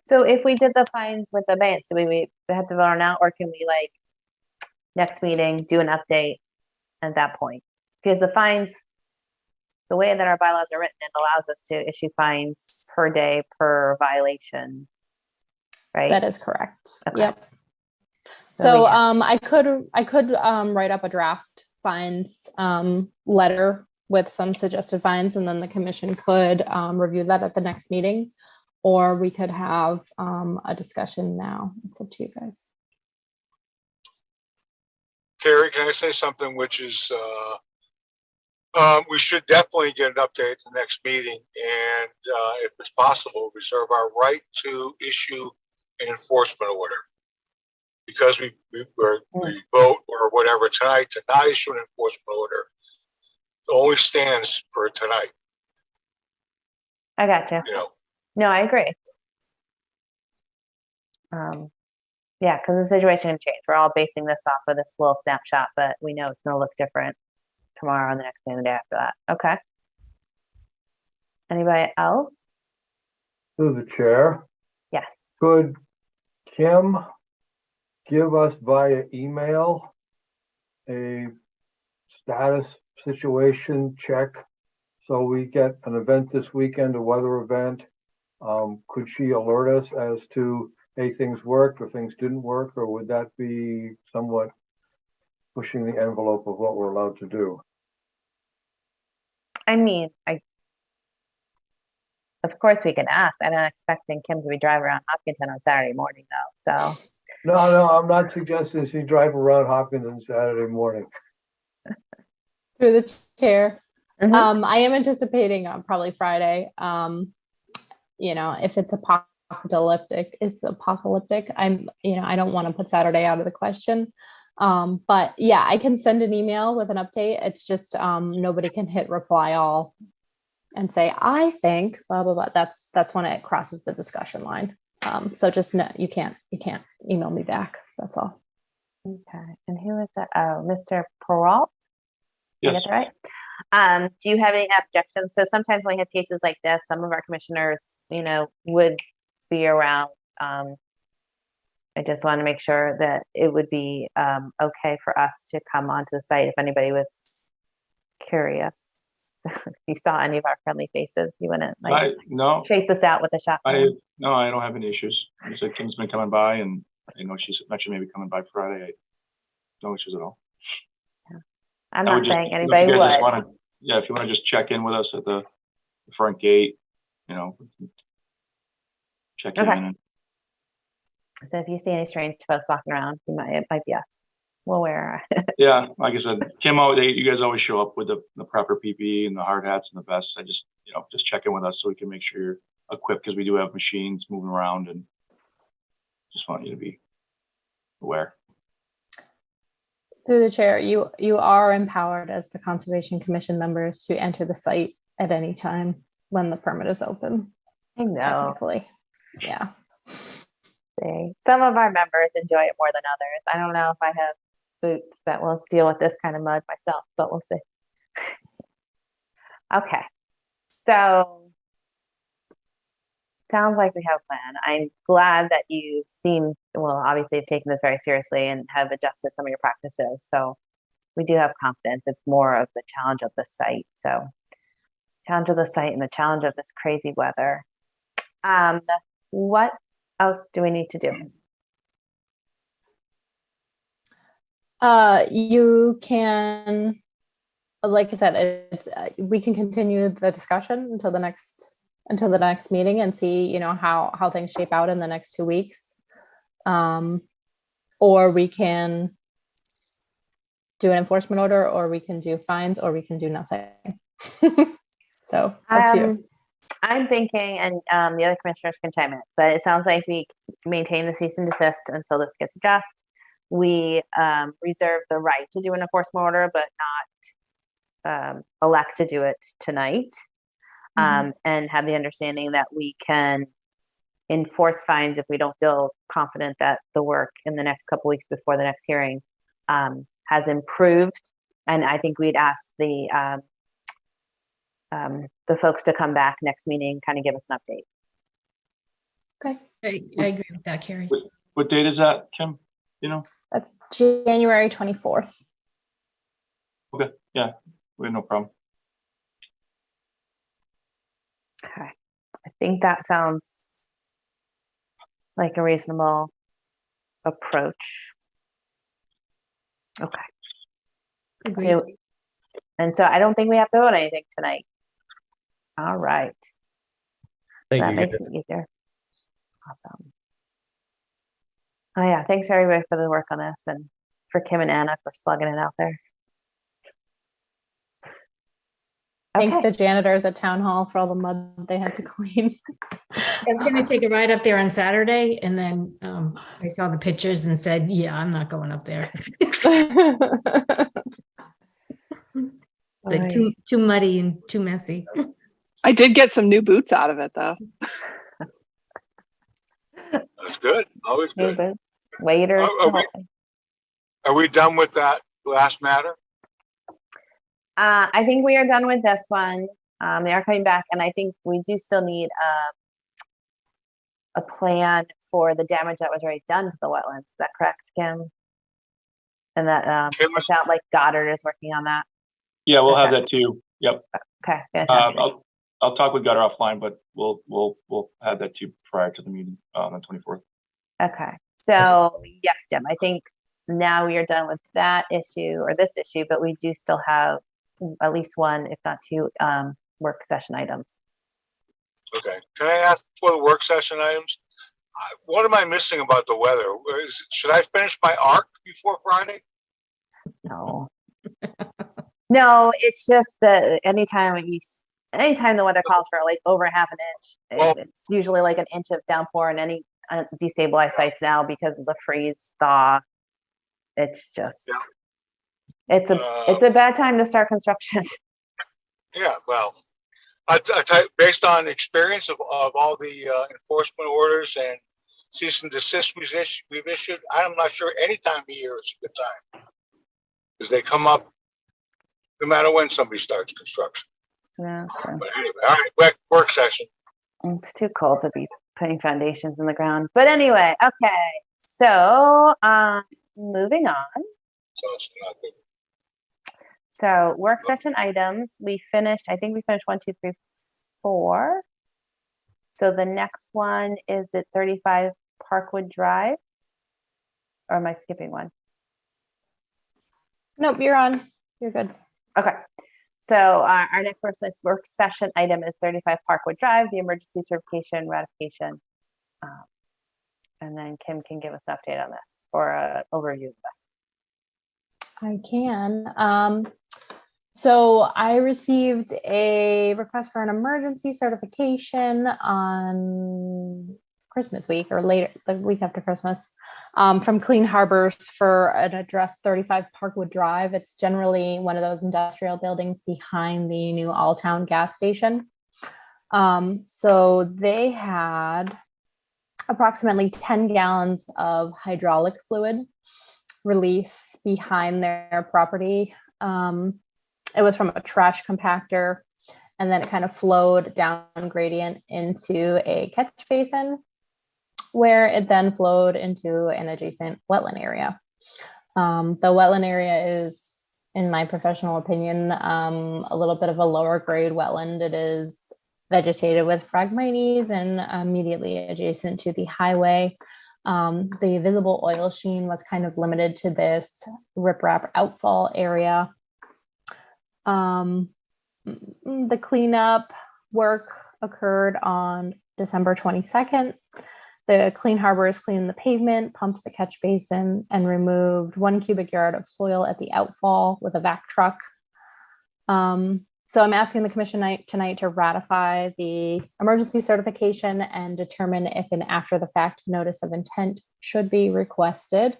A: So if we did the fines with the abeyance, do we have to vote on now, or can we next meeting do an update at that point? Because the fines, the way that our bylaws are written, it allows us to issue fines per day per violation, right?
C: That is correct.
A: Okay.
C: Yep. So I could write up a draft fines letter with some suggested fines, and then the commission could review that at the next meeting, or we could have a discussion now. It's up to you guys.
F: Carrie, can I say something which is, we should definitely get an update at the next meeting, and if it's possible, reserve our right to issue an enforcement order. Because we vote or whatever tonight to not issue an enforcement order, it only stands for tonight.
A: I gotcha. No, I agree. Yeah, because the situation can change. We're all basing this off of this little snapshot, but we know it's going to look different tomorrow and the next day and the day after that. Okay. Anybody else?
E: Through the chair.
A: Yes.
E: Could Kim give us via email a status situation check? So we get an event this weekend, a weather event. Could she alert us as to, hey, things worked or things didn't work, or would that be somewhat pushing the envelope of what we're allowed to do.
A: I mean, of course we can ask. I'm not expecting Kim to be driving around Hopkinton on Saturday morning though, so.
E: No, I'm not suggesting she drive around Hopkins on Saturday morning.
C: Through the chair.
A: Mhm.
C: I am anticipating on probably Friday. If it's apocalyptic, I don't want to put Saturday out of the question. But yeah, I can send an email with an update. It's just nobody can hit reply all and say, I think blah blah blah. That's when it crosses the discussion line. So just no, you can't email me back. That's all.
A: Okay. And who is that? Oh, Mr. Peralt? Did I
P: Yes.
A: get that right? Do you have any objections? So sometimes when we have cases like this, some of our commissioners, would be around. I just want to make sure that it would be okay for us to come onto the site if anybody was curious. So if you saw any of our friendly faces, you wouldn't
P: No,
A: chase us out with a shotgun.
P: no, I don't have any issues. Like I said, Kim's been coming by, and I know she's mentioned maybe coming by Friday. No issues at all.
A: I'm
P: I
A: not
P: would just-
A: saying
P: if
A: anybody
P: you guys
A: would.
P: just if you want to just check in with us at the front gate, check
A: Okay.
P: in.
A: So if you see any strange folks walking around, it might be us. We'll wear.
P: Yeah, like I said, Kim, you guys always show up with the proper PPE and the hard hats and the vests. I just, just check in with us so we can make sure you're equipped, because we do have machines moving around, and just want you to be aware.
C: Through the chair, you are empowered as the Conservation Commission members to enter the site at any time when the permit is open.
A: I know.
C: Technically, yeah.
A: Some of our members enjoy it more than others. I don't know if I have boots that will deal with this kind of mud myself, but we'll see. Okay. So sounds like we have a plan. I'm glad that you obviously have taken this very seriously and have adjusted some of your practices. So we do have confidence. It's more of the challenge of the site. So challenge of the site and the challenge of this crazy weather. What else do we need to do?
C: You can, like I said, we can continue the discussion until the next meeting and see, how things shape out in the next 2 weeks. Or we can do an enforcement order, or we can do fines, or we can do nothing. So up to you.
A: I'm thinking, and the other commissioners can chime in, but it sounds like we maintain the cease and desist until this gets addressed. We reserve the right to do an enforcement order, but not elect to do it tonight. And have the understanding that we can enforce fines if we don't feel confident that the work in the next couple weeks before the next hearing has improved. And I think we'd ask the folks to come back next meeting, kind of give us an update.
C: Okay.
D: I agree with that, Carrie.
P: What date is that, Kim?
C: That's January 24th.
P: Okay, yeah, we have no problem.
A: Okay. I think that sounds like a reasonable approach. Okay.
D: Agreed.
A: And so I don't think we have to vote anything tonight. All right.
Q: Thank
A: That
Q: you,
A: makes
Q: guys.
A: it easier. Awesome. Oh yeah, thanks everybody for the work on this, and for Kim and Anna for slugging it out there.
C: Thank the janitors at Town Hall for all the mud they had to clean.
D: I was going to take a ride up there on Saturday, and then I saw the pictures and said, yeah, I'm not going up there. Like too muddy and too messy.
J: I did get some new boots out of it though.
R: That's good. Always good.
A: Waiters.
R: Are we done with that last matter?
A: I think we are done with this one. They are coming back, and I think we do still need a plan for the damage that was already done to the wetlands. Is that correct, Kim? And that it sounds like Goddard is working on that.
P: Yeah, we'll have that too. Yep.
A: Okay, fantastic.
P: I'll talk with Gutter offline, but we'll have that too prior to the meeting on the 24th.
A: Okay. So yes, Jim, I think now we are done with that issue or this issue, but we do still have at least one, if not two, work session items.
R: Okay. Can I ask for the work session items? What am I missing about the weather? Should I finish my arc before Friday?
A: No. No, it's just that anytime the weather calls for like over half an inch, it's usually like an inch of downpour in any destabilized sites now because of the freeze thaw. It's just, it's a bad time to start construction.
R: Yeah, well, based on experience of all the enforcement orders and cease and desist we've issued, I'm not sure any time of year is a good time. Because they come up no matter when somebody starts construction.
A: Yeah.
R: But anyway, all right, work session.
A: It's too cold to be putting foundations in the ground. But anyway, okay. So moving on.
R: Sounds not good.
A: So work session items, I think we finished 1, 2, 3, 4. So the next one is at 35 Parkwood Drive. Or am I skipping one?
C: Nope, you're on. You're good.
A: Okay. So our next work session item is 35 Parkwood Drive, the emergency certification ratification. And then Kim can give us an update on this or an overview of this.
C: I can. So I received a request for an emergency certification on Christmas week or later, the week after Christmas, from Clean Harbors for an address 35 Parkwood Drive. It's generally one of those industrial buildings behind the new Alltown gas station. So they had approximately 10 gallons of hydraulic fluid release behind their property. It was from a trash compactor, and then it kind of flowed down gradient into a catch basin, where it then flowed into an adjacent wetland area. The wetland area is, in my professional opinion, a little bit of a lower grade wetland. It is vegetated with Phragmites and immediately adjacent to the highway. The visible oil sheen was kind of limited to this riprap outfall area. The cleanup work occurred on December 22nd. The Clean Harbors cleaned the pavement, pumped the catch basin, and removed 1 cubic yard of soil at the outfall with a vac truck. So I'm asking the commission tonight to ratify the emergency certification and determine if an after the fact notice of intent should be requested.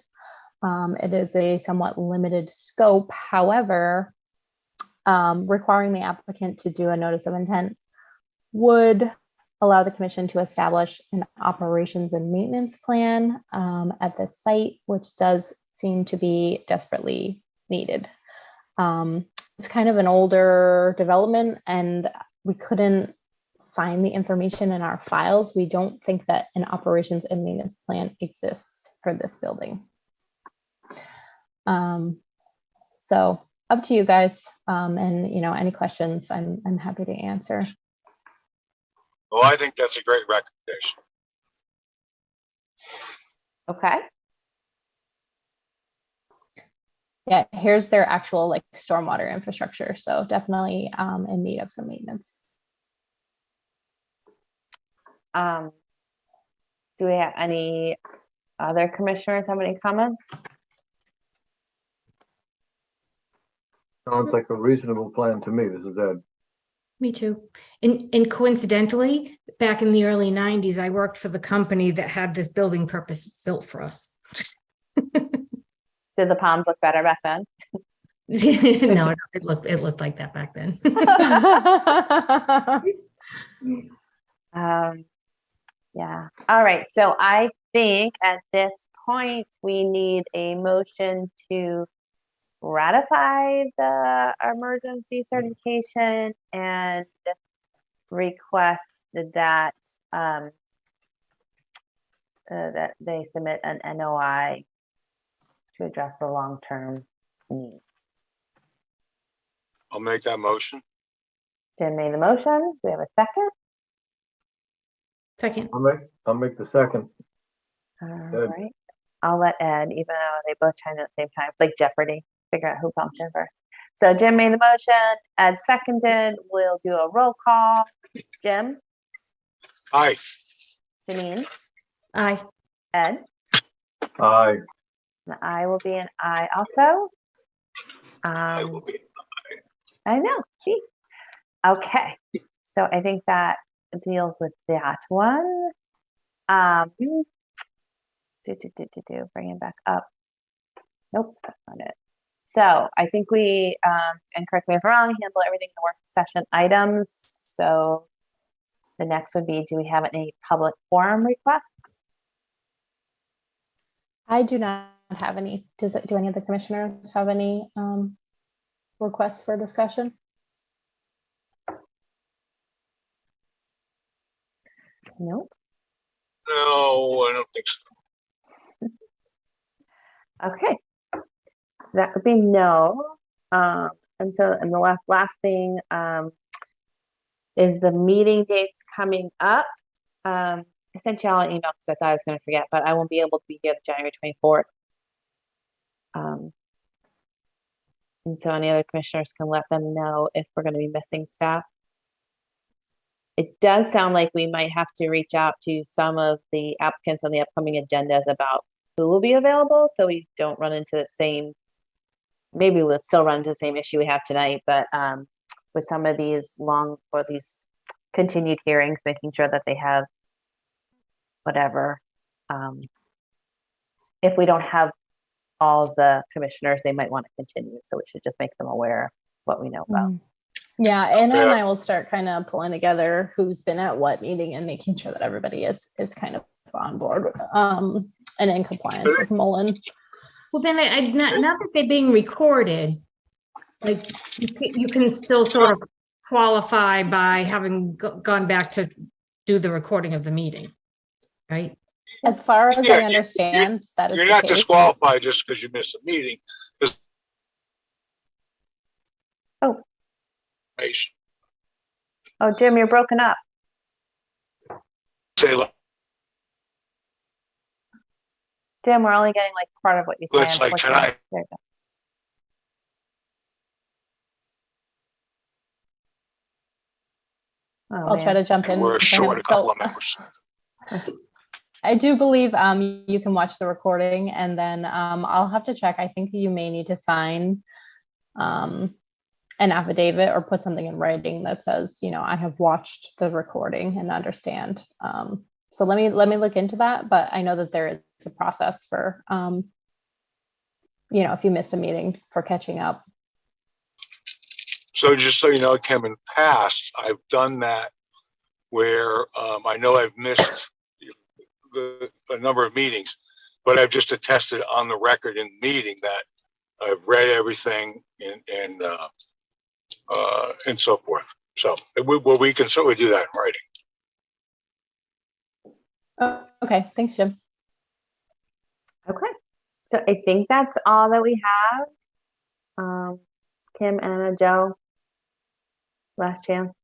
C: It is a somewhat limited scope. However, requiring the applicant to do a notice of intent would allow the commission to establish an operations and maintenance plan at this site, which does seem to be desperately needed. It's kind of an older development and we couldn't find the information in our files. We don't think that an operations and maintenance plan exists for this building. So up to you guys, and any questions I'm happy to answer.
R: Well, I think that's a great recommendation.
A: Okay.
C: Yeah, here's their actual stormwater infrastructure. So definitely in need of some maintenance.
A: Do we have any other commissioners have any comments?
E: Sounds like a reasonable plan to me. This is Ed.
D: Me too. And coincidentally, back in the early 90s, I worked for the company that had this building purpose built for us.
A: Did the palms look better back then?
D: No, it looked like that back then.
A: Yeah. All right. So I think at this point we need a motion to ratify the emergency certification and request that that they submit an NOI to address the long-term needs.
R: I'll make that motion.
A: Jen made the motion. Do we have a second?
D: Second.
E: I'll make the second.
A: All
E: Good.
A: right. I'll let Ed, even though they both chime in at the same time. It's like Jeopardy. Figure out who bumped in first. So Jim made the motion, Ed seconded. We'll do a roll call. Jim,
R: Aye.
A: Janine,
D: Aye.
A: Ed,
E: Aye.
A: and I will be an aye also.
R: I will be.
A: I know. See? Okay. So I think that deals with that one. Bring it back up. Nope, that's not it. So I think we, and correct me if I'm wrong, handle everything in the work session items. So the next would be, do we have any public forum requests?
C: I do not have any. Do any of the commissioners have any requests for discussion?
A: Nope.
R: No, I don't think so.
A: Okay. That would be no. And the last thing is the meeting dates coming up. I sent you all an email because I thought I was going to forget, but I won't be able to be here January 24th. And so any other commissioners can let them know if we're going to be missing staff. It does sound like we might have to reach out to some of the applicants on the upcoming agendas about who will be available, so we don't run into the same, maybe we'll still run into the same issue we have tonight, but with some of these these continued hearings, making sure that they have whatever. If we don't have all the commissioners, they might want to continue, so we should just make them aware of what we know about.
C: Yeah, Anna and I will start kind of pulling together who's been at what meeting and making sure that everybody is kind of on board and in compliance with Mullen.
D: Well, then not that they're being recorded, like you can still sort of qualify by having gone back to do the recording of the meeting, right?
C: As far as I understand, that is
R: you're
C: the
R: not
C: case.
R: disqualified just because you missed a meeting.
A: Oh, Jim, you're broken up.
R: Say, look,
A: Jim, we're only getting like part of what you say.
R: It's like
A: unfortunately.
R: tonight.
A: There you go. Oh,
C: I'll try to jump in.
R: we're
C: for
R: short
C: him.
R: a couple
C: So,
R: of members.
C: I do believe you can watch the recording, and then I'll have to check. I think you may need to sign an affidavit or put something in writing that says, I have watched the recording and understand. So let me look into that. But I know that there is a process for, if you missed a meeting, for catching up.
R: So just so you know, Kim, in past, I've done that where I know I've missed a number of meetings, but I've just attested on the record in the meeting that I've read everything and so forth. So we can certainly do that in writing.
C: Okay, thanks, Jim.
A: Okay, so I think that's all that we have. Kim, Anna, Joe, last chance.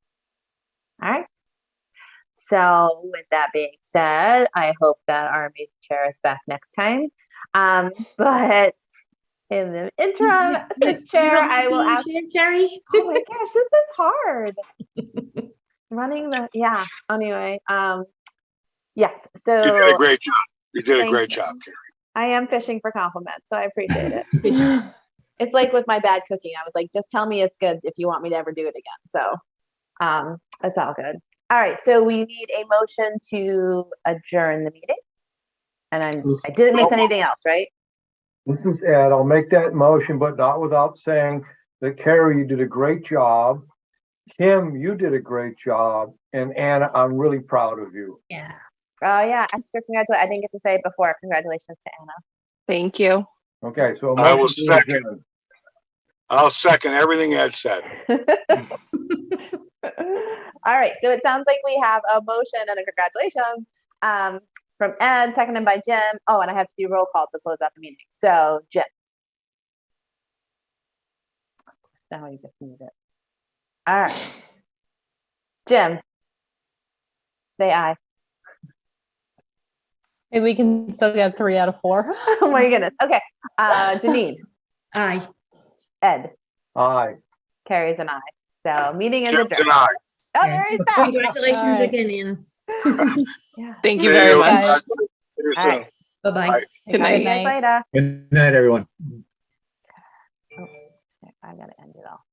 A: All right. So with that being said, I hope that our amazing chair is back next time. But in the interim, since chair, I will ask
D: Carrie.
A: Oh my gosh, this is hard. Running the Anyway, yes. So
R: You did a great job. You did a
A: Thank
R: great
A: you.
R: job, Carrie.
A: I am fishing for compliments, so I appreciate it. It's like with my bad cooking. I was like, just tell me it's good if you want me to ever do it again. So it's all good. All right, so we need a motion to adjourn the meeting. And I didn't miss anything else, right?
E: This is Ed. I'll make that motion, but not without saying that Carrie, you did a great job. Kim, you did a great job. And Anna, I'm really proud of you.
D: Yeah.
A: Oh yeah, extra congratulations. I didn't get to say it before. Congratulations to Anna.
J: Thank you.
E: Okay, so
R: I will
E: motion to
R: second.
E: adjourn.
R: I'll second everything Ed said.
A: All right, so it sounds like we have a motion and a congratulations from Ed, seconded by Jim. Oh, and I have to do roll call to close out the meeting. So Jim. Now you just need it. All right. Jim. Say aye.
C: Maybe we can still get 3 out of 4.
A: Oh my goodness. Okay. Janine,
D: Aye.
A: Ed,
E: Aye.
A: Carrie's an aye. So meeting is
R: Jim's
A: adjourned.
R: and I.
A: Oh, there he's back.
D: Congratulations
C: All right.
D: again, Anna.
A: Yeah.
J: Thank
R: See
J: you very
R: you.
J: much.
C: Guys.
R: See you
A: All
R: soon.
A: right.
D: Bye-bye.
R: Bye.
J: Good
A: See
J: night.
A: you guys later.
H: Good night, everyone.
A: Oh, I gotta end it all.